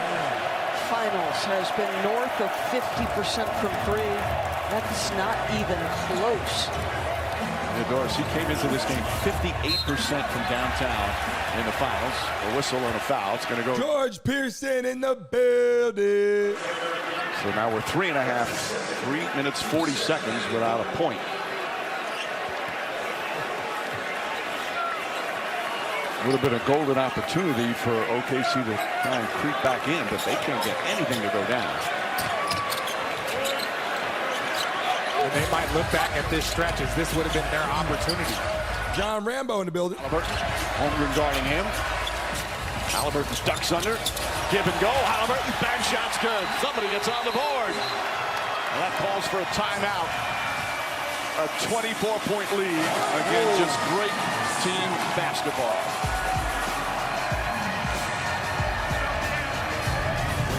finals has been north of 50% from three. That's not even close. Yeah, Doris, he came into this game 58% from downtown in the finals. A whistle and a foul. It's going to go. George Pearson in the building. So now we're 3 minutes 40 seconds without a point. Would have been a golden opportunity for OKC to try and creep back in, but they can't get anything to go down. And they might look back at this stretch as this would have been their opportunity. John Rambo in the building. Holmgren guarding him. Haliburton ducks under. Give and go. Haliburton, bad shot's good. Somebody gets on the board. And that calls for a timeout. A 24-point lead. Again, just great team basketball.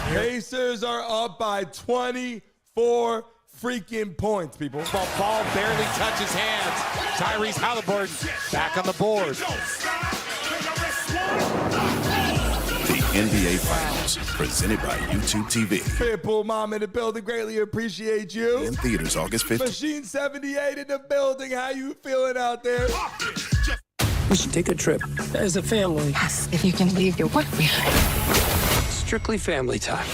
Pacers are up by 24 freaking points, people. Ball barely touches hands. Tyrese Haliburton back on the board. The NBA Finals, presented by YouTube TV. Pitbull Mom in the building, greatly appreciate you. In theaters August 15th. Machine 78 in the building, how you feeling out there? We should take a trip as a family. Yes, if you can leave your work behind. Strictly family time.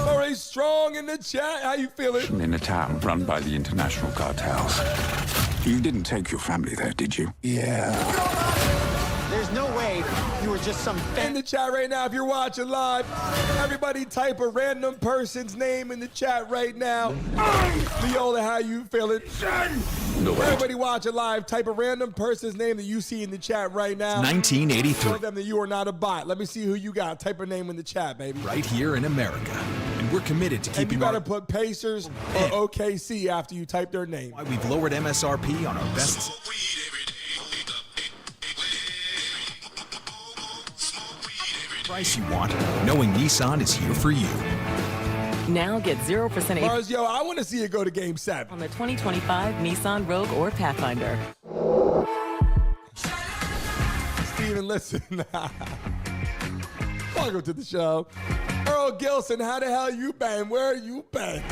All right, Strong in the chat, how you feeling? In a town run by the international cartels. You didn't take your family there, did you? Yeah. There's no way you were just some in the chat right now. If you're watching live, everybody type a random person's name in the chat right now. Leola, how you feeling? No, everybody watching live, type a random person's name that you see in the chat right now. 1983. Tell them that you are not a bot. Let me see who you got. Type a name in the chat, baby. Right here in America. And we're committed to keeping and you got to put Pacers or OKC after you type their name. Why we've lowered MSRP on our best. Price you want, knowing Nissan is here for you. Now get 0% Mars, yo, I want to see it go to Game 7. on the 2025 Nissan Rogue or Pathfinder. Steven, listen. Welcome to the show. Earl Gilson, how the hell you been? Where you been?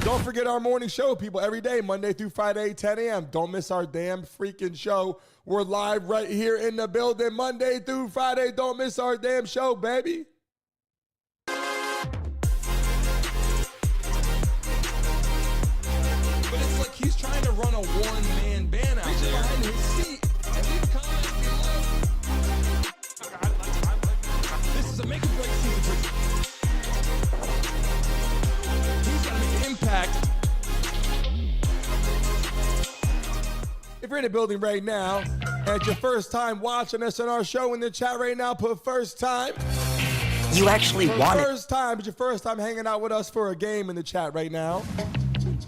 Don't forget our morning show, people, every day, Monday through Friday, 10 a.m. Don't miss our damn freaking show. We're live right here in the building, Monday through Friday. Don't miss our damn show, baby. But it's like he's trying to run a one-man band out there behind his seat. And leave comments below. This is a make-or-break season for you. He's got to make an impact. If you're in the building right now, and it's your first time watching us on our show in the chat right now, put first time. You actually want it. First time, it's your first time hanging out with us for a game in the chat right now.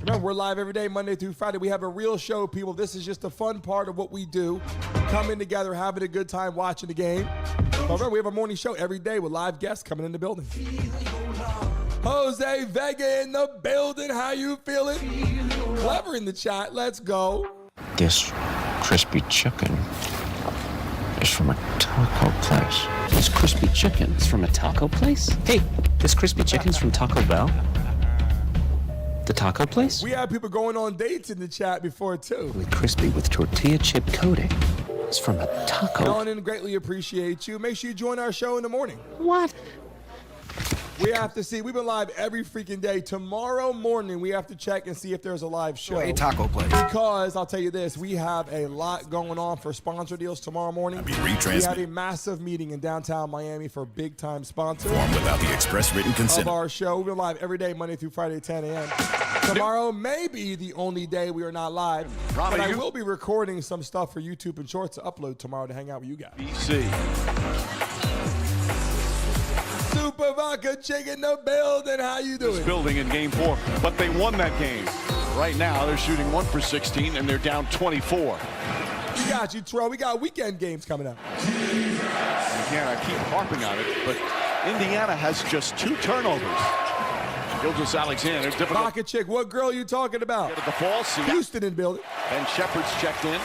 Remember, we're live every day, Monday through Friday. We have a real show, people. This is just the fun part of what we do. Coming together, having a good time watching the game. But remember, we have a morning show every day with live guests coming in the building. Jose Vega in the building. How you feeling? Clever in the chat. Let's go. This crispy chicken is from a taco place. This crispy chicken is from a taco place? Hey, this crispy chicken's from Taco Bell? The taco place? We have people going on dates in the chat before, too. Really crispy with tortilla chip coating. is from a taco. Jalen, greatly appreciate you. Make sure you join our show in the morning. What? We have to see. We've been live every freaking day. Tomorrow morning, we have to check and see if there's a live show. A taco place. Because I'll tell you this, we have a lot going on for sponsor deals tomorrow morning. We have a massive meeting in downtown Miami for big-time sponsors. Formed without the express written consent Of our show. We've been live every day, Monday through Friday, 10 a.m. Tomorrow may be the only day we are not live. But I will be recording some stuff for YouTube and Shorts to upload tomorrow to hang out with you guys. BC. Super Vodka Chicken, the building. How you doing? This building in game 4, but they won that game. Right now, they're shooting 1 for 16, and they're down 24. We got you, Terrell. We got weekend games coming up. Again, I keep harping on it, but Indiana has just 2 turnovers. Gilgeous Alexander, difficult. Vodka Chick, what girl are you talking about? Get at the ball, see Houston in building. Ben Shepard's checked in.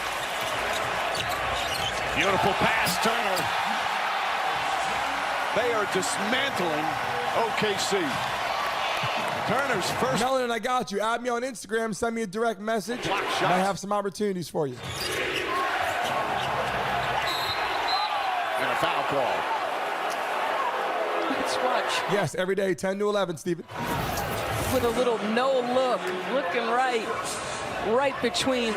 Beautiful pass, Turner. They are dismantling OKC. Turner's first. Melon, I got you. Add me on Instagram. Send me a direct message. I have some opportunities for you. And a foul call. Let's watch. Yes, every day, 10 to 11, Stephen. With a little no look, looking right between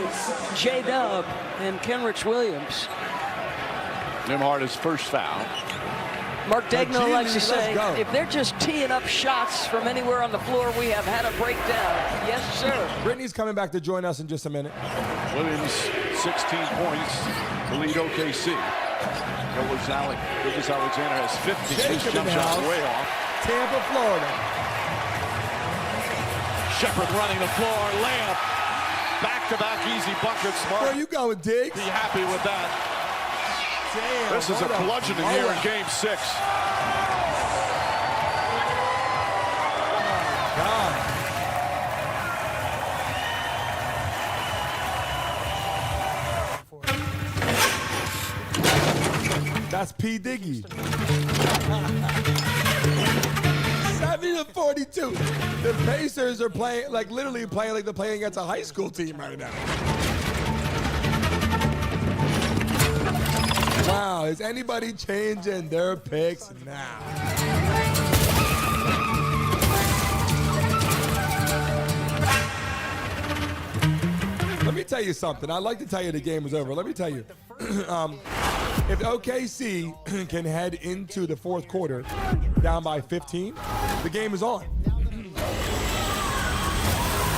J-Dub and Kenrich Williams. Nembhard's first foul. Mark Daigneault likes to say, go. if they're just teeing up shots from anywhere on the floor, we have had a breakdown. Yes, sir. Brittany's coming back to join us in just a minute. Williams, 16 points to lead OKC. Gilgeous Alexander has 50. His jump shot way off. Tampa, Florida. Shepard running the floor, layup. Back-to-back easy buckets. Where you going, Diggs? Be happy with that. Damn, this is a bludgeoning here in game 6. God. That's P. Diggy. 70-42. The Pacers are playing, literally playing like they're playing against a high school team right now. Wow, is anybody changing their picks now? Let me tell you something. I'd like to tell you the game is over. Let me tell you. If OKC can head into the fourth quarter down by 15, the game is on.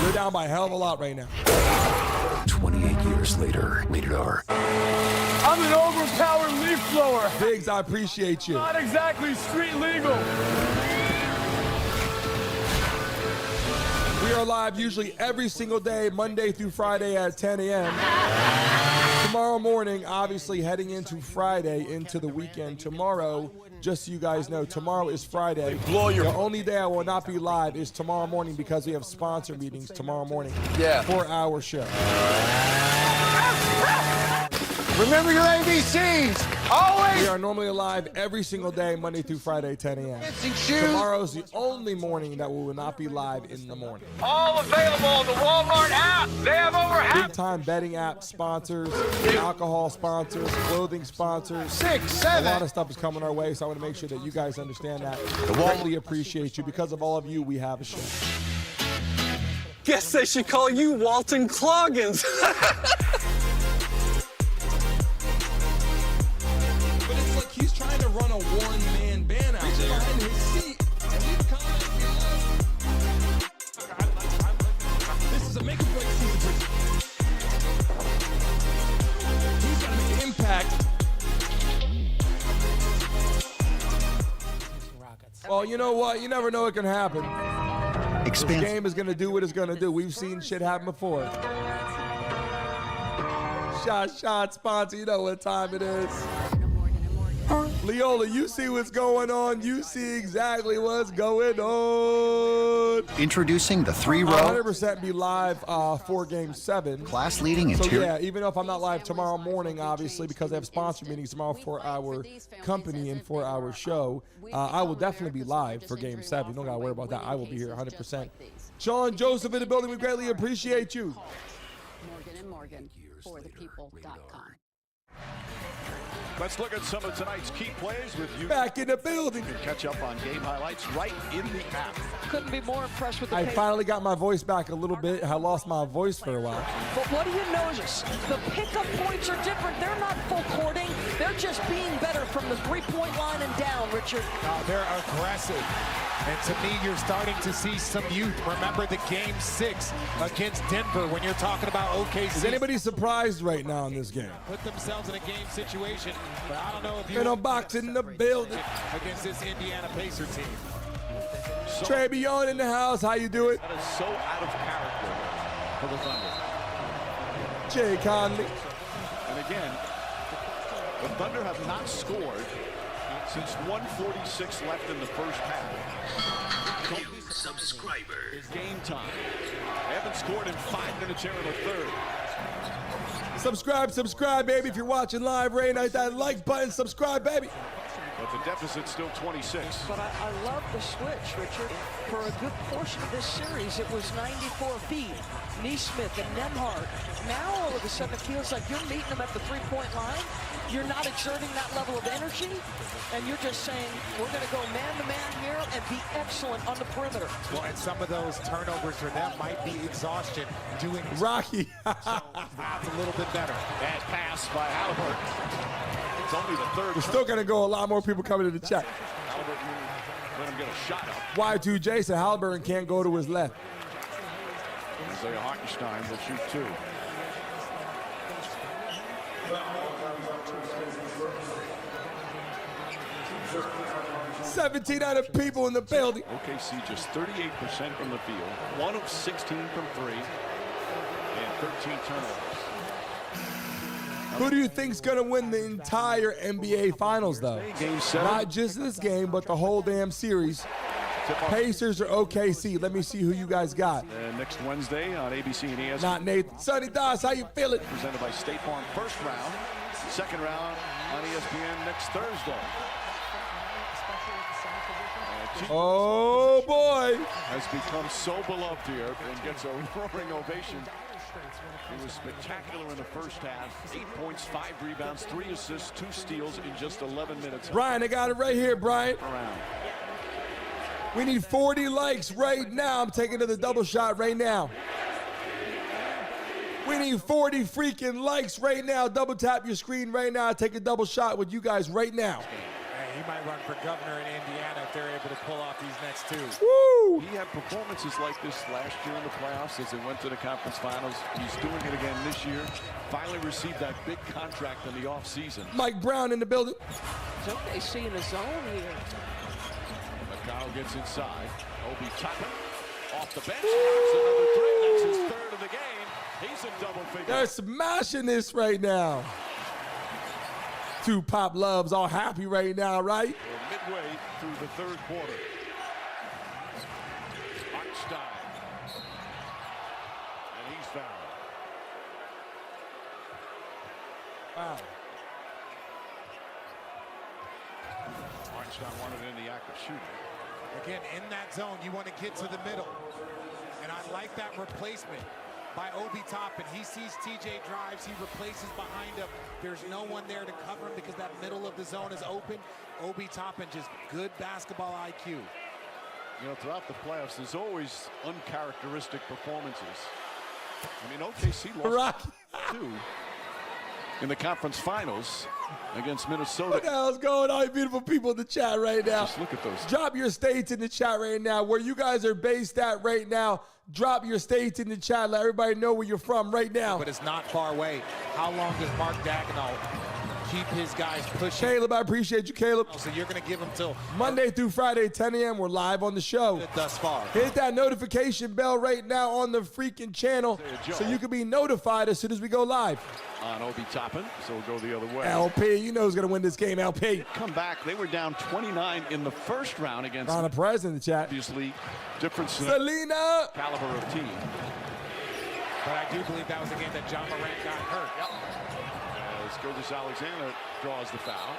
They're down by a hell of a lot right now. 28 years later, rated R. I'm an overpowered leaf blower. Biggs, I appreciate you. Not exactly street legal. We are live usually every single day, Monday through Friday at 10 a.m. Tomorrow morning, obviously heading into Friday, into the weekend. Tomorrow, just so you guys know, tomorrow is Friday. The only day I will not be live is tomorrow morning because we have sponsor meetings tomorrow morning. Yeah. For our show. Remember your ABCs. Always. We are normally live every single day, Monday through Friday, 10 a.m. Tomorrow's the only morning that we will not be live in the morning. All available on the Walmart app. They have over half. Big time betting app sponsors, alcohol sponsors, clothing sponsors. 6, 7. A lot of stuff is coming our way, so I want to make sure that you guys understand that. Greatly appreciate you. Because of all of you, we have a show. Guess they should call you Walton Cloggins. He's trying to run a one-man band out there in his seat. And he's coming. This is a make-or-break season. He's got to make an impact. Well, you know what? You never know what can happen. This game is going to do what it's going to do. We've seen shit happen before. Shot, sponsor. You know what time it is. Leola, you see what's going on. You see exactly what's going on. Introducing the 3-row. 100% be live for Game 7. Class-leading So interior. yeah, even if I'm not live tomorrow morning, obviously, because I have sponsor meetings tomorrow for our company and for our show, I will definitely be live for Game 7. You don't got to worry about that. I will be here 100%. Sean Joseph in the building. We greatly appreciate you. Morgan & Morgan, for the people.com. Let's look at some of tonight's key plays with you. Back in the building. You can catch up on game highlights right in the app. Couldn't be more impressed with the I pace. finally got my voice back a little bit. I lost my voice for a while. But what do you notice? The pickup points are different. They're not full courting. They're just being better from the three-point line and down, Richard. They're aggressive. And to me, you're starting to see some youth. Remember the Game 6 against Denver when you're talking about OKC. Is anybody surprised right now in this game? Put themselves in a game situation, but I don't know if you... Been on boxing in the building. Against this Indiana Pacer team. Trebion in the house. How you doing? That is so out of character for the Thunder. Jay Conley. And again, the Thunder have not scored since 1:46 left in the first half. New subscriber. It's game time. They haven't scored in 5 minutes here in the third. Subscribe, baby. If you're watching live right now, hit that like button. Subscribe, baby. But the deficit's still 26. But I love the switch, Richard. For a good portion of this series, it was 94 feet. Neesmith and Nembhard. Now all of a sudden it feels like you're meeting them at the three-point line. You're not exerting that level of energy, and you're just saying, we're going to go man-to-man here and be excellent on the perimeter. Well, and some of those turnovers for them might be exhaustion doing... Rocky. So that's a little bit better. Bad pass by Haliburton. It's only the third. We're still going to go. A lot more people coming to the chat. Haliburton let him get a shot up. Y2 Jason Haliburton can't go to his left. Isaiah Hartenstein will shoot two. $1,700 people in the building. OKC just 38% from the field, 1 of 16 from 3, and 13 turnovers. Who do you think's gonna win the entire NBA Finals, though? Game 7. Not just this game, but the whole damn series. Pacers or OKC? Let me see who you guys got. Next Wednesday on ABC and ESPN. Not Nathan. Sonny Doss, how you feeling? Presented by State Farm. First round, second round on ESPN next Thursday. Oh boy! Has become so beloved here and gets a roaring ovation. He was spectacular in the first half. 8 points, 5 rebounds, 3 assists, 2 steals in just 11 minutes. Brian, I got it right here, Brian. We need 40 likes right now. I'm taking to the double shot right now. We need 40 freaking likes right now. Double tap your screen right now. Take a double shot with you guys right now. He might run for governor in Indiana if they're able to pull off these next two. Woo! He had performances like this last year in the playoffs as they went to the conference finals. He's doing it again this year. Finally received that big contract in the offseason. Mike Brown in the building. It's OKC in the zone here. McConnell gets inside. Obi Toppin off the bench. Knocks another 3. That's his third of the game. He's a double figure. They're smashing this right now. Two Pop Loves all happy right now, right? We're midway through the third quarter. Hartenstein. And he's fouled. Wow. Hartenstein wanted in the act of shooting. Again, in that zone, you want to get to the middle. And I like that replacement by Obi Toppin. He sees TJ drives, he replaces behind him. There's no one there to cover him because that middle of the zone is open. Obi Toppin, just good basketball IQ. You know, throughout the playoffs, there's always uncharacteristic performances. I mean, OKC lost 2 in the conference finals against Minnesota. What the hell's going on, you beautiful people in the chat right now? Just look at those. Drop your states in the chat right now. Where you guys are based at right now, drop your states in the chat. Let everybody know where you're from right now. But it's not far away. How long does Mark Dagnall keep his guys pushing? Caleb, I appreciate you, Caleb. So you're going to give them till Monday through Friday, 10 a.m. We're live on the show. Thus far. Hit that notification bell right now on the freaking channel so you can be notified as soon as we go live. On Obi Toppin, so we'll go the other way. LP, you know who's going to win this game, LP. Come back. They were down 29 in the first round against Donna Perez in the chat. Obviously, difference in Selena caliber of team. But I do believe that was the game that John Morant got hurt. As Gilgeous Alexander draws the foul.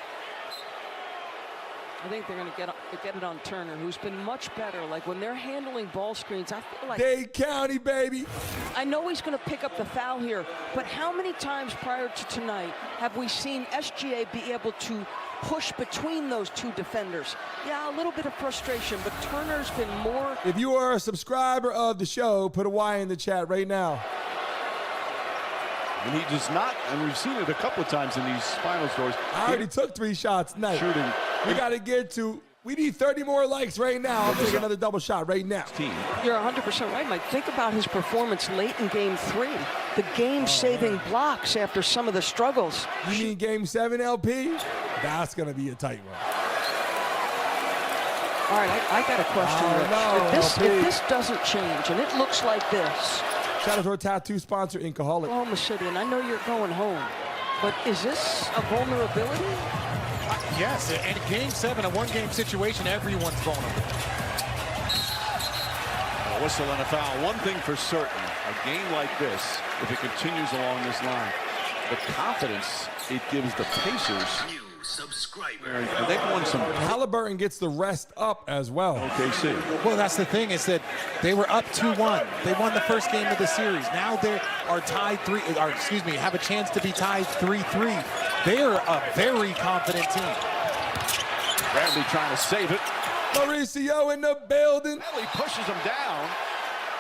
I think they're going to get it on Turner, who's been much better. Like when they're handling ball screens, I feel like Dade County, baby. I know he's going to pick up the foul here, but how many times prior to tonight have we seen SGA be able to push between those two defenders? Yeah, a little bit of frustration, but Turner's been more. If you are a subscriber of the show, put a Y in the chat right now. And he does not, and we've seen it a couple of times in these final scores. I already took 3 shots tonight. Shooting. We got to get to, we need 30 more likes right now. I'll take another double shot right now. You're 100% right, Mike. Think about his performance late in Game 3. The game-saving blocks after some of the struggles. You mean Game 7, LP? That's going to be a tight one. All right, I got a question, Rich. If this doesn't change, and it looks like this. Shout out to our tattoo sponsor, Inkaholic. Oklahoma City, and I know you're going home, but is this a vulnerability? Yes, and Game 7, a one-game situation, everyone's vulnerable. A whistle and a foul. One thing for certain, a game like this, if it continues along this line, the confidence it gives the Pacers. And they've won some. Haliburton gets the rest up as well. OKC. Well, that's the thing is that they were up 2-1. They won the first game of the series. Now they are tied have a chance to be tied 3-3. They are a very confident team. Bradley trying to save it. Mauricio in the building. Bradley pushes him down.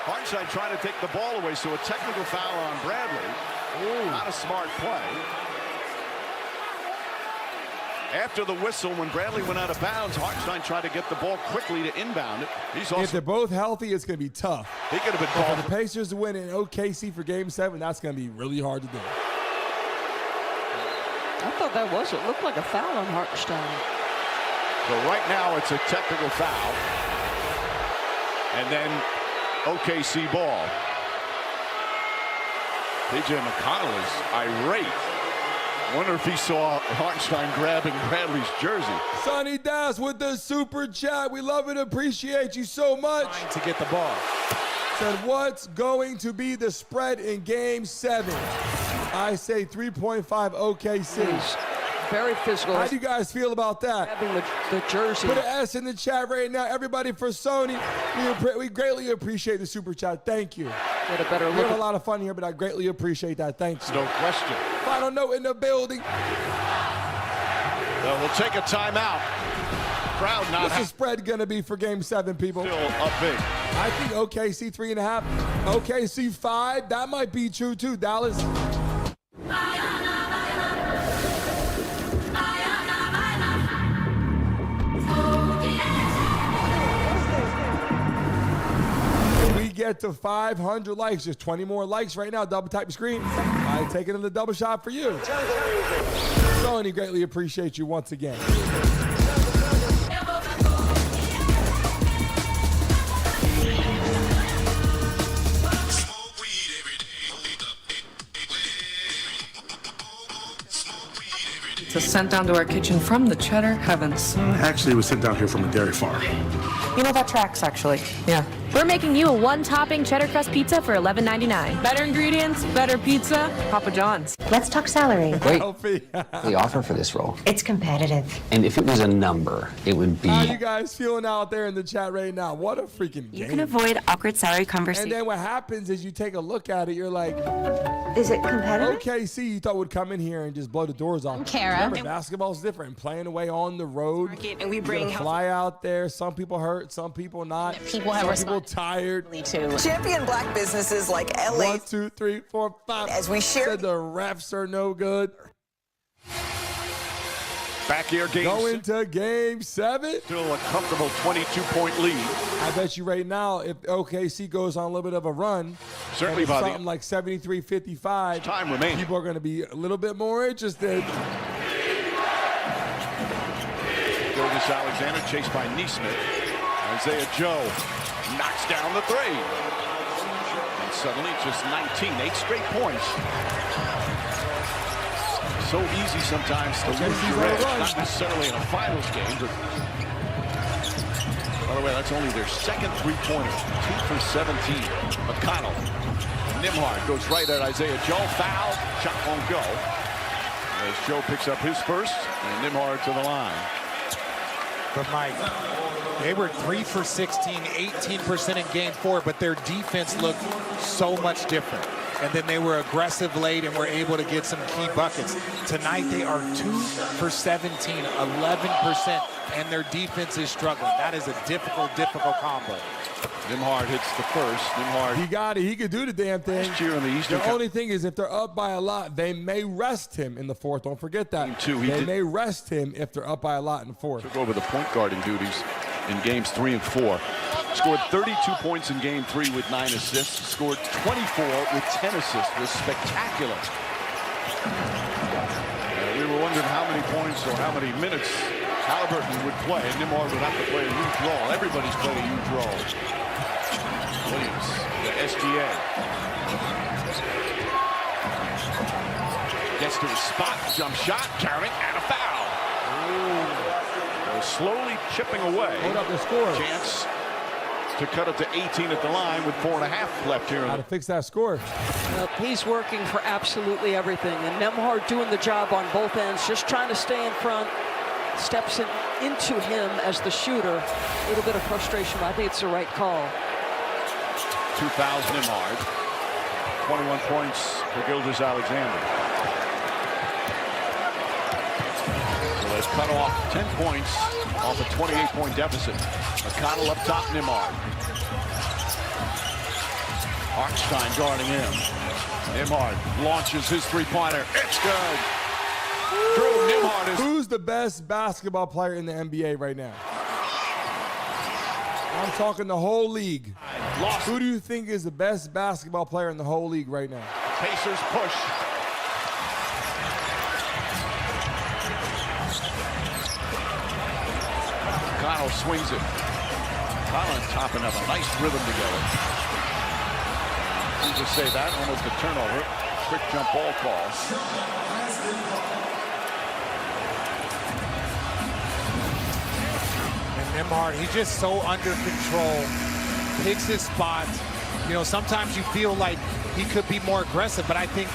Hartenstein trying to take the ball away, so a technical foul on Bradley. Ooh. Not a smart play. After the whistle, when Bradley went out of bounds, Hartenstein tried to get the ball quickly to inbound it. If they're both healthy, it's going to be tough. He could have been called. called. For the Pacers to win in OKC for Game 7, that's going to be really hard to do. I thought that was it. Looked like a foul on Hartenstein. So right now it's a technical foul. And then OKC ball. P.J. McConnell is irate. Wonder if he saw Hartenstein grabbing Bradley's jersey. Sonny Das with the super chat. We love and appreciate you so much. Trying to get the ball. Said, what's going to be the spread in Game 7? I say 3.5 OKC. Very physical. How do you guys feel about that? Grabbing the jersey. Put an S in the chat right now. Everybody for Sony, we greatly appreciate the super chat. Thank you. Get a better look. We have a lot of fun here, but I greatly appreciate that. Thanks. No question. Final note in the building. Well, we'll take a timeout. Crowd not. What's the spread going to be for Game 7, people? Still up big. I think OKC 3.5. OKC 5. That might be true, too. Dallas. Get to 500 likes, just 20 more likes right now. Double tap your screen. I take it in the double shot for you. Sony, greatly appreciate you once again. It's sent down to our kitchen from the cheddar heavens. Actually, it was sent down here from a dairy farm. You know, that tracks, actually. Yeah. We're making you a one-topping cheddar crust pizza for $11.99. Better ingredients, better pizza, Papa John's. Let's talk salary. Wait, the offer for this role. It's competitive. And if it was a number, it would be... How you guys feeling out there in the chat right now? What a freaking game. You can avoid awkward salary conversations. And then what happens is you take a look at it, you're like... Is it competitive? OKC, you thought would come in here and just blow the doors off. Kara. Remember, basketball's different. Playing away on the road. And we bring... Fly out there. Some people hurt, some people not. People have some people tired. Too. Champion black businesses like LA. 1, 2, 3, 4, 5. As we share. Said the refs are no good. Back here, Going to Game 7. Still a comfortable 22-point lead. I bet you right now, if OKC goes on a little bit of a run, certainly by something like 73-55, time remaining. People are going to be a little bit more interested. Gilgeous Alexander chased by Neesmith. Isaiah Joe knocks down the three. And suddenly just 19, 8 straight points. So easy sometimes to lose your edge, not necessarily in a finals game, but by the way, that's only their second three-pointer, 2 for 17. McConnell, Nembhard goes right at Isaiah Joe, foul, shot won't go. As Joe picks up his first, and Nembhard to the line. But Mike, they were 3 for 16, 18% in game 4, but their defense looked so much different. And then they were aggressive late and were able to get some key buckets. Tonight they are 2 for 17, 11%, and their defense is struggling. That is a difficult combo. Nembhard hits the first. Nembhard. He got it. He could do the damn thing. Last year in the Eastern The only thing is if they're up by a lot, they may rest him in the fourth. Don't forget that. They may rest him if they're up by a lot in the fourth. Took over the point guarding duties in games 3 and 4. Scored 32 points in game 3 with 9 assists. Scored 24 with 10 assists. It was spectacular. We were wondering how many points or how many minutes Haliburton would play. Nembhard would have to play a huge role. Everybody's played a huge role. Williams, the SGA. Gets to his spot, jump shot, carrying, and a foul. They're slowly chipping away. Hold up the score. Chance to cut it to 18 at the line with 4.5 left here. How to fix that score. Well, he's working for absolutely everything, and Nembhard doing the job on both ends, just trying to stay in front. Steps into him as the shooter. A little bit of frustration, but I think it's the right call. 2 fouls, Nembhard. 21 points for Gilgeous Alexander. So they've cut off 10 points off a 28-point deficit. McConnell up top, Nembhard. Hartenstein guarding him. Nembhard launches his three-pointer. It's good. Who's the best basketball player in the NBA right now? I'm talking the whole league. Who do you think is the best basketball player in the whole league right now? Pacers push. Connell swings it. Collins topping up a nice rhythm together. You just say that, almost a turnover. Quick jump ball call. Nembhard, he's just so under control, picks his spot. You know, sometimes you feel like he could be more aggressive, but I think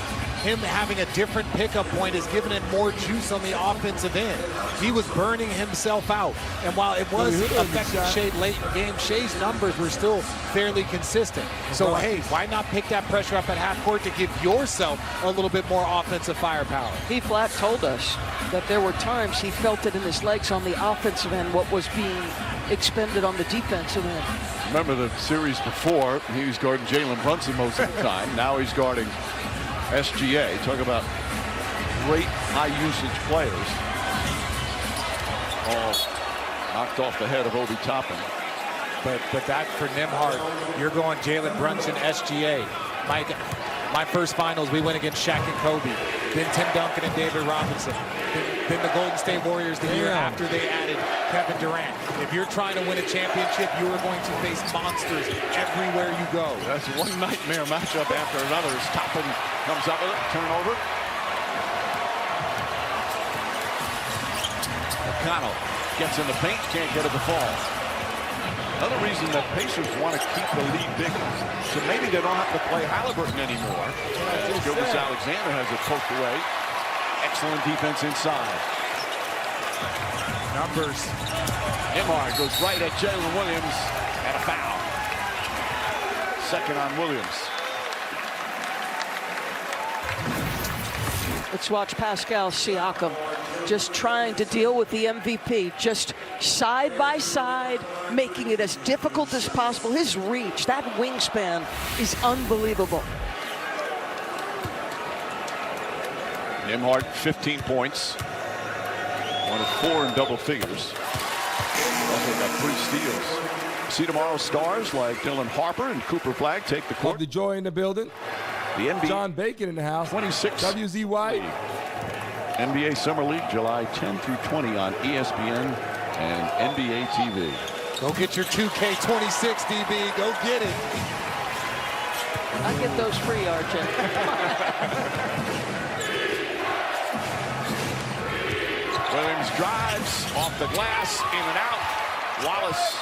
him having a different pickup point has given him more juice on the offensive end. He was burning himself out, and while it was affecting Shai late in the game, Shai's numbers were still fairly consistent. So, hey, why not pick that pressure up at half court to give yourself a little bit more offensive firepower? He flat told us that there were times he felt it in his legs on the offensive end, what was being expended on the defensive end. Remember the series before, he was guarding Jalen Brunson most of the time. Now he's guarding SGA. Talk about great high-usage players. All knocked off the head of Obi Toppin. But that for Nembhard, you're going Jalen Brunson, SGA. My first finals, we went against Shaq and Kobe. Then Tim Duncan and David Robinson. Then the Golden State Warriors the year after they added Kevin Durant. If you're trying to win a championship, you are going to face monsters everywhere you go. That's one nightmare matchup after another. Toppin comes up with it, turnover. McConnell gets in the paint, can't get it to fall. Another reason that Pacers want to keep the lead bigger, so maybe they don't have to play Haliburton anymore. Gilgeous Alexander has it poked away. Excellent defense inside. Numbers. Nembhard goes right at Jalen Williams and a foul. Second on Williams. Let's watch Pascal Siakam just trying to deal with the MVP, just side by side, making it as difficult as possible. His reach, that wingspan is unbelievable. Nembhard, 15 points. 1 of 4 in double figures. Also got 3 steals. See tomorrow stars like Dylan Harper and Cooper Flagg take the court. The joy in the building. The NBA. John Bacon in the house. 26. WZY. NBA Summer League, July 10 through 20 on ESPN and NBA TV. Go get your 2K26, DB. Go get it. I get those free, RJ. Williams drives off the glass, in and out. Wallace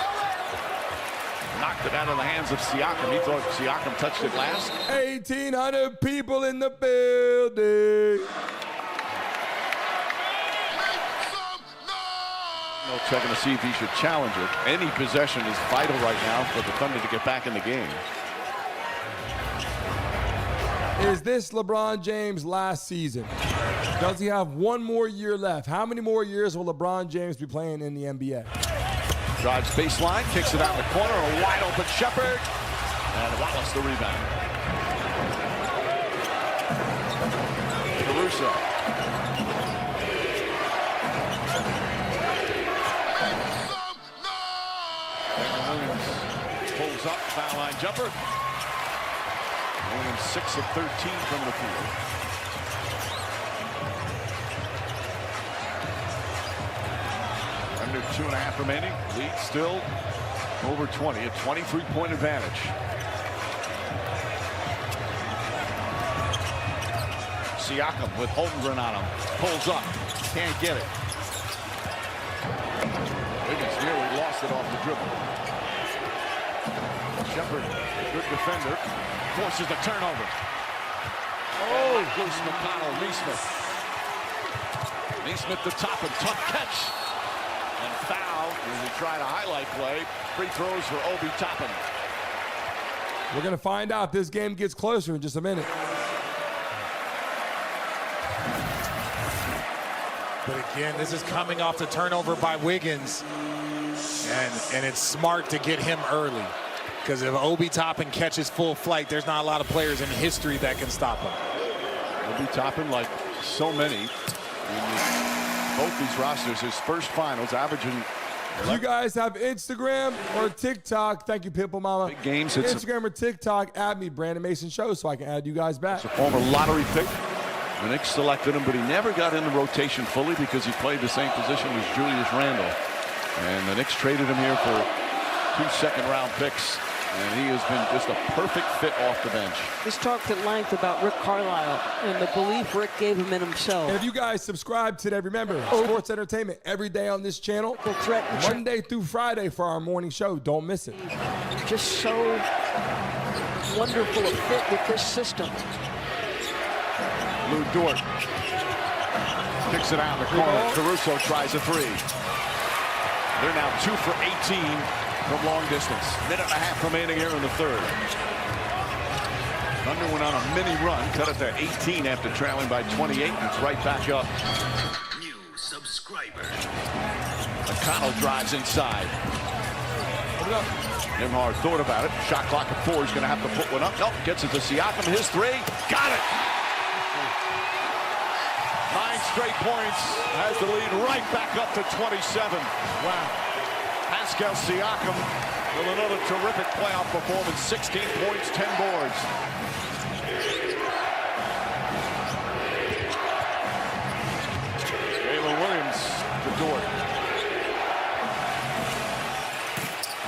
knocked it out of the hands of Siakam. He thought Siakam touched it last. 1,800 people in the building. The No checking to see if he should challenge it. Any possession is vital right now for the Thunder to get back in the game. Is this LeBron James' last season? Does he have one more year left? How many more years will LeBron James be playing in the NBA? Drives baseline, kicks it out in the corner, a wide open Shepherd, and Wallace the rebound. Caruso. Pulls up, foul line jumper. Williams 6 of 13 from the field. Under 2.5 remaining. Lead still over 20. A 23-point advantage. Siakam with Holmgren on him. Pulls up. Can't get it. Wiggins nearly lost it off the dribble. Shepherd, good defender, forces the turnover. Oh, loose McConnell, Neesmith. Neesmith the top and tough catch. And foul as he tried a highlight play. Free throws for Obi Toppin. We're going to find out. This game gets closer in just a minute. But again, this is coming off the turnover by Wiggins. And it's smart to get him early. Because if Obi Toppin catches full flight, there's not a lot of players in history that can stop him. Obi Toppin, like so many in both these rosters, his first finals, averaging. You guys have Instagram or TikTok? Thank you, Pimple Mama. Big games. Instagram or TikTok, add me, Brandon Mason Show, so I can add you guys back. It's a former lottery pick. The Knicks selected him, but he never got in the rotation fully because he played the same position as Julius Randle. And the Knicks traded him here for 2 second-round picks. And he has been just a perfect fit off the bench. He's talked at length about Rick Carlisle and the belief Rick gave him in himself. And if you guys subscribe today, remember, sports entertainment every day on this channel. Monday through Friday for our morning show. Don't miss it. Just so wonderful a fit with this system. Lou Dort kicks it out in the corner. Caruso tries a three. They're now 2 for 18. From long distance. Minute and a half remaining here in the third. Thunder went on a mini run, cut it to 18 after trailing by 28. And it's right back up. New subscriber. McConnell drives inside. Nembhard thought about it. Shot clock at 4. He's going to have to put one up. Nope. Gets it to Siakam. His three. Got it. 9 straight points. Has the lead right back up to 27. Wow. Pascal Siakam with another terrific playoff performance. 16 points, 10 boards. Jalen Williams to Dort.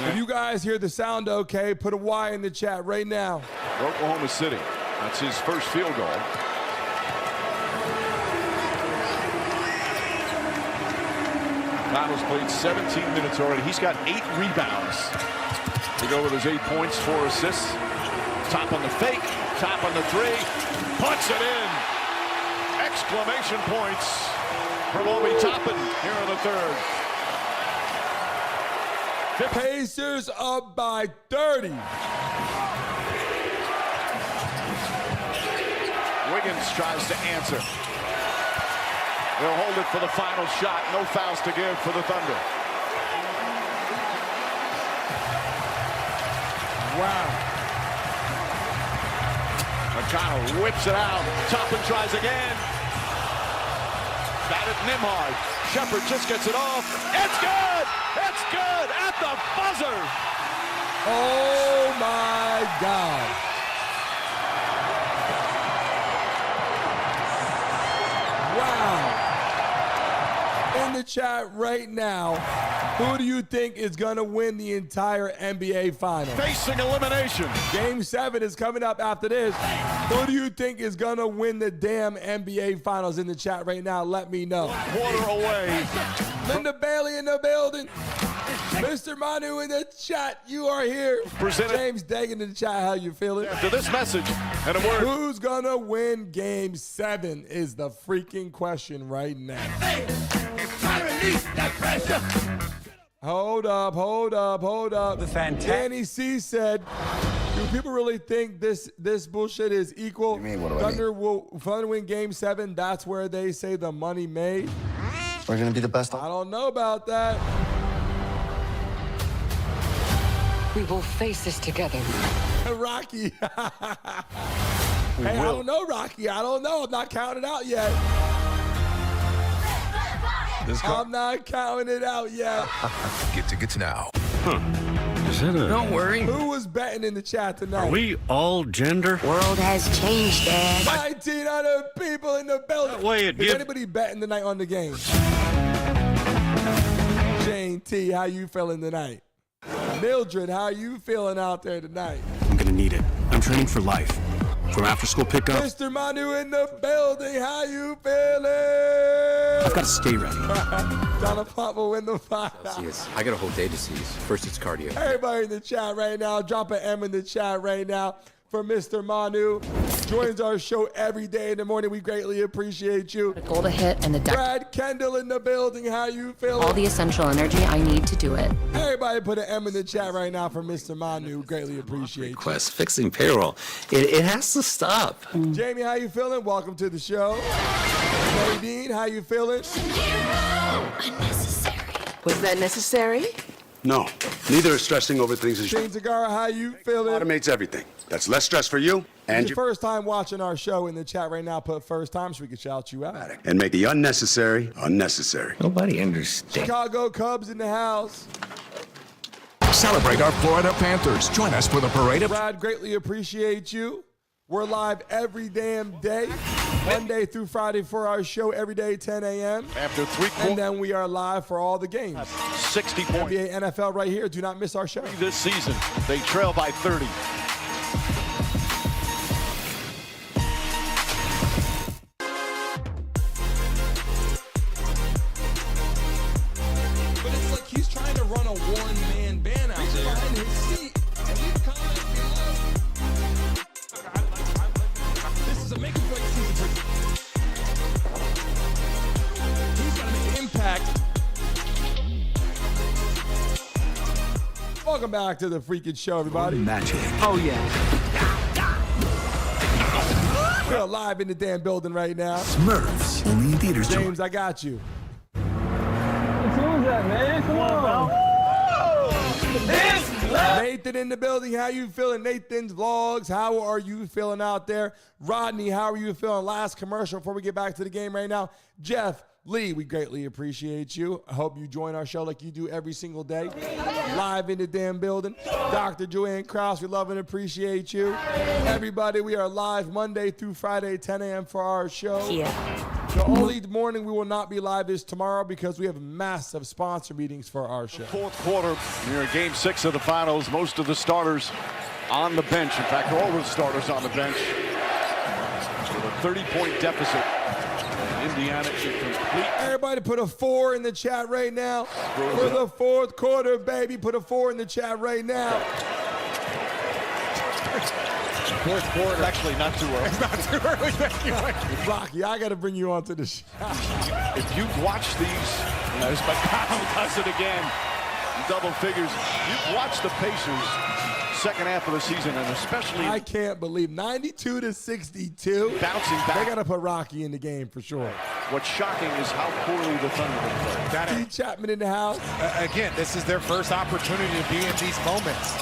If you guys hear the sound okay, put a Y in the chat right now. Oklahoma City. That's his first field goal. Battles played 17 minutes already. He's got 8 rebounds to go with his 8 points, 4 assists. Top on the fake, top on the three, puts it in. Exclamation points from Obi Toppin here in the third. Pacers up by 30. Wiggins tries to answer. They'll hold it for the final shot. No fouls to give for the Thunder. Wow. McConnell whips it out. Toppin tries again. Got it, Nembhard. Shepherd just gets it off. It's good! It's good at the buzzer! Oh, my God. Wow. In the chat right now, who do you think is going to win the entire NBA Finals? Facing elimination. Game 7 is coming up after this. Who do you think is going to win the damn NBA Finals in the chat right now? Let me know. Quarter away. Linda Bailey in the building. Mr. Manu in the chat. You are here. James Dagan in the chat. How you feeling? After this message and a word. Who's going to win Game 7 is the freaking question right now. Release that pressure. Hold up. The fantastic. Danny C said, do people really think this bullshit is equal? Thunder win Game 7. That's where they say the money made. We're going to be the best. I don't know about that. We will face this together. Rocky. Hey, I don't know, Rocky. I don't know. I'm not counting it out yet. I'm not counting it out yet. Get tickets now. Don't worry. Who was betting in the chat tonight? Are we all gender? World has changed, Dad. 1,900 people in the building. Is anybody betting tonight on the game? Jane T, how you feeling tonight? Mildred, how you feeling out there tonight? I'm gonna need it. I'm training for life. For after school pickup. Mr. Manu in the building, how you feeling? I've got to stay ready. Donna Pop will win the fight. I got a whole day to seize. First it's cardio. Everybody in the chat right now, drop an M in the chat right now for Mr. Manu. Joins our show every day in the morning. We greatly appreciate you. Goal to hit and the deck. Brad Kendall in the building. How you feeling? All the essential energy I need to do it. Everybody put an M in the chat right now for Mr. Manu. Greatly appreciate you. Request fixing payroll. It has to stop. Jamie, how you feeling? Welcome to the show. Nadine, how you feeling? Unnecessary. Was that necessary? No, neither is stressing over things as Shane Zagara, how you feeling? automates everything. That's less stress for you and your first time watching our show in the chat right now. Put first time so we can shout you out. and make the unnecessary unnecessary. Nobody understands. Chicago Cubs in the house. Celebrate our Florida Panthers. Join us for the parade of... Brad, greatly appreciate you. We're live every damn day, Monday through Friday for our show every day, 10 a.m. After 3 quarters. And then we are live for all the games. 60 points. NBA, NFL right here. Do not miss our show. This season, they trail by 30. But it's like he's trying to run a one-man band out there behind his seat. And leave a comment below. This is a make-or-break season for he's got to make an impact. Welcome back to the freaking show, everybody. Magic. Oh, yeah. We're live in the damn building right now. Smurfs. Only in theaters. James, I got you. Who's that, man? Come on. Nathan in the building. How you feeling? Nathan's Vlogs. How are you feeling out there? Rodney, how are you feeling? Last commercial before we get back to the game right now. Jeff Lee, we greatly appreciate you. I hope you join our show like you do every single day. Live in the damn building. Dr. Joanne Krause, we love and appreciate you. Everybody, we are live Monday through Friday, 10 a.m. for our show. Yeah. The only morning we will not be live is tomorrow because we have massive sponsor meetings for our show. Fourth quarter, near Game 6 of the finals. Most of the starters on the bench. In fact, all of the starters on the bench. With a 30-point deficit. Indiana should complete. Everybody put a 4 in the chat right now. For the fourth quarter, baby. Put a 4 in the chat right now. Fourth quarter. Actually, not too early. It's not too early. Thank you. Rocky, I got to bring you onto the show. If you watch these, as McConnell does it again, double figures. You've watched the Pacers second half of the season, and especially I can't believe 92-62 bouncing back. They gotta put Rocky in the game for sure. What's shocking is how poorly the Thunder have played. T. Chapman in the house. Again, this is their first opportunity to be in these moments.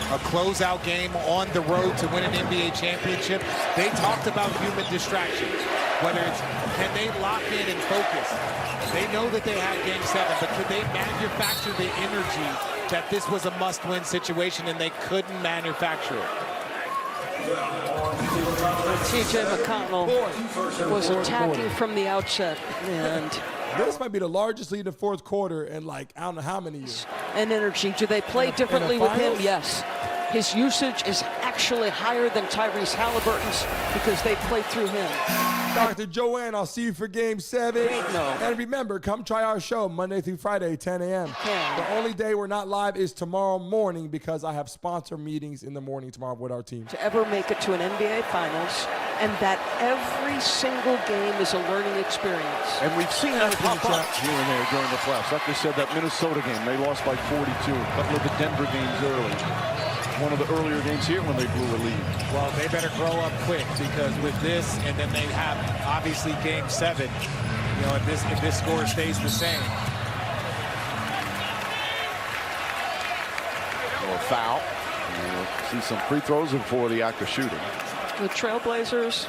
A closeout game on the road to win an NBA championship. They talked about human distractions, whether it's can they lock in and focus. They know that they have Game 7, but could they manufacture the energy that this was a must-win situation, and they couldn't manufacture it. T.J. McConnell was attacking from the outset, and this might be the largest lead in the fourth quarter in like I don't know how many years. And energy. Do they play differently with him? Yes. His usage is actually higher than Tyrese Haliburton's because they play through him. Dr. Joanne, I'll see you for Game 7. No. And remember, come try our show Monday through Friday, 10 a.m. The only day we're not live is tomorrow morning because I have sponsor meetings in the morning tomorrow with our team. To ever make it to an NBA Finals, and that every single game is a learning experience. And we've seen that pop up here and there during the playoffs. Like I said, that Minnesota game, they lost by 42. A couple of the Denver games early. One of the earlier games here when they blew a lead. Well, they better grow up quick, because with this, and then they have obviously Game 7. You know, if this score stays the same. Or a foul. And we'll see some free throws before the act of shooting. The Trailblazers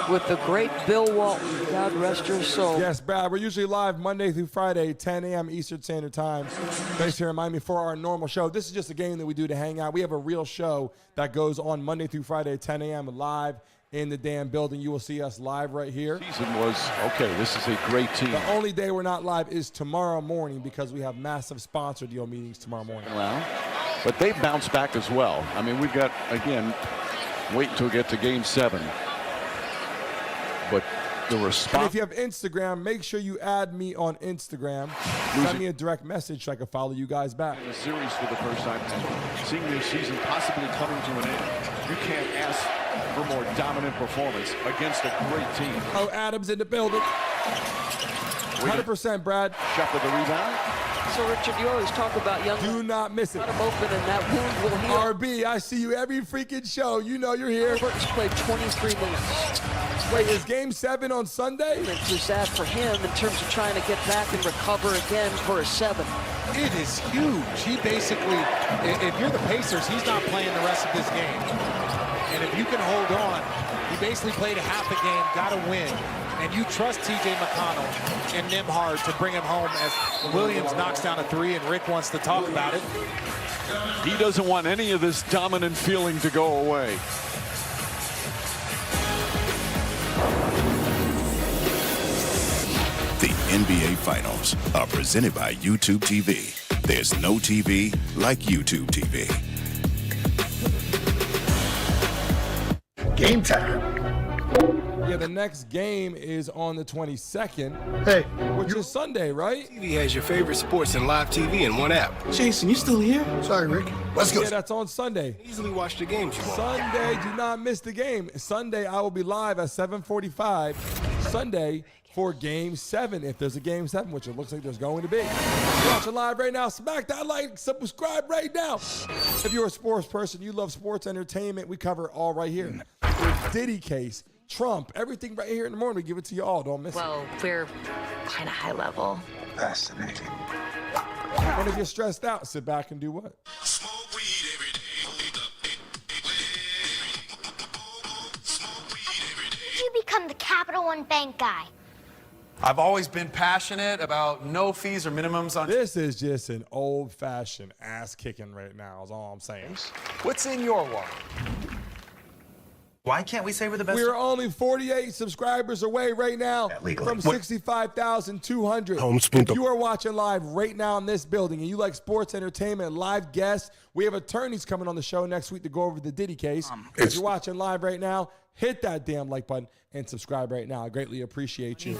with the great Bill Walton. God rest your soul. Yes, Brad, we're usually live Monday through Friday, 10 a.m. Eastern Standard Time. Thanks here in Miami for our normal show. This is just a game that we do to hang out. We have a real show that goes on Monday through Friday at 10 a.m. live in the damn building. You will see us live right here. Season was, okay, this is a great team. The only day we're not live is tomorrow morning because we have massive sponsor deal meetings tomorrow morning. Well, but they bounced back as well. I mean, we've got, again, wait until we get to Game 7. But the response. And if you have Instagram, make sure you add me on Instagram. Send me a direct message so I can follow you guys back. In the series for the first time, seeing this season possibly coming to an end, you can't ask for more dominant performance against a great team. Oh, Adams in the building. 100%, Brad. Shepard the rebound. So, Richard, you always talk about young. Do not miss it. Let him open, and that wound will heal. RB, I see you every freaking show. You know you're here. Haliburton's played 23 minutes. Wait, is Game 7 on Sunday? Is that for him in terms of trying to get back and recover again for a 7? It is huge. He basically, if you're the Pacers, he's not playing the rest of this game. And if you can hold on, he basically played a half a game, got a win. And you trust T.J. McConnell and Nembhard to bring him home as Williams knocks down a 3 and Rick wants to talk about it. He doesn't want any of this dominant feeling to go away. The NBA Finals are presented by YouTube TV. There's no TV like YouTube TV. Game time. Yeah, the next game is on the 22nd. Hey, which is Sunday, right? TV has your favorite sports and live TV in one app. Jason, you still here? Sorry, Rick. Let's go. Yeah, that's on Sunday. Easily watch the games you want. Sunday, do not miss the game. Sunday, I will be live at 7:45. Sunday for Game 7, if there's a Game 7, which it looks like there's going to be. You're watching live right now. Smack that like, subscribe right now. If you're a sports person, you love sports entertainment, we cover it all right here. The Diddy case, Trump, everything right here in the morning. We give it to you all. Don't miss it. Well, we're kind of high level. Fascinating. And if you're stressed out, sit back and do what? Did you become the Capital One Bank guy? I've always been passionate about no fees or minimums on. This is just an old-fashioned ass-kicking right now is all I'm saying. What's in your wallet? Why can't we say we're the best? We're only 48 subscribers away right now from 65,200. If you are watching live right now in this building and you like sports entertainment, live guests, we have attorneys coming on the show next week to go over the Diddy case. If you're watching live right now, hit that damn like button and subscribe right now. I greatly appreciate you.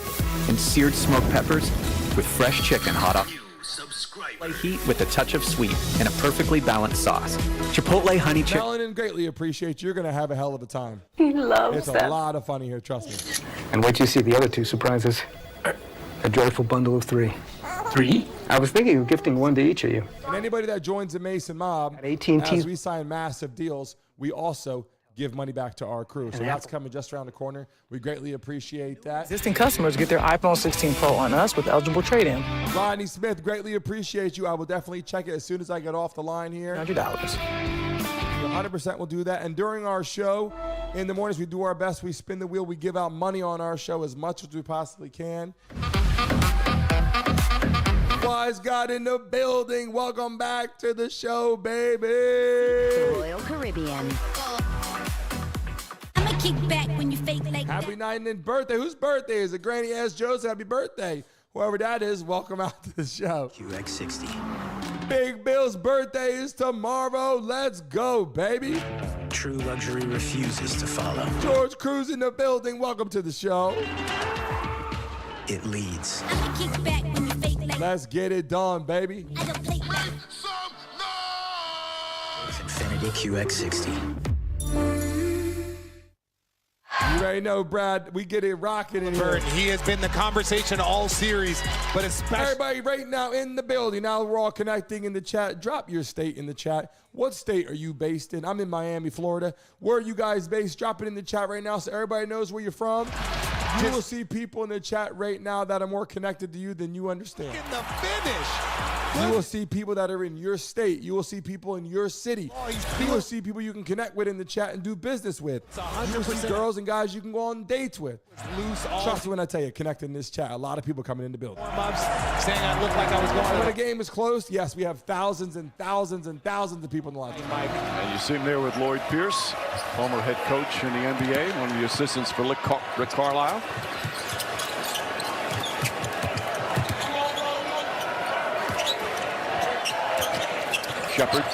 And seared smoked peppers with fresh chicken hot off. Heat with a touch of sweet and a perfectly balanced sauce. Chipotle honey chicken. Melanin, greatly appreciate you. You're going to have a hell of a time. He loves It's a lot of fun here, trust me. And wait till you see the other two surprises. A joyful bundle of 3. 3? I was thinking of gifting one to each of you. And anybody that joins the Mason Mob, At AT&T. as we sign massive deals, we also give money back to our crew. So that's coming just around the corner. We greatly appreciate that. Existing customers get their iPhone 16 Pro on us with eligible trade-in. Rodney Smith, greatly appreciate you. I will definitely check it as soon as I get off the line here. $100. 100% will do that. And during our show, in the mornings, we do our best. We spin the wheel. We give out money on our show as much as we possibly can. Wise God in the building. Welcome back to the show, baby. Royal Caribbean. Kick back when you fake like Happy night and birthday. Whose birthday is it? Granny S. Joseph, happy birthday. Whoever that is, welcome out to the show. QX60. Big Bill's birthday is tomorrow. Let's go, baby. True luxury refuses to follow. George Cruz in the building. Welcome to the show. It leads. kick back when you fake like Let's get it done, baby. I don't play Infinity QX60. You already know, Brad. We get it rocking in here. He has been the conversation all series, but especially... Everybody right now in the building. Now we're all connecting in the chat. Drop your state in the chat. What state are you based in? I'm in Miami, Florida. Where are you guys based? Drop it in the chat right now so everybody knows where you're from. You will see people in the chat right now that are more connected to you than you understand. In the finish. You will see people that are in your state. You will see people in your city. You will see people you can connect with in the chat and do business with. You will see girls and guys you can go on dates with. Trust me when I tell you, connect in this chat. A lot of people coming in the building. Saying I look like I was going when the game is close, yes, we have thousands and thousands and thousands of people in the live. And you see him there with Lloyd Pierce, former head coach in the NBA, one of the assistants for Rick Carlisle. Shepard.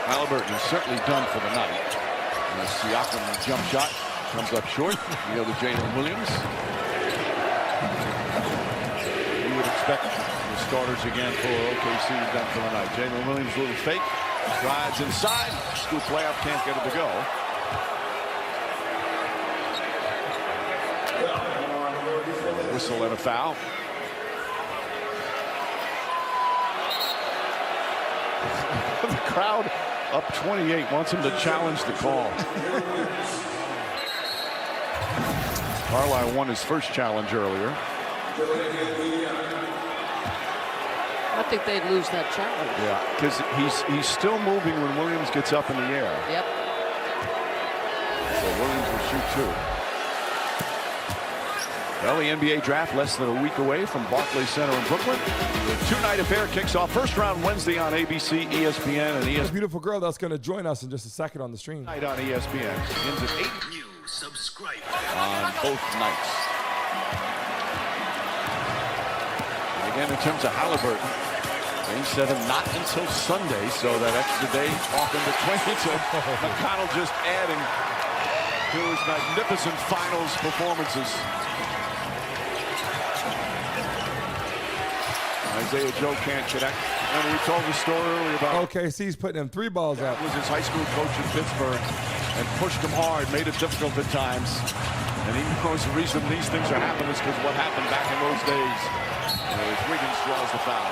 Haliburton is certainly done for the night. And Siakam jump shot comes up short. The other Jalen Williams. You would expect the starters again for OKC done for the night. Jalen Williams, little fake, drives inside, scoop layup, can't get it to go. Whistle and a foul. The crowd up 28 wants him to challenge the call. Carlisle won his first challenge earlier. I think they'd lose that challenge. Yeah, because he's still moving when Williams gets up in the air. Yep. So Williams will shoot two. Well, the NBA draft less than a week away from Barclays Center in Brooklyn. The two-night affair kicks off first round Wednesday on ABC, ESPN, and ESPN. A beautiful girl that's going to join us in just a second on the stream. Night on ESPN. Ends at 8. You subscribe on both nights. And again, in terms of Haliburton, Game 7 not until Sunday, so that extra day off in between. So McConnell just adding to his magnificent finals performances. Isaiah Joe can't connect. And we told the story earlier about OKC's putting him 3 balls that up. Was his high school coach in Pittsburgh and pushed him hard, made it difficult at times. And he knows the reason these things are happening is because what happened back in those days. As Wiggins draws the foul.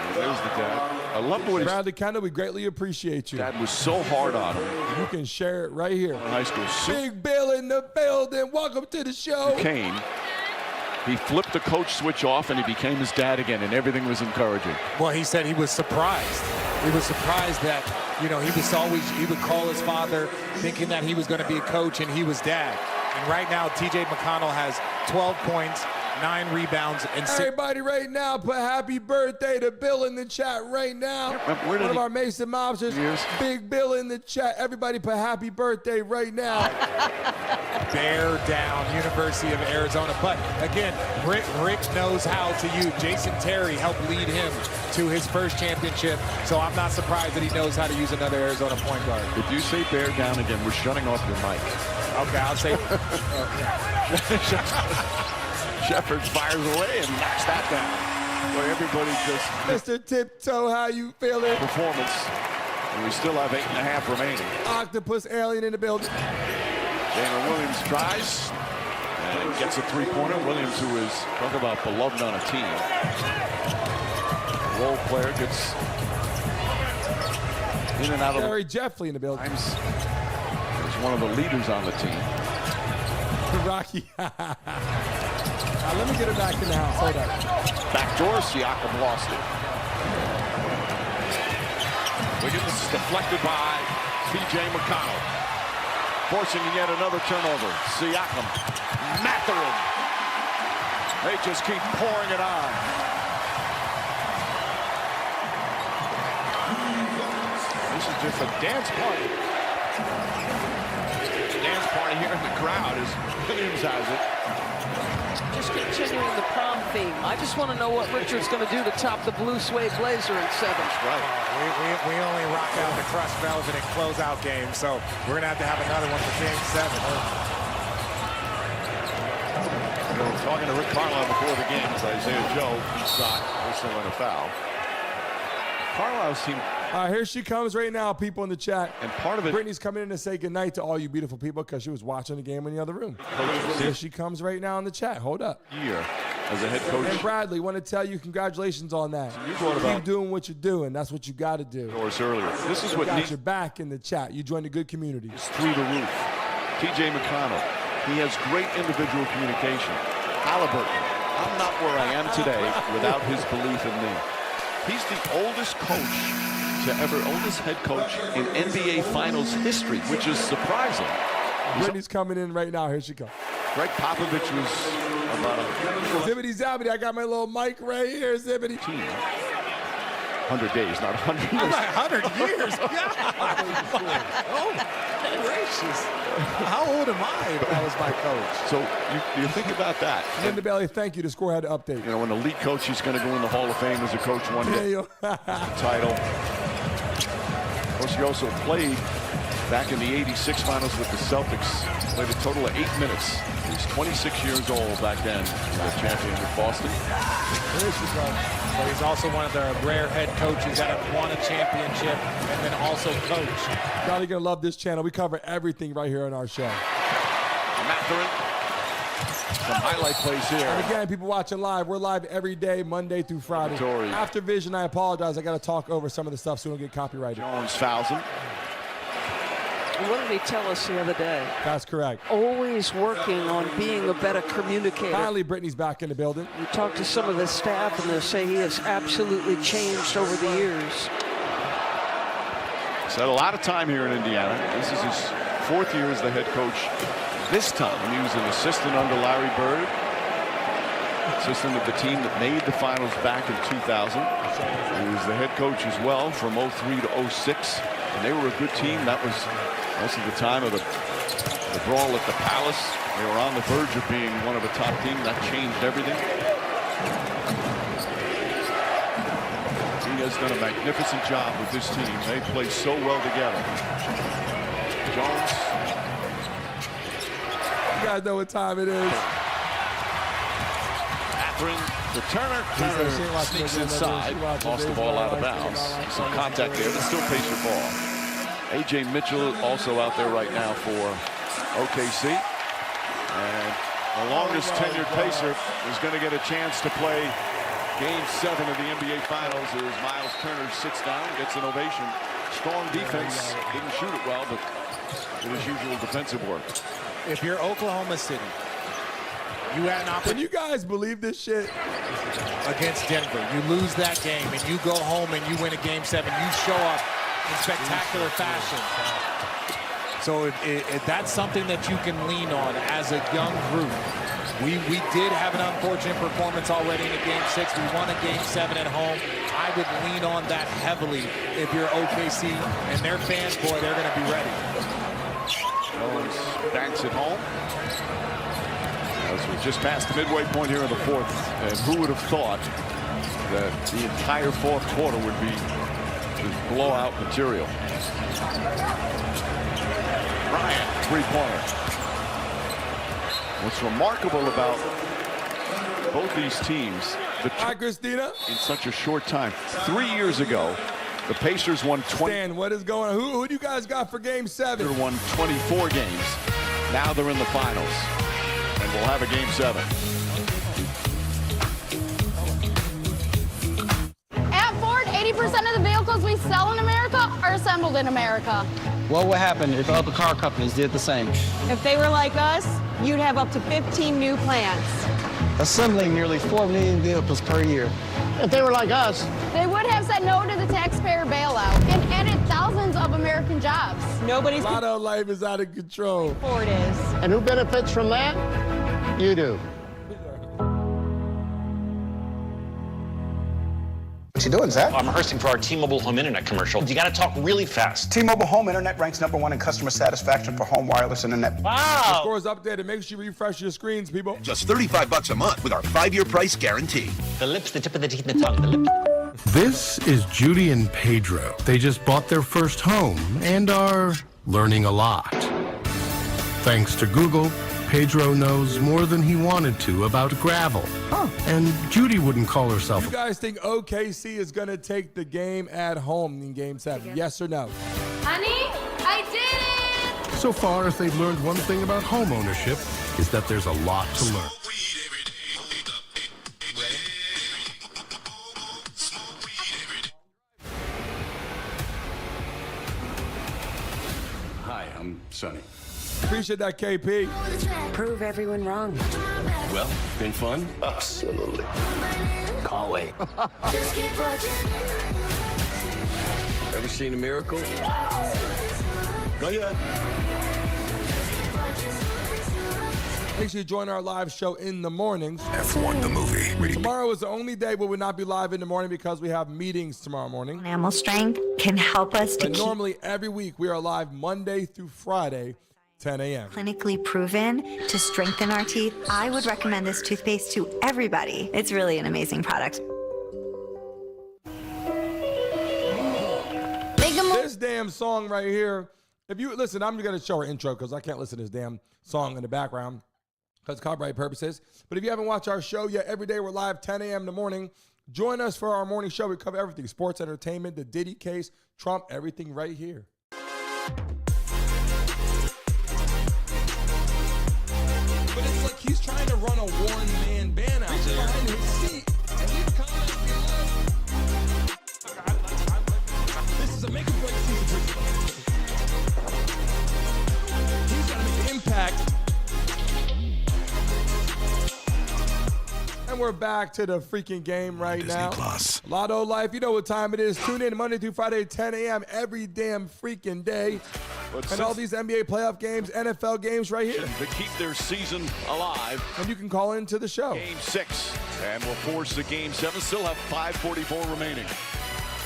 And there's the dad. I love what Bradley Kendall, we greatly appreciate you. Dad was so hard on him. You can share it right here. In high school. Big Bill in the building. Welcome to the show. Kane. He flipped the coach switch off and he became his dad again, and everything was encouraging. Well, he said he was surprised. He was surprised that, you know, he would call his father thinking that he was going to be a coach and he was dad. And right now, TJ McConnell has 12 points, 9 rebounds, and 6. Everybody right now, put happy birthday to Bill in the chat right now. One of our Mason mobsters, Big Bill in the chat. Everybody put happy birthday right now. Bear down, University of Arizona. But again, Rick knows how to use. Jason Terry helped lead him to his first championship. So I'm not surprised that he knows how to use another Arizona point guard. If you say bear down again, we're shutting off your mic. Okay, I'll say. Shepard fires away and knocks that down. Where everybody just... Mr. Tiptoe, how you feeling? Performance. And we still have 8.5 remaining. Octopus alien in the building. Jalen Williams tries and gets a three-pointer. Williams, who is, talk about beloved on a team. The role player gets in and out of... Gary Jeffley in the building. He's one of the leaders on the team. Rocky. Let me get it back in the house. Hold up. Backdoor, Siakam lost it. Wiggins deflected by T.J. McConnell. Forcing yet another turnover. Siakam. Mathurin. They just keep pouring it on. This is just a dance party. Dance party here in the crowd as Williams has it. Just continuing the prom theme. I just want to know what Richard's going to do to top the blue suede blazer in 7. Right. We only rock out the crushed velvet in closeout games, so we're going to have another one for Game 7. You know, talking to Rick Carlisle before the game as Isaiah Joe shot, whistle and a foul. Carlisle's team. All right, here she comes right now, people in the chat. And part of it. Brittany's coming in to say goodnight to all you beautiful people because she was watching the game in the other room. Here she comes right now in the chat. Hold up. Year as a head coach. And Bradley, want to tell you congratulations on that. Keep doing what you're doing. That's what you got to do. Earlier. This is what got your back in the chat. You joined a good community. It's through the roof. TJ McConnell. He has great individual communication. Haliburton. I'm not where I am today without his belief in me. He's the oldest oldest head coach in NBA Finals history, which is surprising. Brittany's coming in right now. Here she comes. Greg Popovich was about Zibbity Zabbity. I got my little mic right here, Zibbity. 100 days, not 100 years. I'm like 100 years? Oh, gracious. How old am I if that was my coach? So you think about that. Linda Bailey, thank you. The score had to update. You know, an elite coach, he's going to go in the Hall of Fame as a coach one day. Title. Of course, he also played back in the '86 finals with the Celtics. Played a total of 8 minutes. He was 26 years old back then. The champion with Boston. So he's also one of the rare head coaches that have won a championship and then also coached. Y'all are going to love this channel. We cover everything right here on our show. Mathurin. Some highlight plays here. And again, people watching live, we're live every day, Monday through Friday. After Vision, I apologize. I got to talk over some of the stuff so we don't get copyrighted. Jones fouls him. What did he tell us the other day? That's correct. Always working on being a better communicator. Finally, Brittany's back in the building. You talk to some of the staff, and they say he has absolutely changed over the years. He's had a lot of time here in Indiana. This is his 4th year as the head coach. This time, he was an assistant under Larry Bird, assistant of the team that made the finals back in 2000. He was the head coach as well from 03 to 06, and they were a good team. That was most of the time of the brawl at the Palace. They were on the verge of being one of the top teams. That changed everything. He has done a magnificent job with this team. They play so well together. Jones. You guys know what time it is. Mathurin to Turner. Turner sneaks inside. Lost the ball out of bounds. Some contact there, but still Pacer ball. A.J. Mitchell also out there right now for OKC. And the longest tenured Pacer is going to get a chance to play Game 7 of the NBA Finals as Miles Turner sits down, gets an ovation. Strong defense. Didn't shoot it well, but did his usual defensive work. If you're Oklahoma City, you had an opportunity. Can you guys believe this shit? Against Denver. You lose that game, and you go home and you win a Game 7. You show up in spectacular fashion. So if that's something that you can lean on as a young group. We did have an unfortunate performance already in a Game 6. We won a Game 7 at home. I would lean on that heavily if you're OKC and their fans, boy, they're going to be ready. Jones banks it home. As we just passed the midway point here in the 4th, and who would have thought that the entire 4th quarter would be just blowout material. Bryant, three-pointer. What's remarkable about both these teams, Hi, Christina. in such a short time. 3 years ago, the Pacers won 20. Stan, what is going on? Who do you guys got for Game 7? They won 24 games. Now they're in the finals, and we'll have a Game 7. At Ford, 80% of the vehicles we sell in America are assembled in America. What would happen if other car companies did the same? If they were like us, you'd have up to 15 new plants. Assembling nearly 4 million vehicles per year. If they were like us, they would have said no to the taxpayer bailout and added thousands of American jobs. Nobody's. Lotto life is out of control. Ford is. And who benefits from that? You do. What you doing, Zach? I'm rehearsing for our T-Mobile home internet commercial. You gotta talk really fast. T-Mobile home internet ranks #1 in customer satisfaction for home wireless internet. The score is updated. Make sure you refresh your screens, people. Just $35 a month with our 5-year price guarantee. The lips, the tip of the teeth, and the tongue. The lips. This is Judy and Pedro. They just bought their first home and are learning a lot. Thanks to Google, Pedro knows more than he wanted to about gravel. And Judy wouldn't call herself You guys think OKC is going to take the game at home in Game 7? Yes or no? Honey, I did it! So far, if they've learned one thing about home ownership, is that there's a lot to learn. Hi, I'm Sonny. Appreciate that, KP. Prove everyone wrong. Well, been fun? Absolutely. Can't wait. Ever seen a miracle? Go ahead. Make sure you join our live show in the mornings. F1 the movie. Tomorrow is the only day where we'll not be live in the morning because we have meetings tomorrow morning. Animal strength can help us to But normally every week we are live Monday through Friday, 10 a.m. clinically proven to strengthen our teeth. I would recommend this toothpaste to everybody. It's really an amazing product. This damn song right here, if you listen, I'm going to show our intro because I can't listen to this damn song in the background because copyright purposes. But if you haven't watched our show yet, every day we're live 10 a.m. in the morning. Join us for our morning show. We cover everything, sports, entertainment, the Diddy case, Trump, everything right here. But it's like he's trying to run a one-man band out there behind his seat. And he's coming This is a make-or-break season. He's got to make an impact. And we're back to the freaking game right now. Plus. Lotto Life, you know what time it is. Tune in Monday through Friday, 10 a.m. every damn freaking day. And all these NBA playoff games, NFL games right here. To keep their season alive. And you can call into the show. Game 6. And we'll force the Game 7. Still have 5:44 remaining.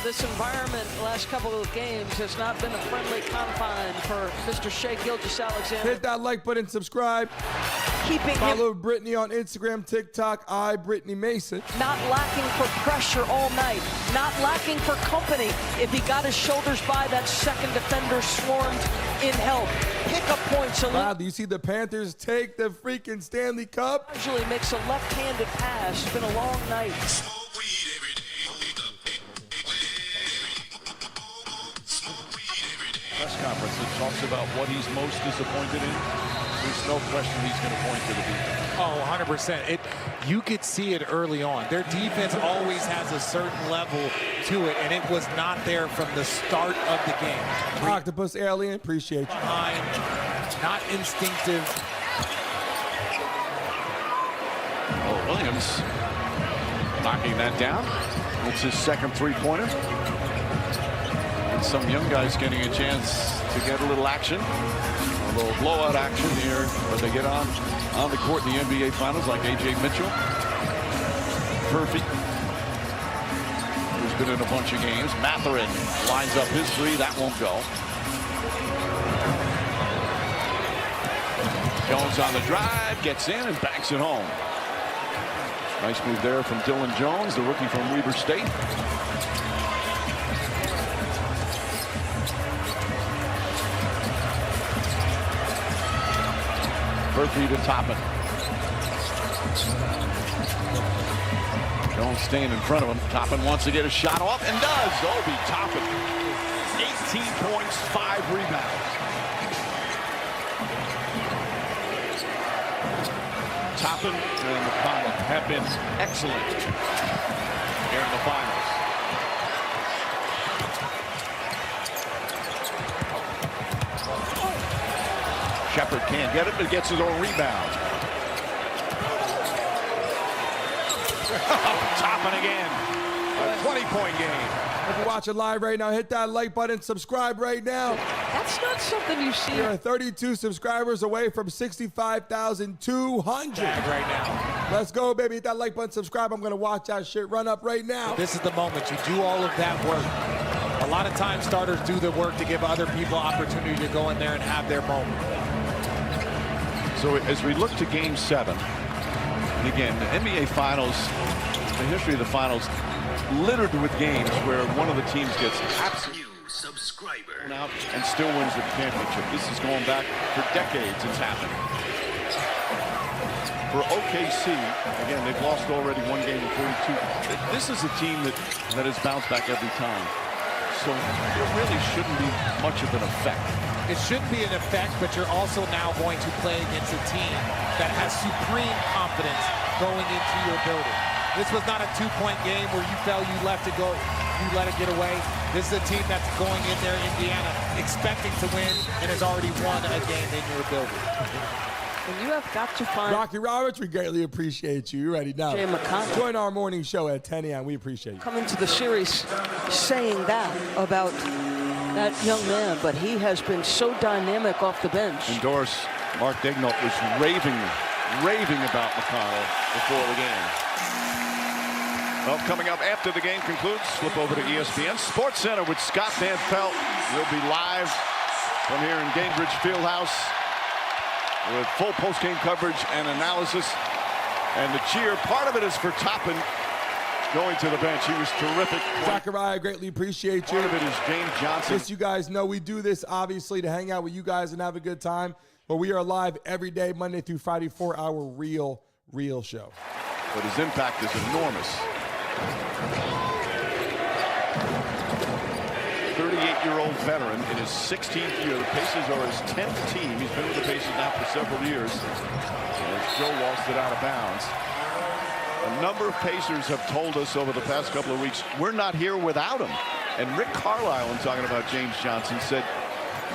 This environment the last couple of games has not been a friendly confine for Mr. Shai Gilgeous-Alexander. Hit that like button, subscribe. Follow Brittany on Instagram, TikTok, Brittany Mason. Not lacking for pressure all night. Not lacking for company. If he got his shoulders by, that second defender swarmed in help. Pick up points. Wow, do you see the Panthers take the freaking Stanley Cup? Usually makes a left-handed pass. It's been a long night. Press conference that talks about what he's most disappointed in. There's no question he's going to point to the defense. Oh, 100%. You could see it early on. Their defense always has a certain level to it, and it was not there from the start of the game. Octopus Alien, appreciate you. Behind, not instinctive. Oh, Williams knocking that down. It's his second three-pointer. And some young guys getting a chance to get a little action. A little blowout action here when they get on the court in the NBA Finals, like A.J. Mitchell. Murphy, who's been in a bunch of games. Mathurin lines up his three. That won't go. Jones on the drive, gets in and banks it home. Nice move there from Dylan Jones, the rookie from Weber State. Murphy to Toppin. Jones staying in front of him. Toppin wants to get a shot off and does. Obi Toppin. 18 points, 5 rebounds. Toppin and McConnell have been excellent here in the finals. Shepard can't get it, but gets his own rebound. Toppin again. A 20-point game. If you're watching live right now, hit that like button, subscribe right now. That's not something you see. You're 32 subscribers away from 65,200 right now. Let's go, baby. Hit that like button, subscribe. I'm going to watch that shit run up right now. This is the moment. You do all of that work. A lot of times starters do the work to give other people opportunity to go in there and have their moment. So as we look to Game 7, and again, the NBA Finals, the history of the Finals, littered with games where one of the teams gets absolutely out and still wins the championship. This is going back for decades. It's happened. for OKC, again, they've lost already one game in 42. This is a team that has bounced back every time. So it really shouldn't be much of an effect. It shouldn't be an effect, but you're also now going to play against a team that has supreme confidence going into your building. This was not a 2-point game where you felt you left it go, you let it get away. This is a team that's going in there, Indiana, expecting to win and has already won a game in your building. And you have got to find Rocky Roberts, we greatly appreciate you. You're ready now. Jay McConnell. Join our morning show at 10 a.m. We appreciate you. Come into the series saying that about that young man, but he has been so dynamic off the bench. Endorse, Mark Daignault was raving about McConnell before the game. Well, coming up after the game concludes, flip over to ESPN Sports Center with Scott Van Pelt. We'll be live from here in Gainbridge Fieldhouse with full post-game coverage and analysis. And the cheer, part of it is for Toppin going to the bench. He was terrific. Zachariah, I greatly appreciate you. Part of it is James Johnson. Just you guys know we do this obviously to hang out with you guys and have a good time. But we are live every day, Monday through Friday, for our real show. But his impact is enormous. 38-year-old veteran in his 16th year. The Pacers are his 10th team. He's been with the Pacers now for several years. As Joe lost it out of bounds. A number of Pacers have told us over the past couple of weeks, we're not here without him. And Rick Carlisle, in talking about James Johnson, said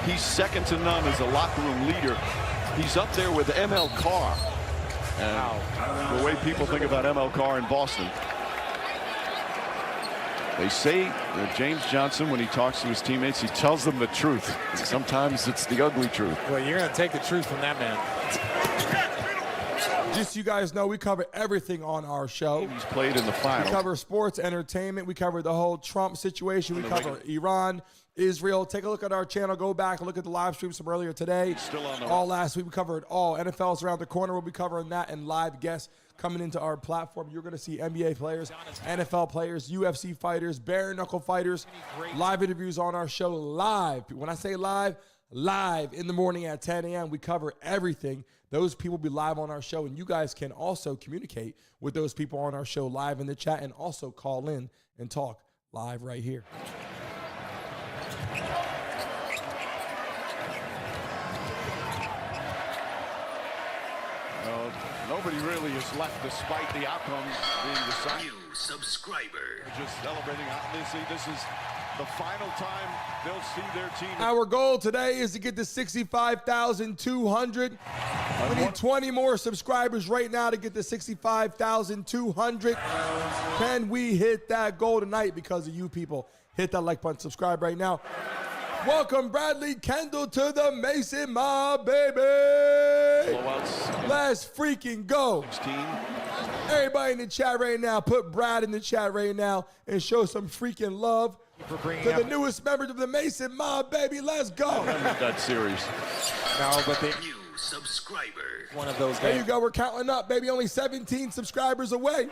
he's second to none as a locker room leader. He's up there with ML Carr. And the way people think about ML Carr in Boston. They say that James Johnson, when he talks to his teammates, he tells them the truth. Sometimes it's the ugly truth. Well, you're going to take the truth from that man. Just so you guys know, we cover everything on our show. He's played in the final. We cover sports, entertainment. We cover the whole Trump situation. We cover Iran, Israel. Take a look at our channel. Go back and look at the live streams from earlier today. Still on the all last week. We covered all. NFL's around the corner. We'll be covering that and live guests coming into our platform. You're going to see NBA players, NFL players, UFC fighters, bare knuckle fighters, live interviews on our show live. When I say live in the morning at 10 a.m. We cover everything. Those people will be live on our show, and you guys can also communicate with those people on our show live in the chat and also call in and talk live right here. Nobody really is left despite the outcome being decided. New subscriber. Just celebrating. Obviously, this is the final time they'll see their team. Our goal today is to get to 65,200. We need 20 more subscribers right now to get to 65,200. Can we hit that goal tonight because of you people? Hit that like button, subscribe right now. Welcome Bradley Kendall to the Mason Mob, baby. Let's freaking go. 16. Everybody in the chat right now, put Brad in the chat right now and show some freaking love to the newest members of the Mason Mob, baby. Let's go. That series. No, but the New subscriber. one of those There games. you go. We're counting up, baby. Only 17 subscribers away.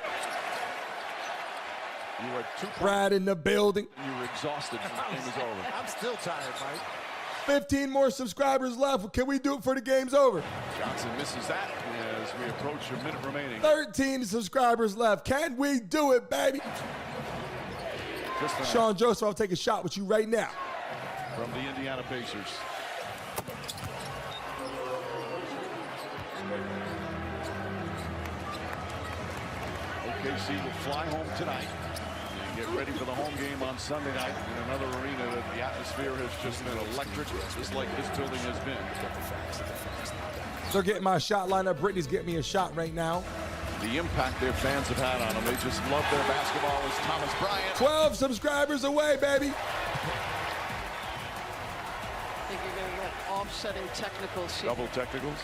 You were Brad in the building. You were exhausted. The game is over. I'm still tired, Mike. 15 more subscribers left. Can we do it for the game's over? Johnson misses that as we approach a minute remaining. 13 subscribers left. Can we do it, baby? Sean Joseph, I'll take a shot with you right now. From the Indiana Pacers. OKC will fly home tonight and get ready for the home game on Sunday night in another arena that the atmosphere has just been electric, just like this building has been. They're getting my shot lineup. Brittany's getting me a shot right now. The impact their fans have had on them. They just love their basketball as Thomas Bryant. 12 subscribers away, baby. I think you're going to get offsetting technicals here. Double technicals.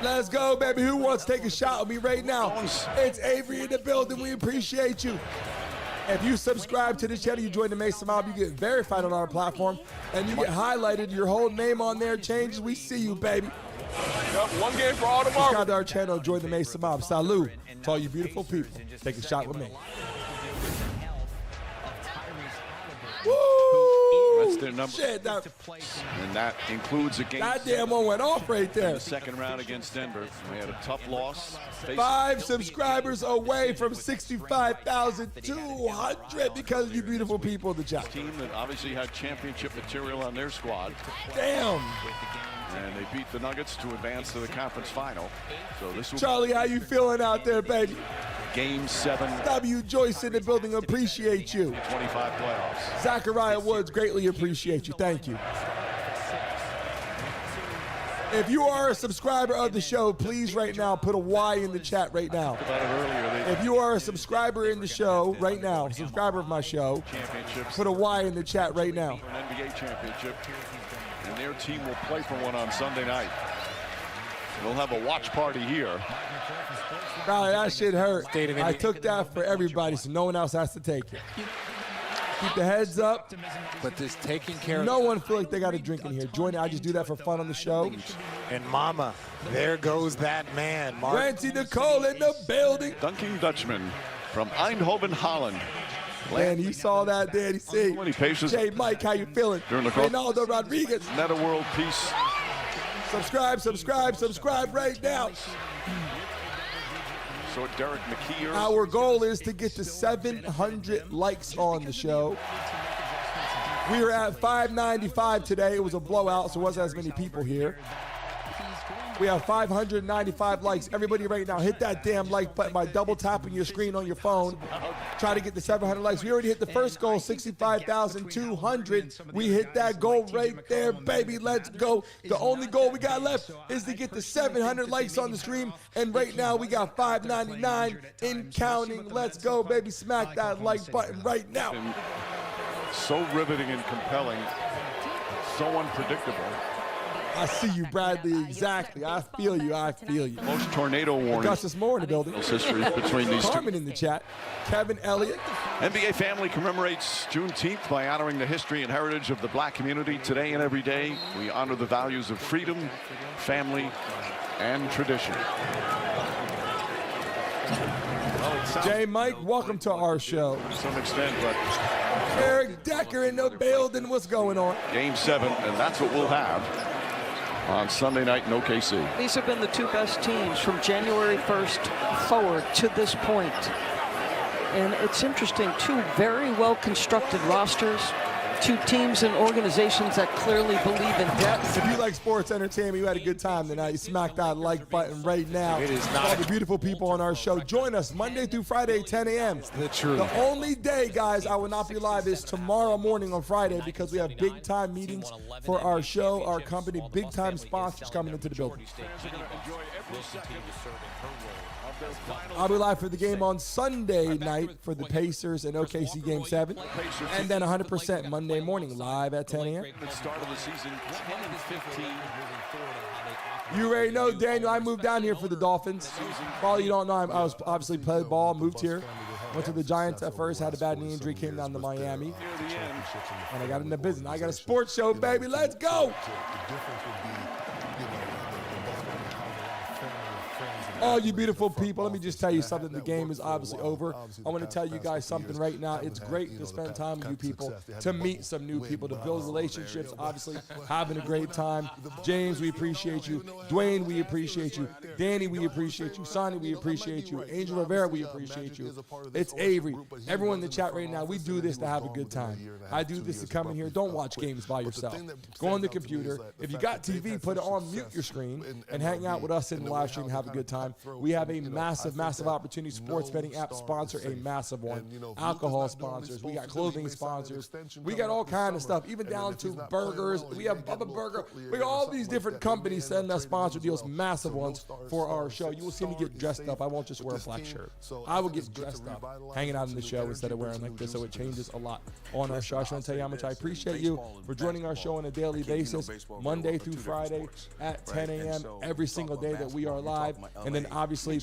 Let's go, baby. Who wants to take a shot with me right now? It's Avery in the building. We appreciate you. If you subscribe to the channel, you join the Mason Mob, you get verified on our platform, and you get highlighted. Your whole name on there changes. We see you, baby. Yep, one game for all tomorrow. Subscribe to our channel, join the Mason Mob. Salute to all you beautiful people. Take a shot with me. their number. Shit, And that includes a game. that damn one went off right in there. the second round against Denver. They had a tough loss. 5 subscribers away from 65,200 because of you beautiful people in the chat. Team that obviously had championship material on their squad. Damn. And they beat the Nuggets to advance to the conference final. So this will Charlie, how you feeling out there, baby? Game 7. W. Joyce in the building, appreciate you. 25 playoffs. Zachariah Woods, greatly appreciate you. Thank you. If you are a subscriber of the show, please right now put a Y in the chat right now. If you are a subscriber in the show right now, subscriber of my show, put a Y in the chat right now. An NBA championship. And their team will play for one on Sunday night. We'll have a watch party here. Golly, that shit hurt. I took that for everybody, so no one else has to take it. Keep the heads up. But this taking care No one feel like they got a drink in here. Join it. I just do that for fun on the show. And mama, there goes that man, Mark. Rancy Nicole in the building. Dunking Dutchman from Eindhoven, Holland. Man, you saw that, Daddy C. Many paces. Jay Mike, how you feeling? Ronaldo Rodriguez. Net a world peace. Subscribe, subscribe, subscribe right now. So Derek McKeer. Our goal is to get to 700 likes on the show. We were at 595 today. It was a blowout, so it wasn't as many people here. We have 595 likes. Everybody right now, hit that damn like button by double tapping your screen on your phone. Try to get to 700 likes. We already hit the first goal, 65,200. We hit that goal right there, baby. Let's go. The only goal we got left is to get to 700 likes on the stream. And right now, we got 599 in counting. Let's go, baby. Smack that like button right now. So riveting and compelling. So unpredictable. I see you, Bradley. Exactly. I feel you. I feel you. Most tornado warnings. Augustus Moore in the building. History between these Carmen in the chat. Kevin Elliott. NBA family commemorates Juneteenth by honoring the history and heritage of the black community. Today and every day, we honor the values of freedom, family, and tradition. Jay Mike, welcome to our show. To some extent, but Eric Decker in the building. What's going on? Game 7, and that's what we'll have on Sunday night in OKC. These have been the two best teams from January 1st forward to this point. And it's interesting, two very well-constructed rosters, two teams and organizations that clearly believe in depth. If you like sports entertainment, you had a good time tonight. Smack that like button right now. It is not. All the beautiful people on our show. Join us Monday through Friday, 10 a.m. The truth. The only day, guys, I will not be live is tomorrow morning on Friday because we have big-time meetings for our show, our company, big-time sponsors coming into the building. I'll be live for the game on Sunday night for the Pacers and OKC Game 7. And then 100% Monday morning, live at 10 a.m. Start of the season, 10-15. You already know, Daniel, I moved down here for the Dolphins. Probably you don't know, I was obviously played ball, moved here. Went to the Giants at first, had a bad knee injury, came down to Miami. And I got in the business. I got a sports show, baby. Let's go. All you beautiful people, let me just tell you something. The game is obviously over. I want to tell you guys something right now. It's great to spend time with you people, to meet some new people, to build relationships, obviously having a great time. James, we appreciate you. Dwayne, we appreciate you. Danny, we appreciate you. Sonny, we appreciate you. Angel Rivera, we appreciate you. It's Avery. Everyone in the chat right now, we do this to have a good time. I do this to come in here. Don't watch games by yourself. Go on the computer. If you got TV, put it on mute your screen and hang out with us in the live stream and have a good time. We have a massive opportunity. Sports betting app sponsor, a massive one. Alcohol sponsors. We got clothing sponsors. We got all kind of stuff, even down to burgers. We have Bubba Burger. We got all these different companies sending us sponsor deals, massive ones for our show. You will see me get dressed up. I won't just wear a black shirt. I will get dressed up, hanging out in the show instead of wearing like this, so it changes a lot on our show. I just want to tell you how much I appreciate you for joining our show on a daily basis, Monday through Friday at 10 a.m. every single day that we are live. And then obviously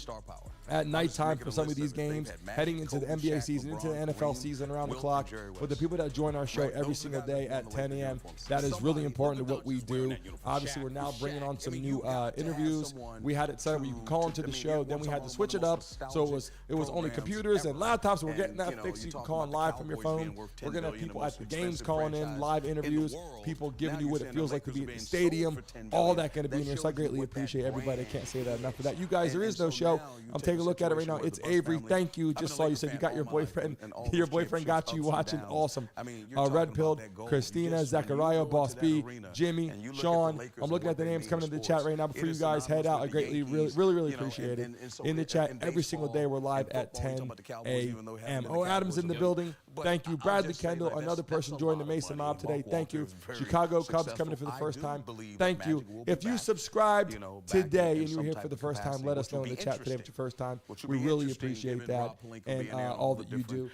at nighttime for some of these games, heading into the NBA season, into the NFL season around the clock. For the people that join our show every single day at 10 a.m., that is really important to what we do. Obviously, we're now bringing on some new interviews. We had it set up where you can call into the show. Then we had to switch it up, so it was only computers and laptops. So we're getting that fixed. You can call in live from your phone. We're going to have people at the games calling in, live interviews, people giving you what it feels like to be at the stadium. All that going to be in here, so I greatly appreciate everybody. I can't say that enough for that. You guys, there is no show. I'm taking a look at it right now. It's Avery. Thank you. Just saw you said you got your boyfriend. Your boyfriend got you watching. Awesome. Red Pilled, Christina, Zachariah, Boss B, Jimmy, Sean. I'm looking at the names coming into the chat right now. Before you guys head out, I greatly, really appreciate it. In the chat every single day, we're live at 10 a.m. Oh, Adam's in the building. Thank you. Bradley Kendall, another person joined the Mason Mob today. Thank you. Chicago Cubs coming in for the first time. Thank you. If you subscribed today and you're here for the first time, let us know in the chat today if it's your first time. We really appreciate that and all that you do.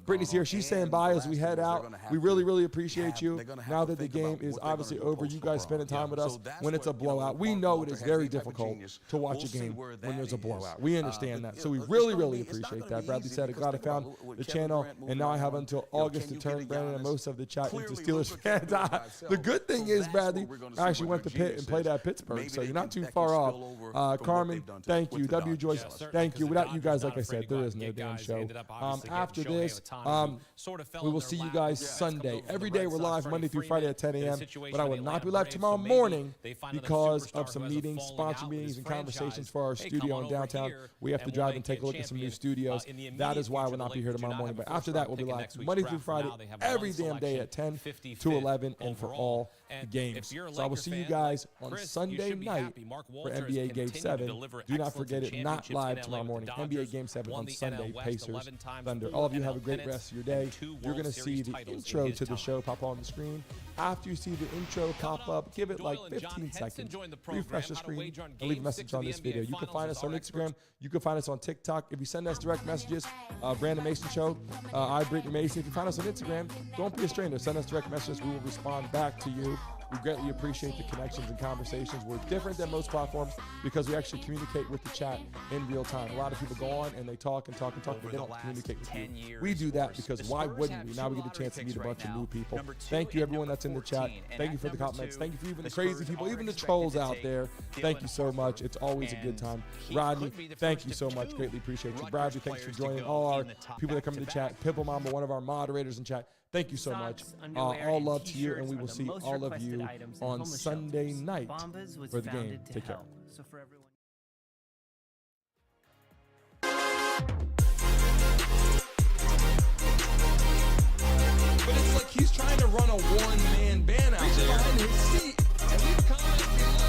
Brittany's here. She's saying bye as we head out. We really appreciate you. Now that the game is obviously over, you guys spending time with us when it's a blowout. We know it is very difficult to watch a game when there's a blowout. We understand that. So we really appreciate that. Bradley said, glad I found the channel, and now I have until August to turn Brandon and most of the chat into Steelers fans. The good thing is, Bradley, I actually went to Pitt and played at Pittsburgh, so you're not too far off. Carmen, thank you. W. Joyce, thank you. Without you guys, like I said, there is no damn show. After this, we will see you guys Sunday. Every day we're live Monday through Friday at 10 a.m., but I will not be live tomorrow morning because of some meetings, sponsor meetings, and conversations for our studio in downtown. We have to drive and take a look at some new studios. That is why I will not be here tomorrow morning. But after that, we'll be live Monday through Friday, every damn day at 10 to 11, and for all the games. So I will see you guys on Sunday night for NBA Game 7. Do not forget it, not live tomorrow morning. NBA Game 7 on Sunday, Pacers, Thunder. All of you have a great rest of your day. You're going to see the intro to the show pop on the screen. After you see the intro pop up, give it like 15 seconds. Refresh the screen and leave a message on this video. You can find us on Instagram. You can find us on TikTok. If you send us direct messages, Brandon Mason Show, I, Brittany Mason. If you find us on Instagram, don't be a stranger. Send us direct messages. We will respond back to you. We greatly appreciate the connections and conversations. We're different than most platforms because we actually communicate with the chat in real time. A lot of people go on and they talk, but they don't communicate with you. We do that because why wouldn't we? Now we get a chance to meet a bunch of new people. Thank you, everyone that's in the chat. Thank you for the compliments. Thank you for even the crazy people, even the trolls out there. Thank you so much. It's always a good time. Rodney, thank you so much. Greatly appreciate you. Bradley, thanks for joining. All our people that come in the chat. Pipple Mama, one of our moderators in chat. Thank you so much. All love to you, and we will see all of you on Sunday night for the game. Take care. So for everyone. But it's like he's trying to run a one-man band out there. Behind his seat, and leave comments below.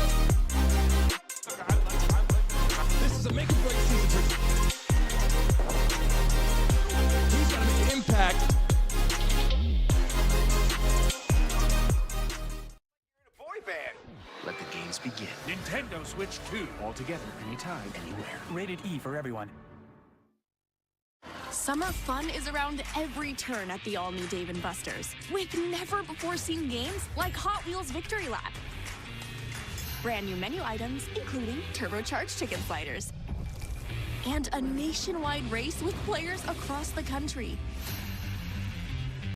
This is a make or break season for he's got to make an impact. Let the games begin. Nintendo Switch 2. All together, anytime, anywhere. Rated E for everyone. Summer fun is around every turn at the all-new Dave & Buster's, with never-before-seen games like Hot Wheels Victory Lap. Brand new menu items, including turbocharged chicken sliders. And a nationwide race with players across the country.